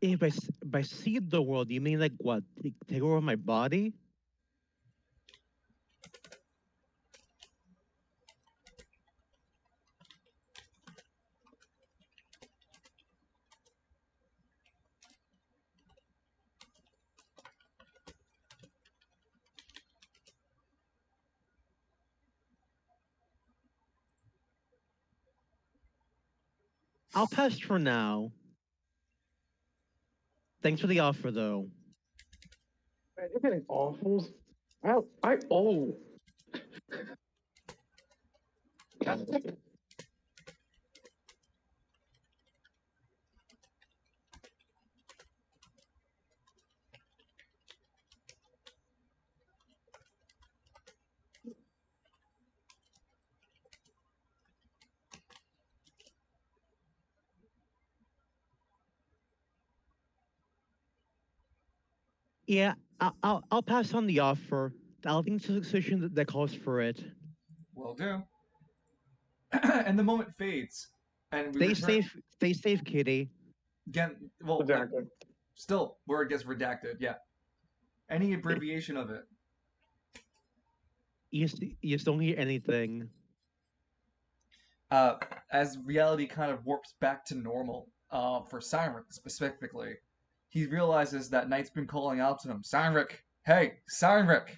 if by see the world you mean like what? Take over my body? I'll pass for now. Thanks for the offer though. Man, you're getting awful. I oh. Yeah, I'll pass on the offer. I'll think it's a decision that calls for it. Will do. And the moment fades, and we return Stay safe, kitty. again. Well, like Redacted. still, word gets redacted. Yeah. Any abbreviation of it. You just don't hear anything. uh, as reality kind of warps back to normal, for Cynric specifically, he realizes that Knight's been calling out to him. Cynric, hey, Cynric,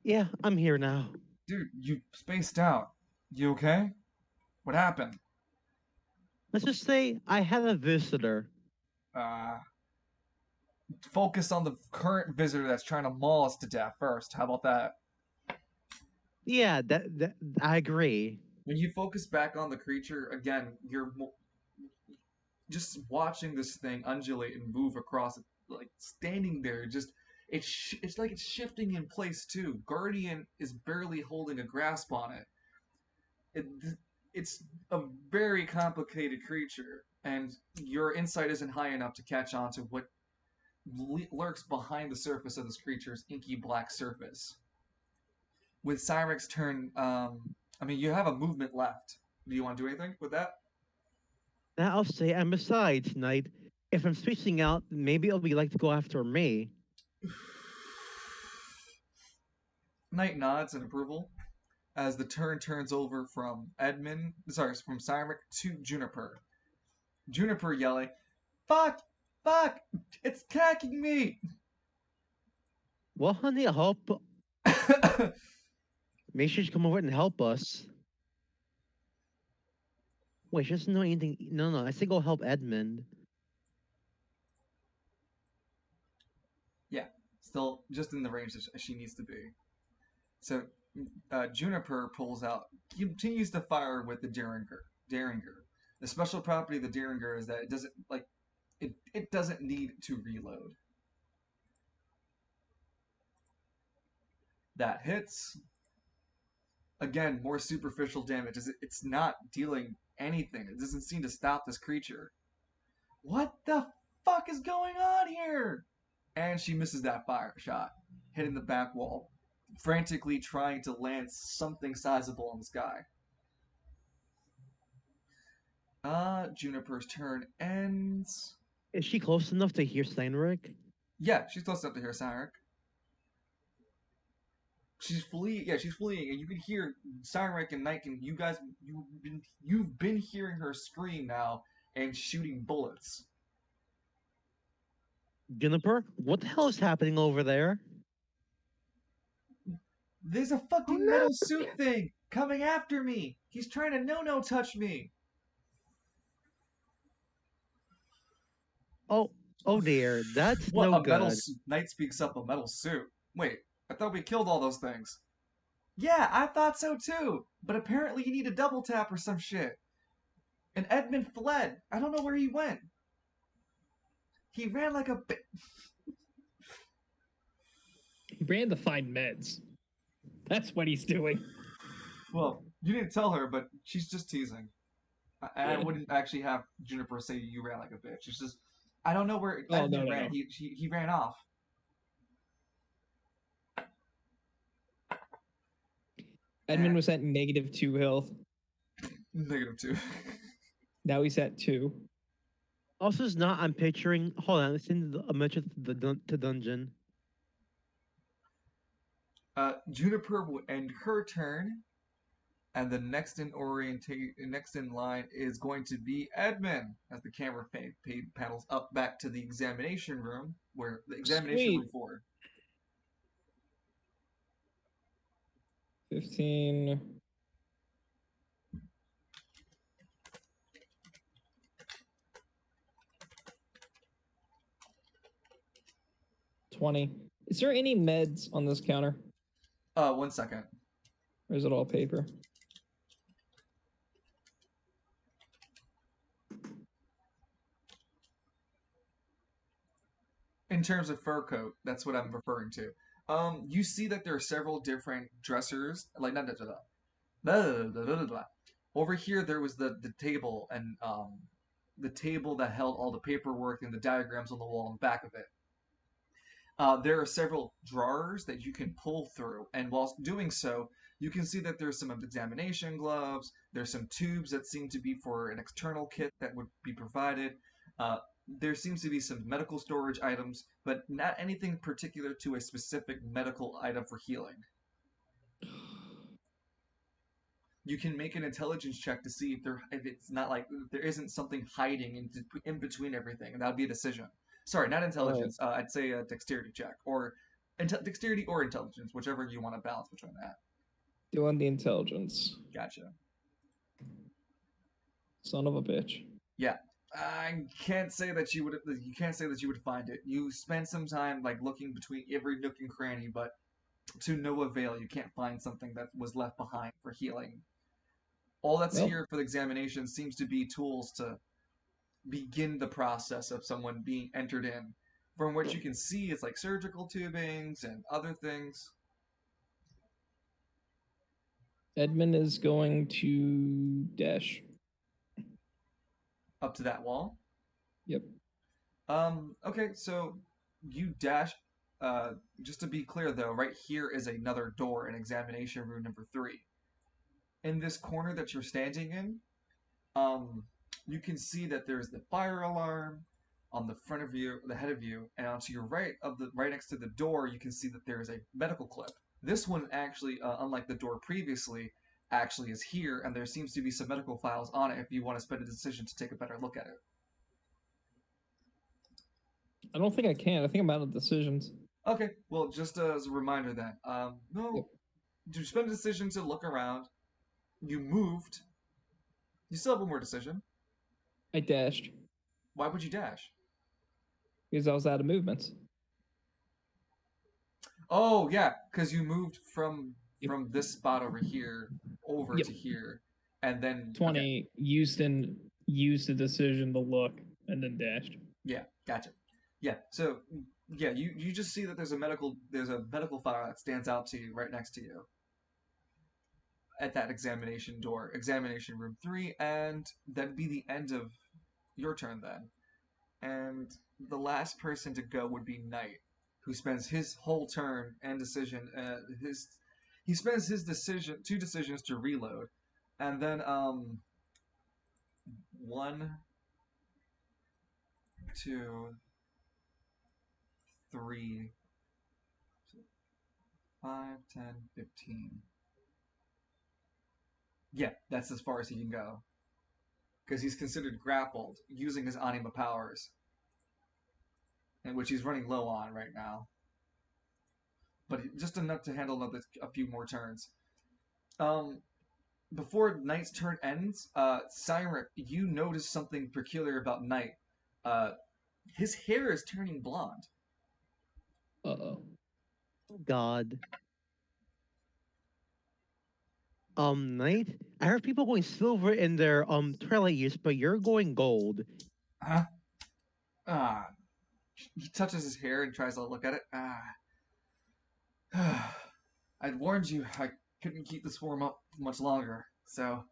Yeah, I'm here now. dude, you spaced out. You okay? What happened? Let's just say I had a visitor. Uh, focus on the current visitor that's trying to maul us to death first. How about that? Yeah, that I agree. When you focus back on the creature again, you're just watching this thing undulate and move across, like standing there, just it's like it's shifting in place too. Guardian is barely holding a grasp on it. it it's a very complicated creature, and your insight isn't high enough to catch on to what lurks behind the surface of this creature's inky black surface. With Cyric's turn, I mean, you have a movement left. Do you want to do anything with that? Now I'll say, and besides, Knight, if I'm switching out, maybe it'll be like to go after me. Knight nods in approval as the turn turns over from Cyramic to Juniper. Juniper yelling, "Fuck! Fuck! It's attacking me!" Well, honey, help. Make sure you come over and help us. Wait, she doesn't know anything. No. I say go help Edmund. Yeah, still just in the range that she needs to be. So Juniper pulls out, continues to fire with the Derringer. The special property of the Derringer is that it doesn't need to reload. That hits. Again, more superficial damage. It's not dealing anything. It doesn't seem to stop this creature. What the fuck is going on here? And she misses that fire shot, hitting the back wall, frantically trying to land something sizable in the sky. Juniper's turn ends. Is she close enough to hear Steinrich? Yeah, she's close enough to hear Cyramic. She's fleeing. Yeah, she's fleeing, and you can hear Cyramic and Night. And you've been hearing her scream now and shooting bullets. Juniper, what the hell is happening over there? There's a fucking metal suit thing coming after me. He's trying to no touch me. Oh dear, that's What, no a metal good. suit? Knight speaks up, a metal suit. Wait, I thought we killed all those things. Yeah, I thought so too. But apparently you need a double tap or some shit. And Edmund fled. I don't know where he went. He ran like a He ran to find meds. That's what he's doing. Well, you didn't tell her, but she's just teasing. I wouldn't actually have Juniper say you ran like a bitch. It's just, I don't know where Edmund ran. No. He ran off. Edmund was at -2 health. -2. Now he's at 2. Also, it's not. I'm picturing. Hold on, it's in a mention to dungeon. Juniper will end her turn, and the next in line is going to be Edmund as the camera panels up back to the examination room where the examination room 4. 15. 20. Is there any meds on this counter? 1 second. Or is it all paper? In terms of fur coat, that's what I'm referring to. You see that there are several different dressers, like not over here. There was the table and the table that held all the paperwork and the diagrams on the wall in the back of it. There are several drawers that you can pull through, and whilst doing so, you can see that there's some examination gloves. There's some tubes that seem to be for an external kit that would be provided. There seems to be some medical storage items, but not anything particular to a specific medical item for healing. You can make an intelligence check to see if it's not like there isn't something hiding in between everything, and that would be a decision. Sorry, not intelligence. I'd say a dexterity check, or dexterity or intelligence, whichever you want to balance between that. Doing the intelligence. Gotcha. Son of a bitch. Yeah, I can't say that you would. You can't say that you would find it. You spend some time like looking between every nook and cranny, but to no avail. You can't find something that was left behind for healing. All that's here for the examination seems to be tools to begin the process of someone being entered in. From what you can see, it's like surgical tubings and other things. Edmund is going to dash up to that wall. Yep. Okay, so you dash. Just to be clear, though, right here is another door in examination room number 3. In this corner that you're standing in, you can see that there's the fire alarm on the front of you, the head of you, and onto your right next to the door, you can see that there is a medical clip This one actually, unlike the door previously, actually is here, and there seems to be some medical files on it if you want to spend a decision to take a better look at it. I don't think I can. I think I'm out of decisions. Okay, well, just as a reminder then, no, Yep. you spend a decision to look around. You moved. You still have one more decision. I dashed Why would you dash? because I was out of movements. Oh yeah, because you moved from Yep. this spot over here over Yep. to here, and then 20 used the decision to look and then dashed. Yeah, gotcha. Yeah, so yeah, you just see that there's a medical file that stands out to you right next to you at that examination door, examination room 3, and that'd be the end of your turn then. And the last person to go would be Knight, who spends his whole turn and decision he spends his two decisions to reload, and then 1, 2, 3, 5, 10, 15. Yeah, that's as far as he can go. Because he's considered grappled using his anima powers, and which he's running low on right now. But just enough to handle a few more turns. Before Knight's turn ends, Cyrus, you notice something peculiar about Knight. His hair is turning blonde. Uh-oh. God. Knight, I heard people going silver in their Twilight years, but you're going gold. Huh? He touches his hair and tries to look at it. I'd warned you I couldn't keep this form up much longer, so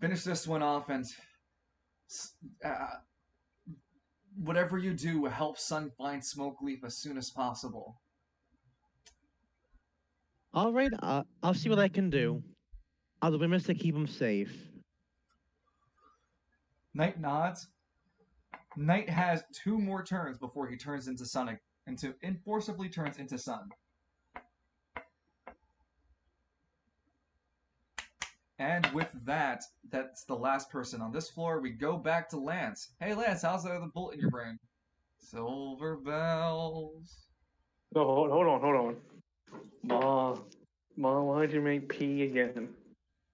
finish this one off and whatever you do, help Sun find Smokeleaf as soon as possible. All right, I'll see what I can do. I'll do my best to keep him safe. Knight nods. Knight has 2 more turns before he turns into Sun, forcibly turns into Sun. And with that, that's the last person on this floor. We go back to Lance. Hey Lance, how's the bullet in your brain? Silver bells. No, hold on. Ma, why'd you make pea again?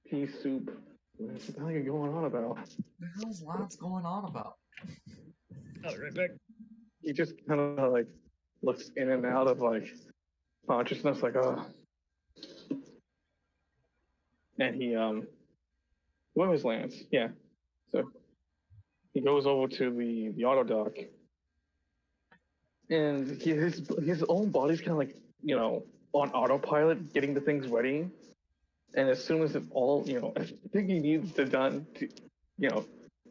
Pea soup. What the hell are you going on about? What the hell's Lance going on about? I'll be right back. He just kind of like looks in and out of like consciousness, like and he where was Lance? Yeah, so he goes over to the auto dock, and his own body's kind of like on autopilot, getting the things ready, and as soon as it all everything he needs to done to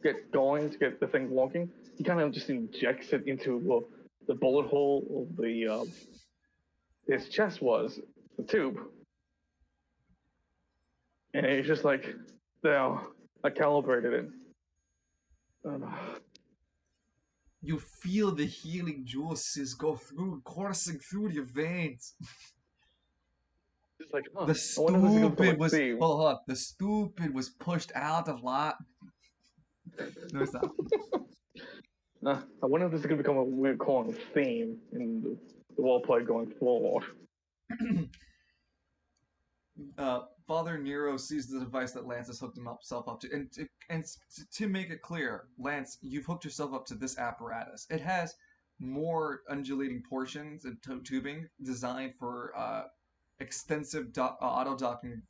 get going to get the thing walking, he kind of just injects it into the bullet hole of the his chest was the tube. And he's just like, now, I calibrated it. You feel the healing juices coursing through your veins. It's like, The I wonder if this is gonna become stupid a was theme. hold on. The stupid was pushed out a lot. No, it's not. I wonder if this is gonna become a weird calling theme in the roleplay going forward. Father Nero sees the device that Lance has hooked himself up to, and to make it clear, Lance, you've hooked yourself up to this apparatus. It has more undulating portions and tubing designed for extensive auto docking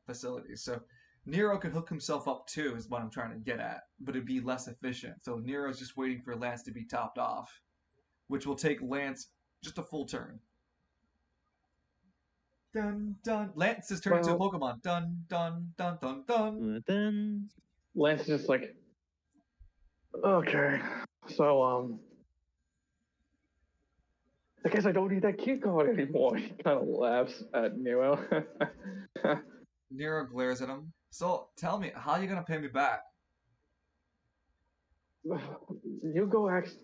facilities. So Nero could hook himself up too, is what I'm trying to get at, but it'd be less efficient. So Nero's just waiting for Lance to be topped off, which will take Lance just a full turn. Dun dun. Lance has turned into a Pokemon. Dun dun dun dun dun. Then Lance is just like, okay, so I guess I don't need that key card anymore. He kind of laughs at Nero. Nero glares at him. So tell me, how are you gonna pay me back? You go ask.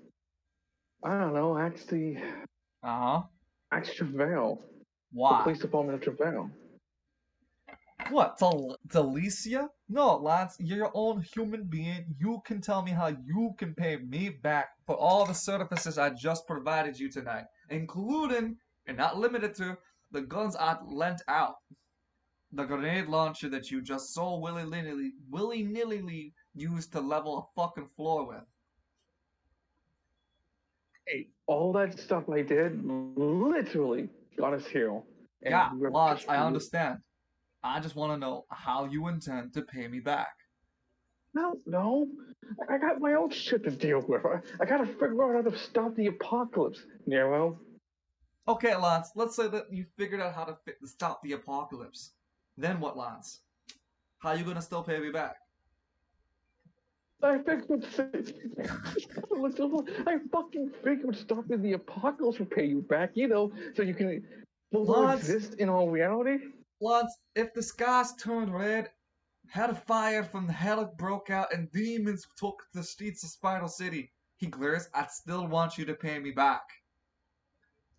I don't know. Ask the Uh huh. ask Chevelle. The Why? police department of Travail. What? Delicia? No, Lance, you're your own human being. You can tell me how you can pay me back for all the services I just provided you tonight, including, and not limited to, the guns I lent out. The grenade launcher that you just so willy-nilly used to level a fucking floor with. Hey, all that stuff I did literally got us here. And Yeah, we were Lance, just I understand. I just want to know how you intend to pay me back. no. I got my own shit to deal with. I gotta figure out how to stop the apocalypse, Nero. Okay, Lance, let's say that you figured out how to stop the apocalypse. Then what, Lance? How you gonna still pay me back? I figured I fucking figured stopping the apocalypse will pay you back, so you can full Lance, exist in our reality. Lance, if the skies turned red, had a fire from the hell broke out, and demons took the streets of Spiral City, he glares, I'd still want you to pay me back.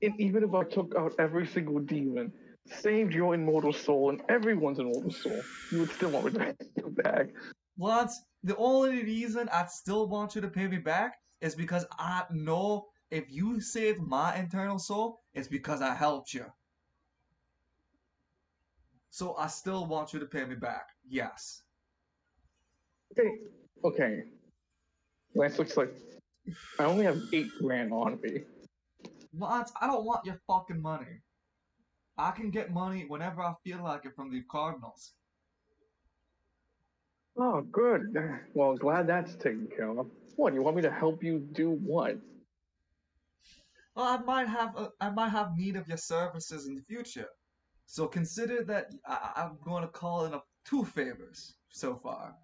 And even if I took out every single demon, saved your immortal soul and everyone's immortal soul, you would still want me to pay you back. Lance, the only reason I'd still want you to pay me back is because I know if you saved my internal soul, it's because I helped you. So I still want you to pay me back. Yes. Okay. Lance looks like I only have 8 grand on me. Lance, I don't want your fucking money. I can get money whenever I feel like it from the Cardinals. Oh, good. Well, glad that's taken care of. What, you want me to help you do what? Well, I might have need of your services in the future. So consider that I'm going to call in 2 favors so far.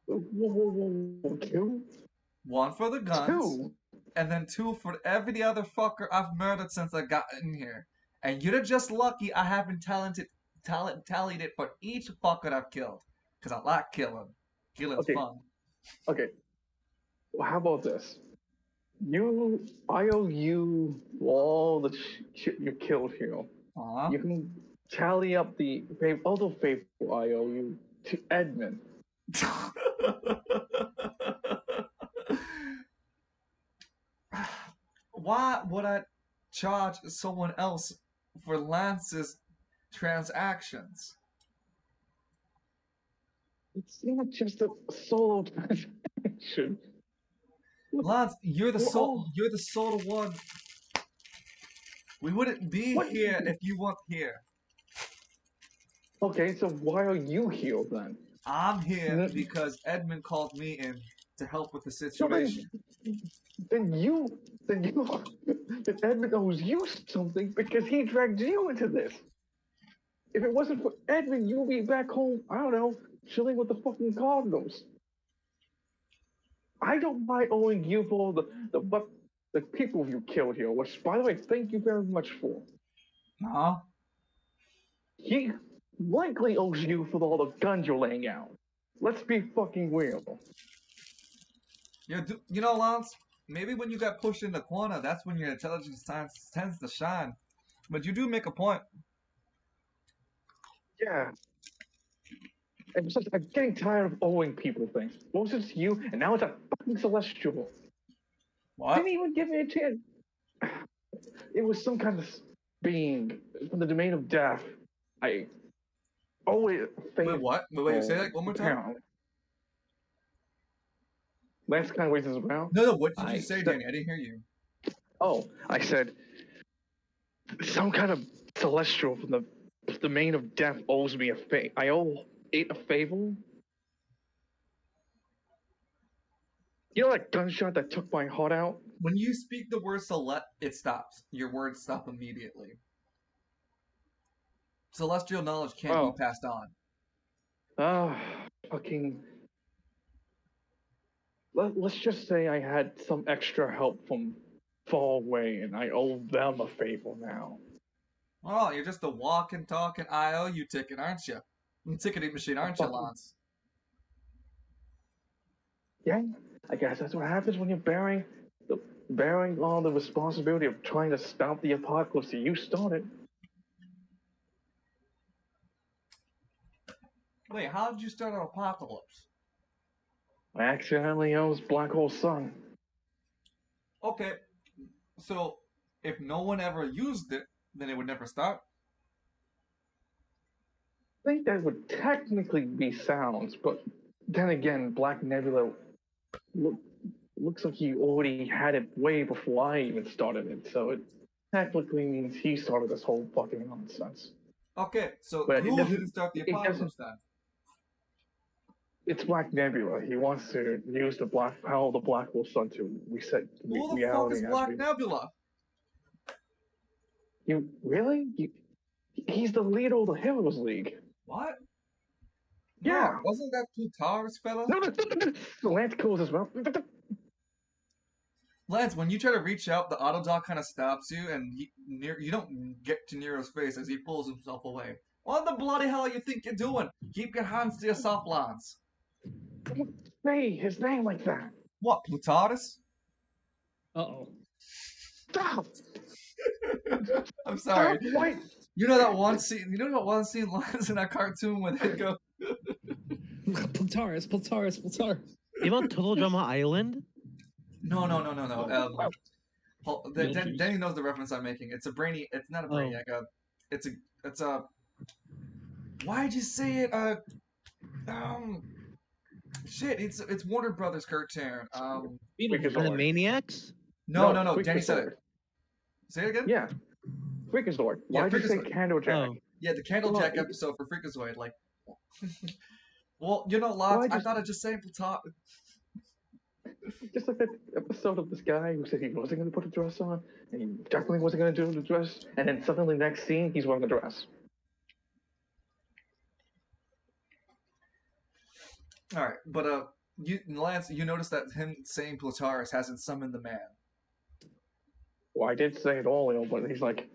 Whoa, 2? One for the guns, 2? and then 2 for every other fucker I've murdered since I got in here. And you're just lucky I haven't tallied it for each fucker I've killed. Because I like killing. Killing's Okay, fun. okay. Well, how about this? I owe you all the shit you killed here. Aw. You can tally up the other favor I owe you to Edmund. Why would I charge someone else for Lance's transactions? It's not just a solo transaction. Lance, you're the We're soul. all You're the sole one. We wouldn't be what? here if you weren't here. Okay, so why are you here then? I'm here Mm, because Edmund called me in to help with the So situation. then then Edmund owes you something because he dragged you into this. If it wasn't for Edmund, you'd be back home, I don't know, chilling with the fucking Cardinals. I don't mind owing you for all the people you killed here, which, by the way, thank you very much for. Huh? He likely owes you for all the guns you're laying out. Let's be fucking real. You know, Lance, maybe when you got pushed in the corner, that's when your intelligence tends to shine. But you do make a point. Yeah. And besides, I'm getting tired of owing people things. Most it's you, and now it's a fucking celestial. What? Didn't even give me a chance. It was some kind of being from the domain of death. I always Wait, what? Wait, say that one more time? apparently. Last kind of ways is around. No, what did you I say, said, Danny? I didn't hear you. I said some kind of celestial from the domain of death owes me a favor. I owe it a favor. You know that gunshot that took my heart out? When you speak the word select, it stops. Your words stop immediately. Celestial knowledge can't be Oh, passed on. ah, fucking. Let's just say I had some extra help from far away, and I owe them a favor now. Oh, you're just a walking, talking IOU ticket, aren't you? Ticketing machine, A aren't you, fucking Lance? yeah. I guess that's what happens when you're bearing all the responsibility of trying to stop the apocalypse that you started. Wait, how did you start an apocalypse? I accidentally used Black Hole Sun. Okay, so if no one ever used it, then it would never start. I think that would technically be sounds, but then again, Black Nebula look, looks like he already had it way before I even started it, so it technically means he started this whole fucking nonsense. Okay, so But who didn't start the it doesn't. apocalypse then? It's Black Nebula. He wants to use the power of the Black Hole Sun to reset Who the fuck is reality as Black we. Nebula? You really? He's the leader of the Heroes League. What? Yeah. No, wasn't that Plutarch's fella? No, Lance calls as well. Lance, when you try to reach out, the Autodoc kind of stops you, and you don't get to Nero's face as he pulls himself away. What the bloody hell are you think you're doing? Keep your hands to your soft lance. Don't say his name like that. What, Plutarchus? Uh-oh. Stop! I'm sorry. Stop! Wait! You know that one scene? You know that one scene Lance in that cartoon where they go? Plataris. You about Total Drama Island? No. Beetlejuice. Danny knows the reference I'm making. It's a brainy. It's not a brainiac. It's a. Why'd you say it? Shit. It's Warner Brothers cartoon. Beetlejuice. The Maniacs? No. Freakazoid. Danny said it. Say it again. Yeah. Freakazoid. Yeah, Why'd you say Freakazoid. Candlejack? Oh. Yeah, the Candlejack episode for Freakazoid. Like, well, you know, Lots. I thought I'd just say Plutarchus. Just like that episode of this guy who said he wasn't going to put a dress on, and he definitely wasn't going to do the dress, and then suddenly next scene he's wearing a dress. All right, but Lance, you noticed that him saying Plutarchus hasn't summoned the man. Well, I did say it all, but he's like,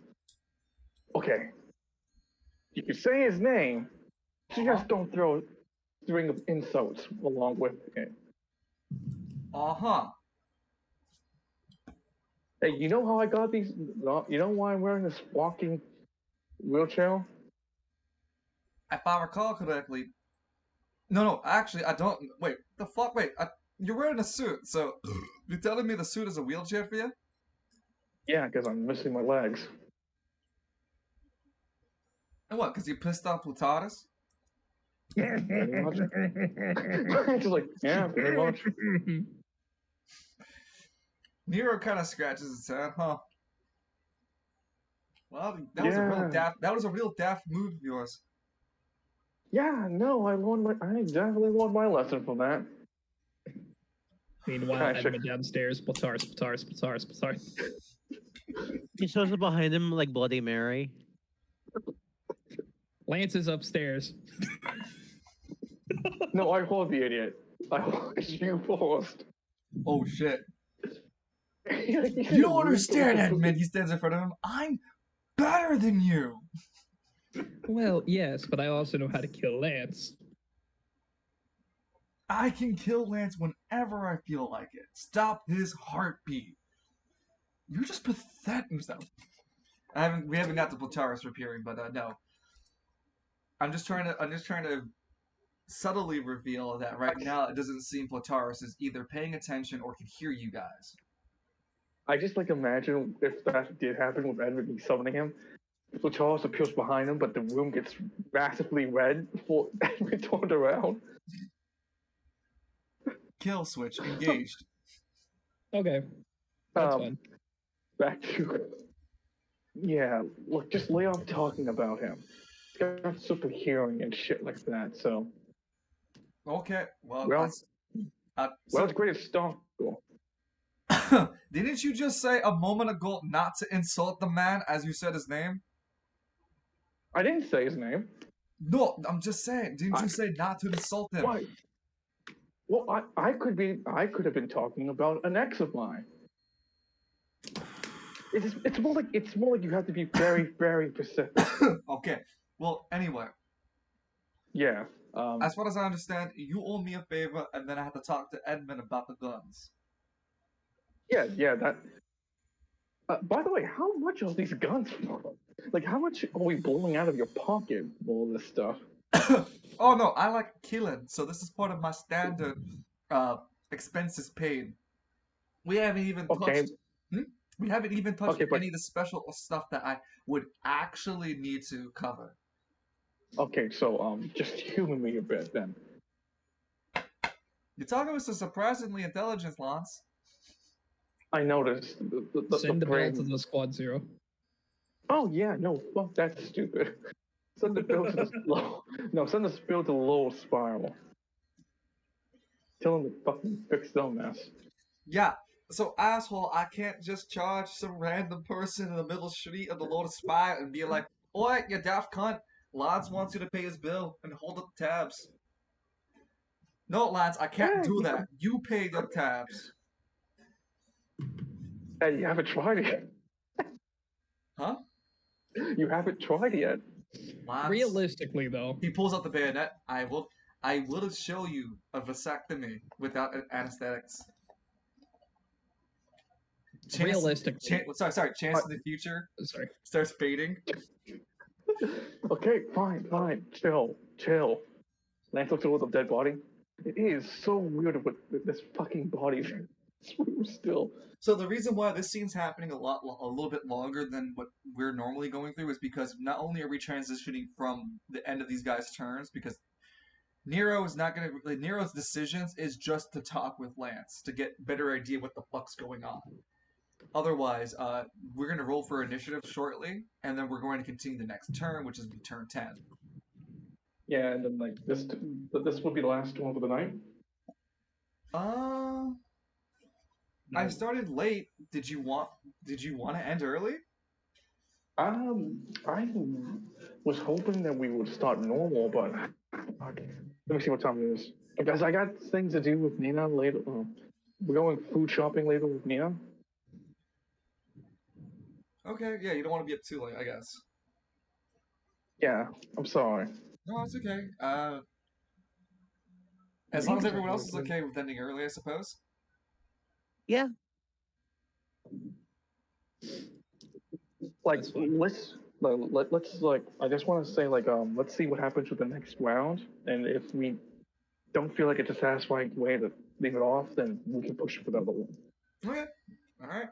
okay, you can say his name, just don't throw a string of insults along with it. Uh-huh. Hey, you know how I got these? You know why I'm wearing this walking wheelchair? If I recall correctly. No, actually, I don't. Wait, the fuck? Wait, you're wearing a suit, so you're telling me the suit is a wheelchair for you? Yeah, because I'm missing my legs. And what, because you pissed off Plutarchus? Pretty much. Just like, yeah, pretty much. Nero kind of scratches his head, huh? Well, that was a real daft. That was a real daft move of yours. Yeah, no, I definitely learned my lesson from that. Meanwhile, Edmund downstairs. Plataris. He shows up behind him like Bloody Mary. Lance is upstairs. No, I hold the idiot. You paused. Oh shit. You don't understand, Edmund. He stands in front of him. I'm better than you. Well, yes, but I also know how to kill Lance. I can kill Lance whenever I feel like it. Stop his heartbeat. You're just pathetic. We haven't got to Plutarchus appearing, but no. I'm just trying to subtly reveal that right now it doesn't seem Plutarchus is either paying attention or can hear you guys. I just imagine if that did happen with Edmund summoning him. Plutarchus appears behind him, but the room gets massively red before Edmund turned around. Kill switch engaged. Okay. That's fine. Back to... Yeah, look, just lay off talking about him. He's got super hearing and shit like that, so... Okay, well it's great at Stalker. Didn't you just say a moment ago not to insult the man as you said his name? I didn't say his name. No, I'm just saying. Didn't you say not to insult him? Why? Well, I could have been talking about an ex of mine. It's more like you have to be very, very specific. Okay. Well, anyway. Yeah. As far as I understand, you owe me a favor, and then I have to talk to Edmund about the guns. Yeah. That. By the way, how much are these guns for? Like, how much are we blowing out of your pocket for all this stuff? Oh no, I like killing, so this is part of my standard uh expenses paid. We haven't even Okay, touched hmm? We haven't even touched okay, but any of the special stuff that I would actually need to cover. okay, so just humor me a bit then. You're talking with some surprisingly intelligence, Lance. I noticed the Send the bill to brain. the squad zero. Oh yeah, no, fuck, that's stupid. Send the bill to the low. No, send the bill to the low spiral. Tell him to fucking fix the mess. Yeah, so asshole, I can't just charge some random person in the middle street of the Lotus Spire and be like, "Oi, you daft cunt! Lance wants you to pay his bill and hold up the tabs." No, Lance, I can't Hey, do that. You pay the tabs. hey, you haven't tried it yet. Huh? You haven't tried it yet. Lance. Realistically, though, He pulls out the bayonet. I will show you a vasectomy without anesthetics. realistically, Chance in the future sorry. starts fading. Okay, fine, fine. Chill. Lance looks over the dead body. It is so weird with this fucking body. Still. So the reason why this scene's happening a little bit longer than what we're normally going through is because not only are we transitioning from the end of these guys' turns, because Nero is not gonna. Like, Nero's decisions is just to talk with Lance to get better idea what the fuck's going on. Otherwise, we're gonna roll for initiative shortly, and then we're going to continue the next turn, which is turn 10. Yeah, and then like this would be the last one for the night. Uh, I started late. Did you want to end early? I was hoping that we would start normal, but okay. Let me see what time it is. Guys, I got things to do with Nina later. We're going food shopping later with Nina. Okay, yeah, you don't want to be up too late, I guess. Yeah, I'm sorry. No, it's okay. As long as everyone else is okay with ending early, I suppose. Yeah. Like That's fine. let's like I just want to say like let's see what happens with the next round, and if we don't feel like it's a satisfying way to leave it off, then we can push for the other one. Okay, all right.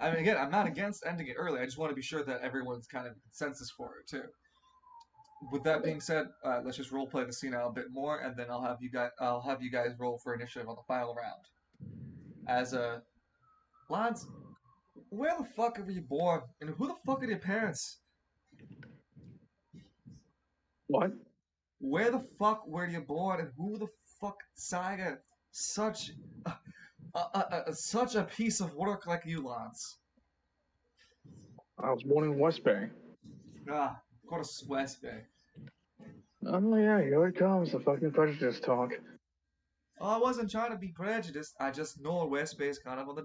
I mean, again, I'm not against ending it early. I just want to be sure that everyone's kind of consensus for it too. With that being said, let's just role play the scene out a bit more, and then I'll have you guys roll for initiative on the final round. As lads, where the fuck were you born, and who the fuck are your parents? What? Where the fuck were you born, and who the fuck decided such such a piece of work like you, lads? I was born in West Bay. Ah, of course, West Bay. Oh yeah, here it comes, the fucking prejudice talk. Oh, I wasn't trying to be prejudiced. I just know West Bay is kind of on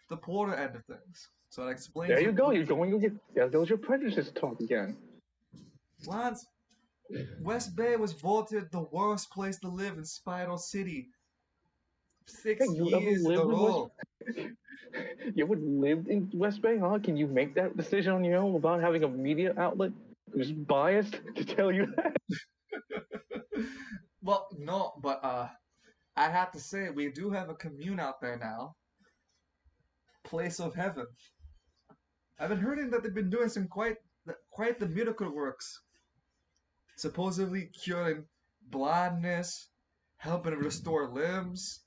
the poorer end of things. So that explains There you go, what you're going with there goes your prejudice talk again. lads. West Bay was voted the worst place to live in Spiral City. Hey, 6 you ever years in a lived in West row. You ever lived in West Bay, huh? Can you make that decision on your own without having a media outlet who's biased to tell you that? Well, no, but I have to say we do have a commune out there now. Place of Heaven. I've been hearing that they've been doing some quite the miracle works. Supposedly curing blindness, helping restore limbs.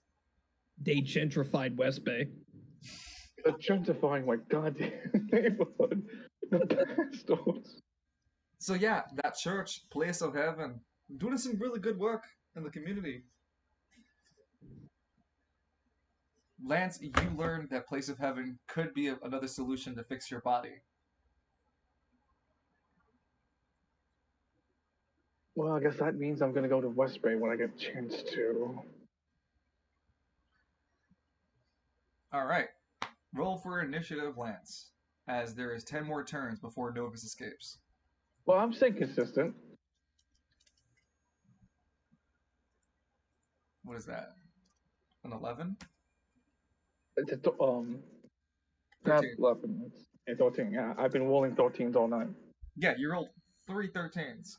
They gentrified West Bay. Gentrifying my goddamn neighborhood. The bastards. So yeah, that church, Place of Heaven, doing some really good work in the community. Lance, you learned that Place of Heaven could be another solution to fix your body. Well, I guess that means I'm gonna go to West Bay when I get a chance to. All right, roll for initiative, Lance, as there is 10 more turns before Novus escapes. Well, I'm staying consistent. What is that? An 11? It's not 13. 11. It's 13. Yeah, I've been rolling 13s all night. Yeah, you rolled 3 13s.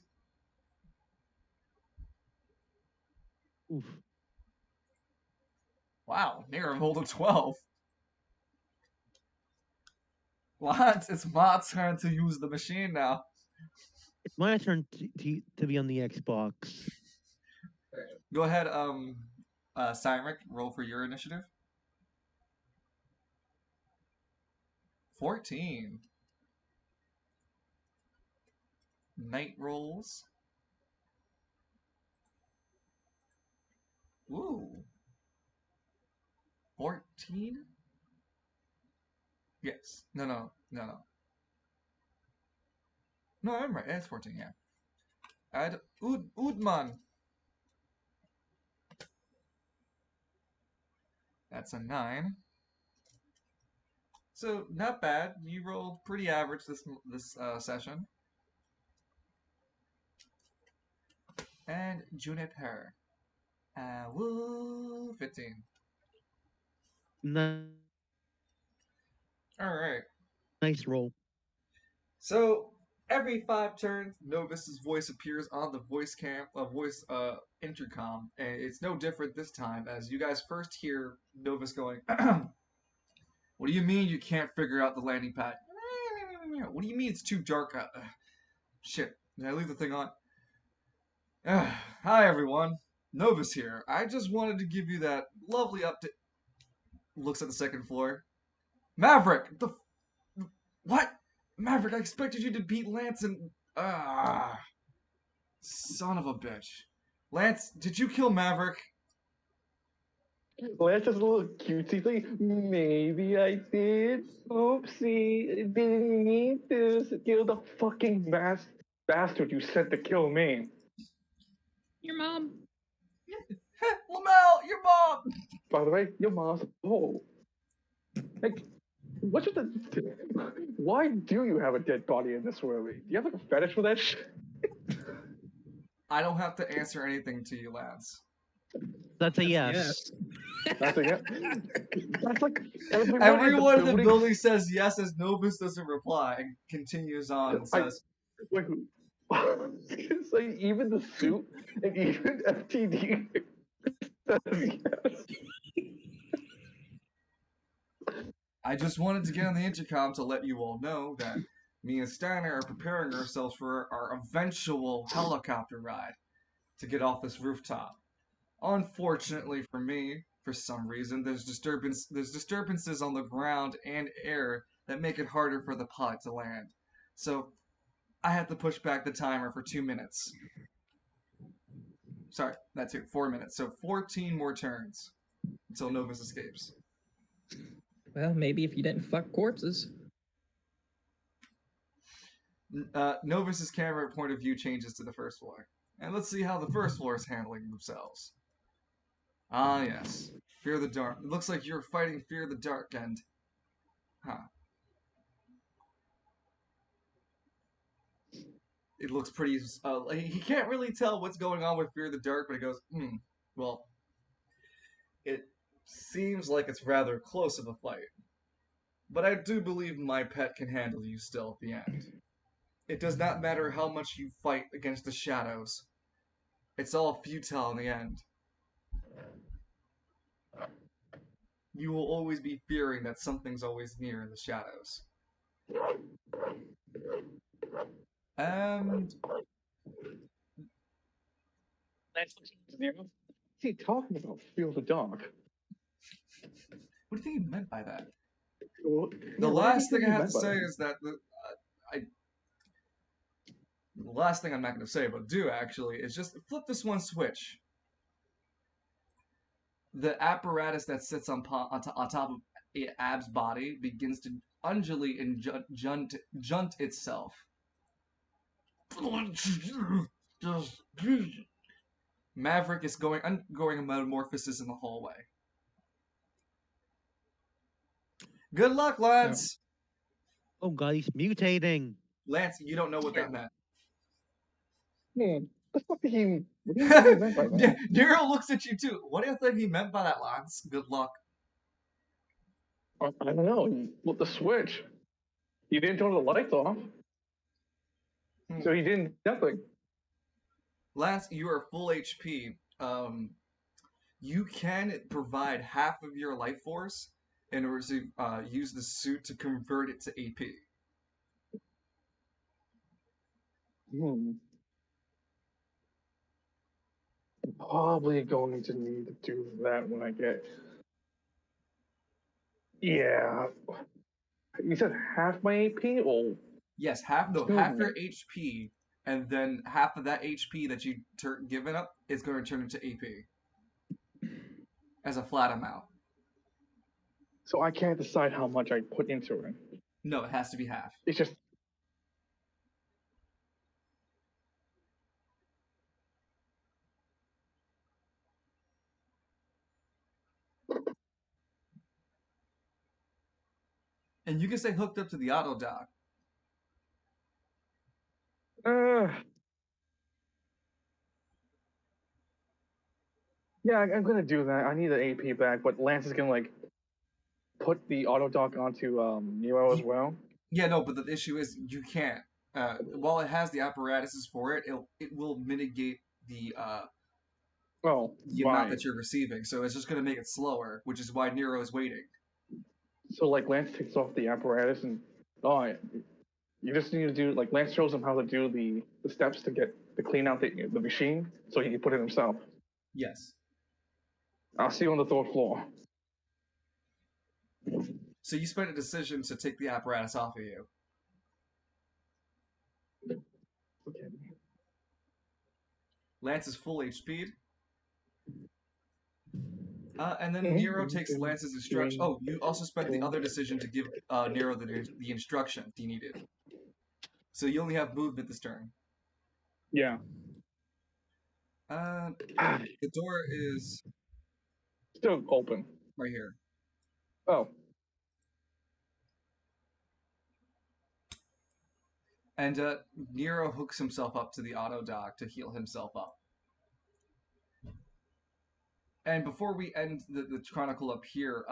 Oof. Wow, Nero rolled a 12. Lance, it's my turn to use the machine now. It's my turn to be on the Xbox. Go ahead, Cymric, roll for your initiative. 14. Night rolls. Ooh. 14? Yes. No. No, I'm right. It's 14, yeah. Add Udman. That's a 9. So, not bad. You rolled pretty average this session. And Juniper. Woo, 15. Nice Alright. roll. So, every 5 turns, Novus's voice appears on the voice intercom, and it's no different this time, as you guys first hear Novus going, "What do you mean you can't figure out the landing pad? What do you mean it's too dark out? Shit, did I leave the thing on? Hi everyone, Novus here. I just wanted to give you that lovely update." Looks at the second floor. Maverick, what? Maverick, I expected you to beat Lance and son of a bitch. Lance, did you kill Maverick? Lance does a little cutesy thing. Maybe I did. Oopsie. Didn't mean to. Kill the fucking bastard you sent to kill me. Your mom. Lamel, your mom. By the way, your mom's a hole. Like, what's with the. Why do you have a dead body in this movie? Do you have like a fetish for that shit? I don't have to answer anything to you, Lance. That's a yes. That's like, that's like Everyone in the building says yes as Novus doesn't reply and continues on and says, Like, it's like even the suit and even FTD says yes. "I just wanted to get on the intercom to let you all know that me and Steiner are preparing ourselves for our eventual helicopter ride to get off this rooftop. Unfortunately for me, for some reason, there's disturbances on the ground and air that make it harder for the pod to land. So I had to push back the timer for 2 minutes. Sorry, not 2, 4 minutes. So 14 more turns until Novus escapes." Well, maybe if you didn't fuck corpses. Novus's camera point of view changes to the first floor. And let's see how the first floor is handling themselves. Ah, yes. Fear the dark. It looks like you're fighting Fear the Dark and... Huh. It looks pretty... he can't really tell what's going on with Fear the Dark, but he goes, well, it seems like it's rather close of a fight. But I do believe my pet can handle you still at the end. It does not matter how much you fight against the shadows. It's all futile in the end. You will always be fearing that something's always near in the shadows. And... What's he talking about? Feel the dark. What do you think he meant by that? Well, The last thing I have to say is that the last thing I'm not going to say, but do actually, is just flip this one switch. The apparatus that sits on top of Ab's body begins to undulate and junt itself. Maverick is undergoing a metamorphosis in the hallway. Good luck, Lance! Oh god, he's mutating. Lance, you don't know what that meant. What the fuck did he? What do you think he meant by that? Daryl looks at you too. What do you think he meant by that, Lance? Good luck. I don't know. He flipped the switch. He didn't turn the lights off. So he didn't nothing. Lance, you are full HP. You can provide half of your life force in order to use the suit to convert it to AP. I'm probably going to need to do that when I get. Yeah. You said half my AP or Yes, half two? your HP, and then half of that HP that you given up is going to turn into AP as a flat amount. So I can't decide how much I put into it. No, it has to be half. It's just. And you can stay hooked up to the auto dock. Uh, yeah, I'm gonna do that. I need the AP back, but Lance is gonna like put the auto dock onto Nero as well. Yeah, no, but the issue is you can't. While it has the apparatuses for it, it will mitigate Oh, the amount right. that you're receiving. So it's just going to make it slower, which is why Nero is waiting. So like Lance takes off the apparatus and you just need to do like Lance shows him how to do the steps to clean out the machine so he can put it himself. Yes. I'll see you on the third floor. So you spent a decision to take the apparatus off of you. Okay. Lance is full HP'd. And then Mhm. Nero takes Lance's instruction. Oh, you also spent the other decision to give Nero the instruction he needed. So you only have movement this turn. Yeah. The door is Still open. right here. Oh. And Nero hooks himself up to the auto dock to heal himself up. And before we end the chronicle up here,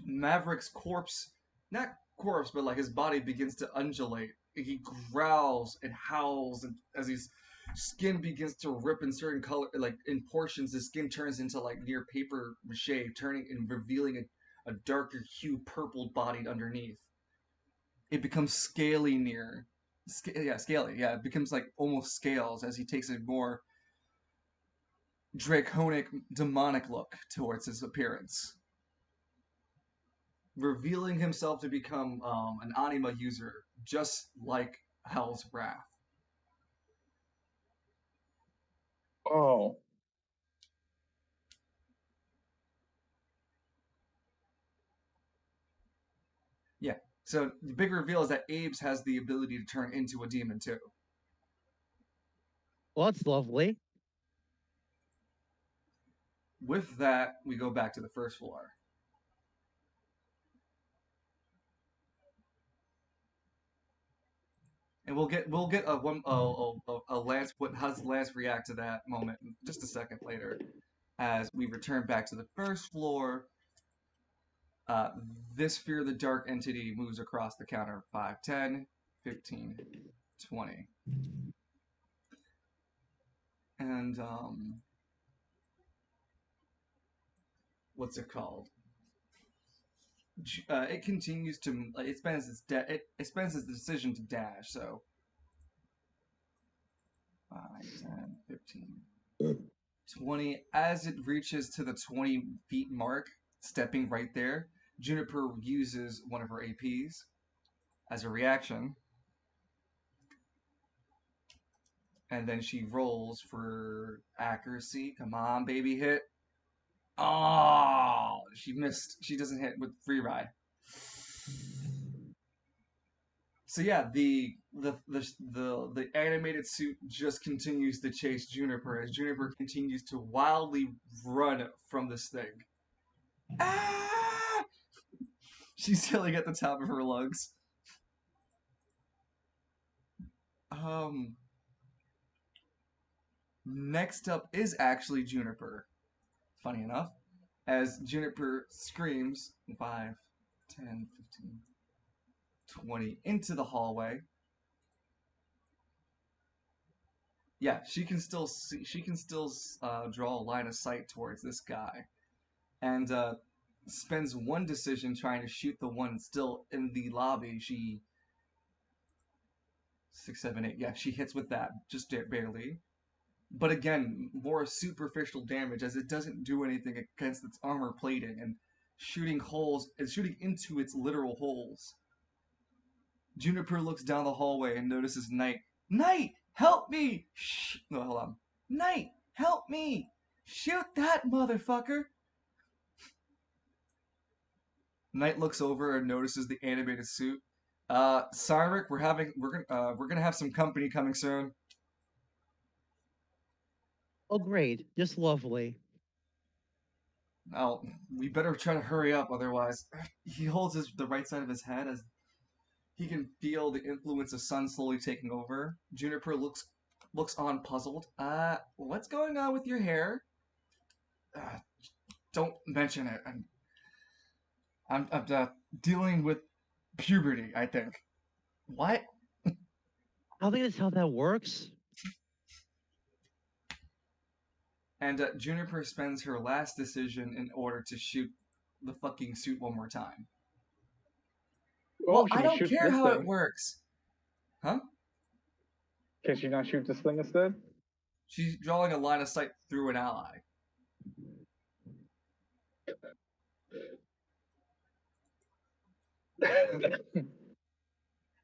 Maverick's corpse, not corpse, but like his body begins to undulate. He growls and howls, and as his skin begins to rip in certain color, like in portions, his skin turns into like near paper mache, turning and revealing a darker hue, purple bodied underneath. It becomes scaly near, scaly. Yeah, it becomes like almost scales as he takes a more draconic, demonic look towards his appearance, revealing himself to become an anima user, just like Hell's Wrath. Oh. Yeah. So the big reveal is that Abe's has the ability to turn into a demon too. Well, that's lovely. With that, we go back to the first floor. And we'll get a Lance. How does Lance react to that moment? Just a second later, as we return back to the first floor. Uh, this Fear the Dark entity moves across the counter 5, 10, 15, 20. And, what's it called? It continues to, it spends it spends its decision to dash, so 5, 10, 15, 20. As it reaches to the 20 feet mark, stepping right there, Juniper uses one of her APs as a reaction. And then she rolls for accuracy. Come on, baby, hit. Oh, she missed. She doesn't hit with free ride. So yeah, the animated suit just continues to chase Juniper as Juniper continues to wildly run from this thing. Ah! She's yelling at the top of her lungs. Next up is actually Juniper. Funny enough, as Juniper screams 5, 10, 15, 20 into the hallway. Yeah, she can still see. She can still draw a line of sight towards this guy, and spends one decision trying to shoot the one still in the lobby. She 6, 7, 8. Yeah, she hits with that just barely. But again, more superficial damage as it doesn't do anything against its armor plating and shooting holes and shooting into its literal holes. Juniper looks down the hallway and notices Knight. Knight, help me! Shh. No, hold on. Knight, help me! Shoot that motherfucker! Knight looks over and notices the animated suit. Cyrus, we're gonna have some company coming soon. Oh, great. Just lovely. Now, we better try to hurry up, otherwise. He holds the right side of his head as he can feel the influence of sun slowly taking over. Juniper looks on puzzled. What's going on with your hair? Uh, don't mention it. I'm dealing with puberty, I think. What? I don't think that's how that works. And Juniper spends her last decision in order to shoot the fucking suit one more time. Oh, Well, she I can don't shoot care this how it thing. works. Huh? Can she not shoot this thing instead? She's drawing a line of sight through an ally.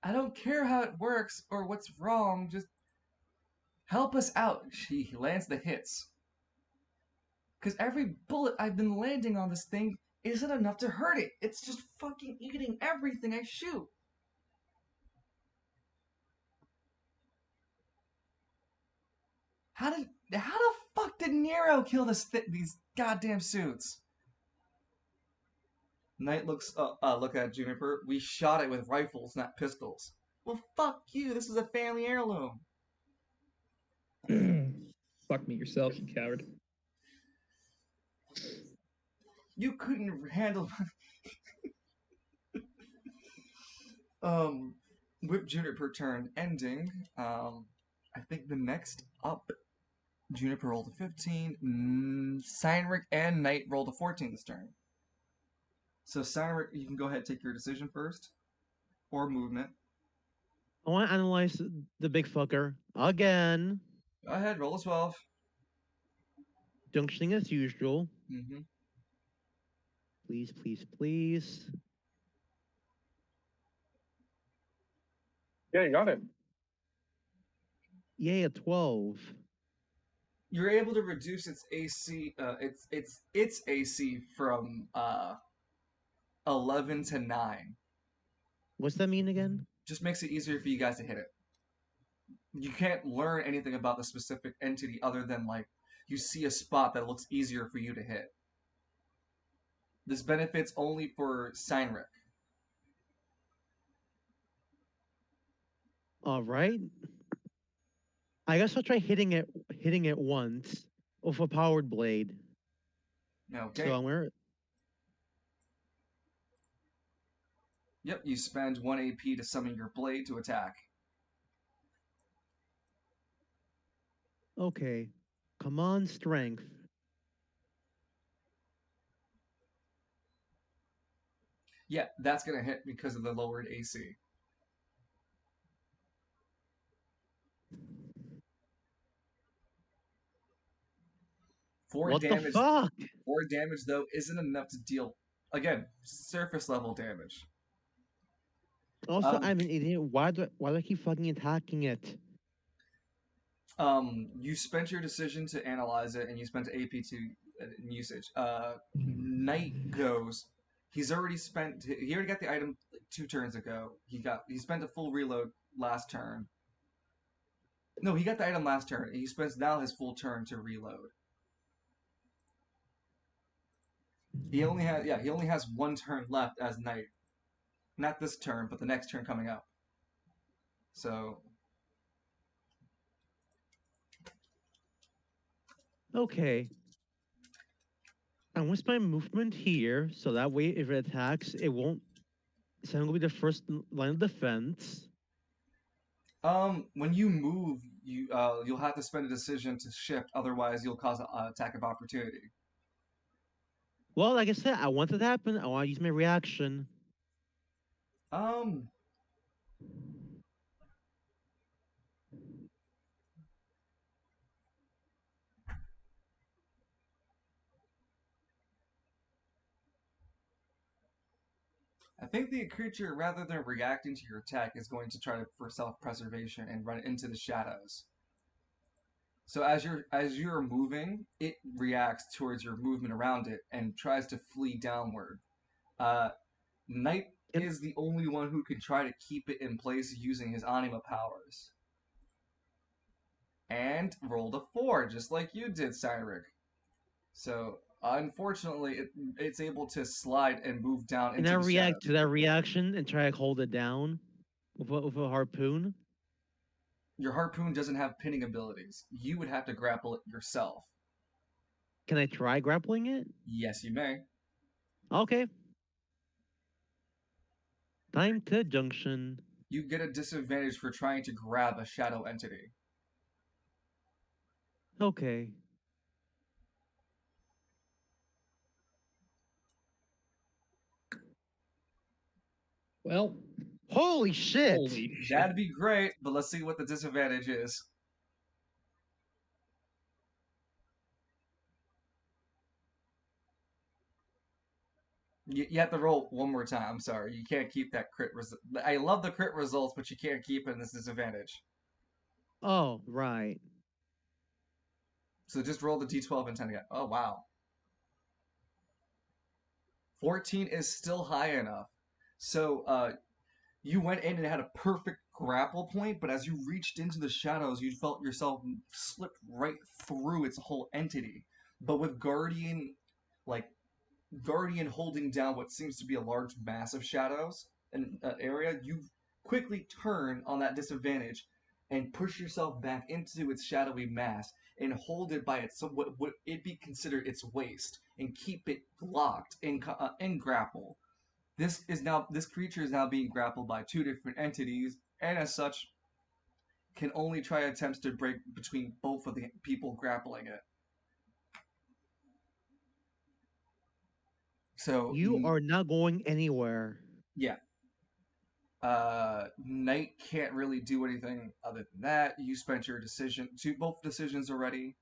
I don't care how it works or what's wrong, just help us out. She lands the hits. Because every bullet I've been landing on this thing isn't enough to hurt it. It's just fucking eating everything I shoot. How the fuck did Nero kill these goddamn suits? Knight look at Juniper. We shot it with rifles, not pistols. Well, fuck you. This is a family heirloom. Fuck me yourself, you coward. You couldn't handle. Whip Juniper turn ending. I think the next up, Juniper rolled a 15. Cynric and Knight rolled a 14 this turn. So Cynric, you can go ahead and take your decision first, or movement. I want to analyze the big fucker again. Go ahead, roll a 12. Junctioning as usual. Mm-hmm. Please, please, please. Yeah, you got it. Yay, a 12. You're able to reduce its AC, its AC from 11 to 9. What's that mean again? Just makes it easier for you guys to hit it. You can't learn anything about the specific entity other than like you see a spot that looks easier for you to hit. This benefits only for Cynric. All right. I guess I'll try hitting it once with a powered blade. Okay. So I'm gonna. Yep, you spend 1 AP to summon your blade to attack. Okay. Come on, strength. Yeah, that's gonna hit because of the lowered AC. Four What the damage. fuck? 4 damage though isn't enough to deal. Again, surface level damage. Also, I'm an idiot. Why do I keep fucking attacking it? You spent your decision to analyze it, and you spent AP to usage. Knight goes. He's already spent. He already got the item 2 turns ago. He spent a full reload last turn. No, he got the item last turn. And he spends now his full turn to reload. He only has 1 turn left as Knight. Not this turn, but the next turn coming up. So Okay. I want to spend movement here, so that way if it attacks, it won't. It's not gonna be the first line of defense. When you move, you'll have to spend a decision to shift. Otherwise, you'll cause an attack of opportunity. Well, like I said, I want it to happen. I want to use my reaction. Um, I think the creature, rather than reacting to your attack, is going to try for self-preservation and run into the shadows. So as you're moving, it reacts towards your movement around it and tries to flee downward. Uh, Knight And is the only one who can try to keep it in place using his anima powers. And rolled a 4, just like you did, Cyril. So unfortunately, it's able to slide and move down can into I the react shadows. to that reaction and try to hold it down with a harpoon? Your harpoon doesn't have pinning abilities. You would have to grapple it yourself. Can I try grappling it? Yes, you may. Okay. Time to junction. You get a disadvantage for trying to grab a shadow entity. Okay. Well, Holy shit! holy shit. That'd be great, but let's see what the disadvantage is. You have to roll one more time. I'm sorry. You can't keep that crit result. I love the crit results, but you can't keep it in this disadvantage. Oh, right. So just roll the d12 and 10 again. Oh, wow. 14 is still high enough. So you went in and had a perfect grapple point, but as you reached into the shadows, you felt yourself slip right through its whole entity. But with like Guardian holding down what seems to be a large mass of shadows in an area, you quickly turn on that disadvantage and push yourself back into its shadowy mass and hold it by its what would it be considered its waist and keep it locked in grapple. This creature is now being grappled by two different entities, and as such, can only try attempts to break between both of the people grappling it. So You are not going anywhere. yeah, Knight can't really do anything other than that. You spent your both decisions already.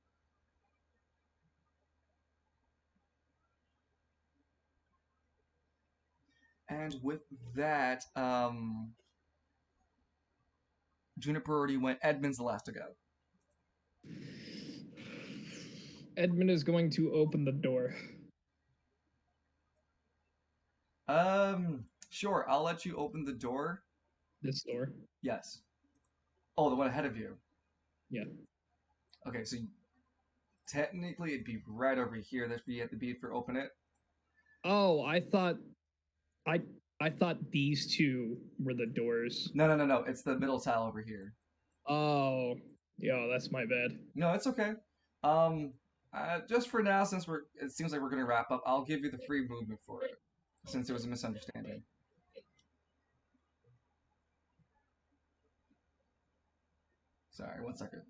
And with that, Juniper already went. Edmund's the last to go. Edmund is going to open the door. Sure, I'll let you open the door. This door. Yes. Oh, the one ahead of you. Yeah. Okay, so technically it'd be right over here that you have to be for open it. Oh, I thought these two were the doors. No. It's the middle tile over here. Oh, yeah, that's my bad. No, it's okay. Just for now, since it seems like we're gonna wrap up, I'll give you the free movement for it, since it was a misunderstanding. Sorry, 1 second.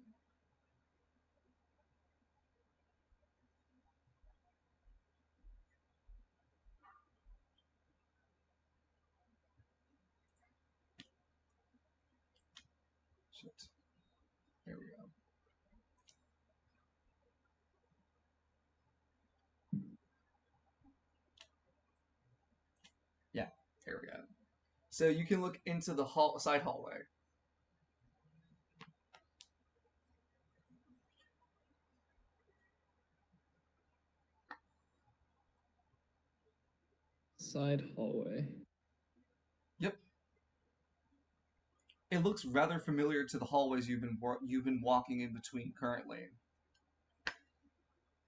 Shit. There we go. Yeah, here we go. So you can look into the side hallway. Side hallway. Yep. It looks rather familiar to the hallways you've been walking in between currently,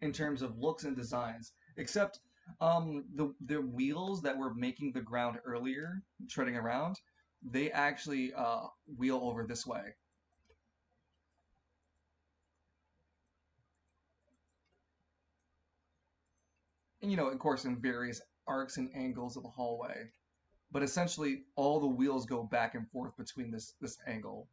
in terms of looks and designs. Except the wheels that were making the ground earlier, treading around, they actually wheel over this way. And of course, in various arcs and angles of the hallway. But essentially, all the wheels go back and forth between this angle.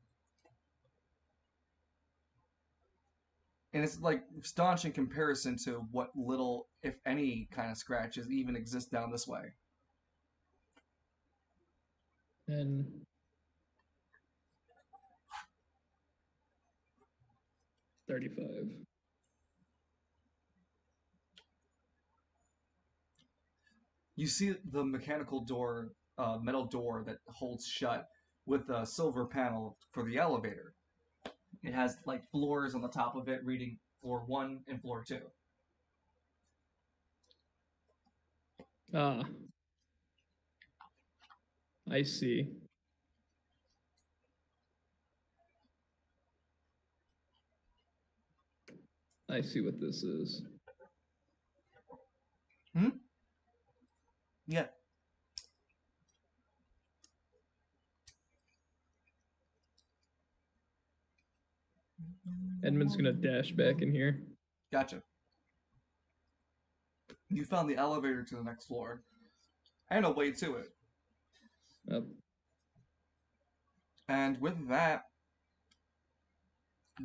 and it's like staunch in comparison to what little, if any, kind of scratches even exist down this way. And 35. You see the mechanical door, metal door that holds shut with a silver panel for the elevator. It has like floors on the top of it, reading floor 1 and floor 2. Ah, I see. I see what this is. Yeah. Edmund's gonna dash back in here. Gotcha. You found the elevator to the next floor and a way to it. Up. And with that,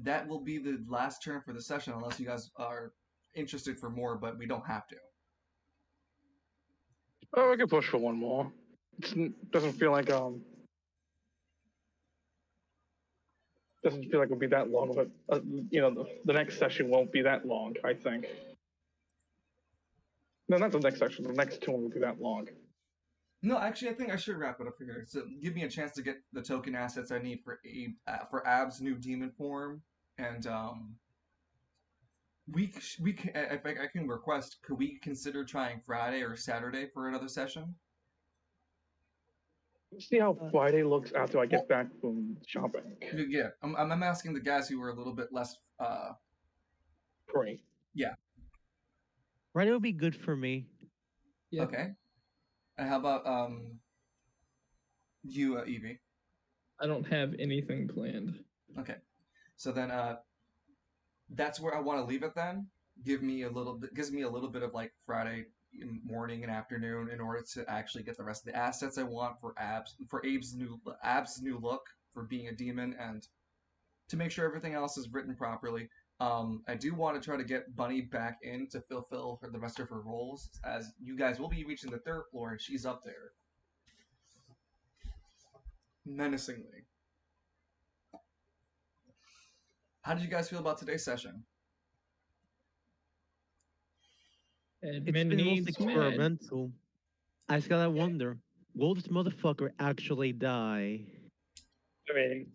that will be the last turn for the session, unless you guys are interested for more, but we don't have to. Oh, I can push for one more. Doesn't feel like it'll be that long of it. The next session won't be that long. I think. No, not the next session. The next two won't be that long. No, actually, I think I should wrap it up here. So give me a chance to get the token assets I need for Ab's new demon form, and we can, if I can request, could we consider trying Friday or Saturday for another session? See how Friday looks after I get back from shopping. Yeah, I'm asking the guys who are a little bit less. Great. Friday would be good for me. Yeah. Okay. And how about you, Evie? I don't have anything planned. Okay. So then that's where I want to leave it then. Gives me a little bit of like Friday morning and afternoon in order to actually get the rest of the assets I want for Abe's new look for being a demon, and to make sure everything else is written properly. I do want to try to get Bunny back in to fulfill the rest of her roles, as you guys will be reaching the 3rd floor and she's up there menacingly. How did you guys feel about today's session? It's Edmund been most needs med. experimental. I just gotta wonder, will this motherfucker actually die? I mean,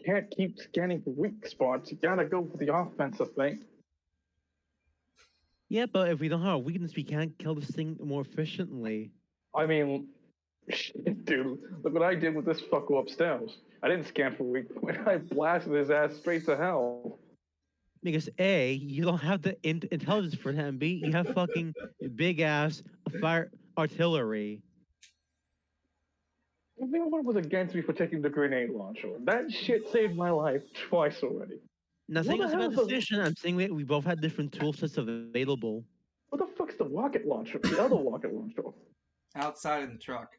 can't keep scanning for weak spots. You gotta go for the offensive thing. Yeah, but if we don't have a weakness, we can't kill this thing more efficiently. I mean, shit, dude, look what I did with this fucker upstairs. I didn't scan for weak point. I blasted his ass straight to hell. Because A, you don't have the intelligence for that, and B, you have fucking big ass fire artillery. Everyone was against me for taking the grenade launcher. That shit saved my life twice already. Not What saying the it's a hell bad is the- decision. I'm saying we both had different tool sets available. What the fuck's the rocket launcher? The other rocket launcher. Outside in the truck.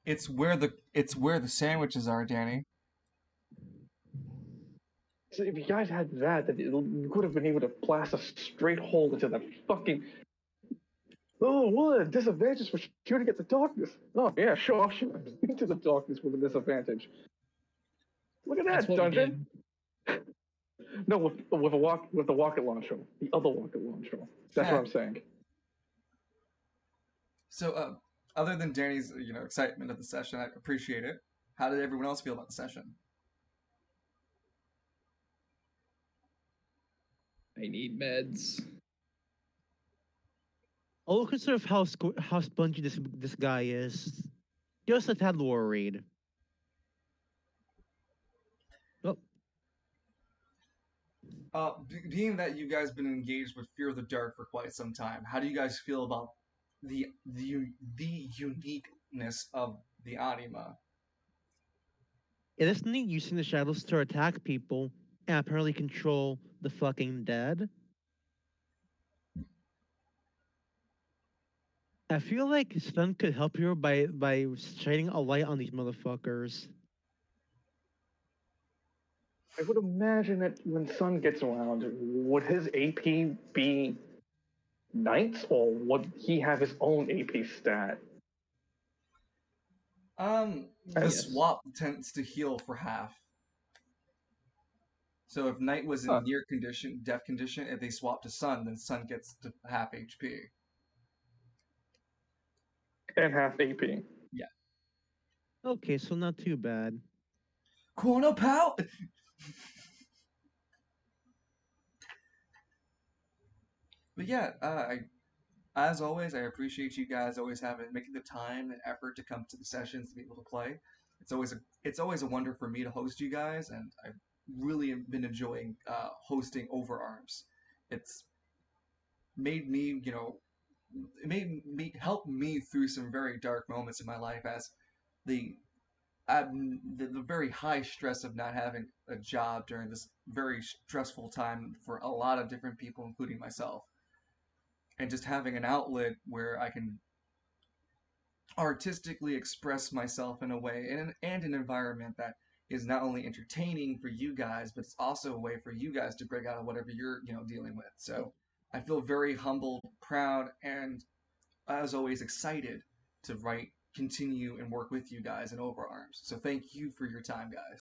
It's where the sandwiches are, Danny. So if you guys had that, then you could have been able to blast a straight hole into that fucking. Oh, what a disadvantage for shooting at the darkness. Oh yeah, sure. Into the darkness with a disadvantage. Look at That's that, what we Dungeon. did. No, with the rocket launcher, the other rocket launcher. That's what I'm saying. So, other than Danny's, excitement of the session, I appreciate it. How did everyone else feel about the session? I need meds. I'll consider how spongy this guy is. Just a tad worried. Being that you guys been engaged with Fear of the Dark for quite some time, how do you guys feel about the uniqueness of the anima? Isn't he using the shadows to attack people and apparently control the fucking dead? I feel like Stun could help here by shining a light on these motherfuckers. I would imagine that when Sun gets around, would his AP be Knights, or would he have his own AP stat? The Yes. swap tends to heal for half. So if Knight was in near condition, death condition, if they swap to Sun, then Sun gets to half HP. And half AP. Yeah. Okay, so not too bad. Chrono Pow! But yeah, as always, I appreciate you guys always making the time and effort to come to the sessions to be able to play. It's always a wonder for me to host you guys, and I've really been enjoying hosting Overarms. It's made me, it made me help me through some very dark moments in my life as the the very high stress of not having a job during this very stressful time for a lot of different people, including myself, and just having an outlet where I can artistically express myself in a way and an environment that is not only entertaining for you guys, but it's also a way for you guys to break out of whatever you're dealing with. So I feel very humbled, proud, and as always excited to continue and work with you guys in Overarms. So thank you for your time, guys.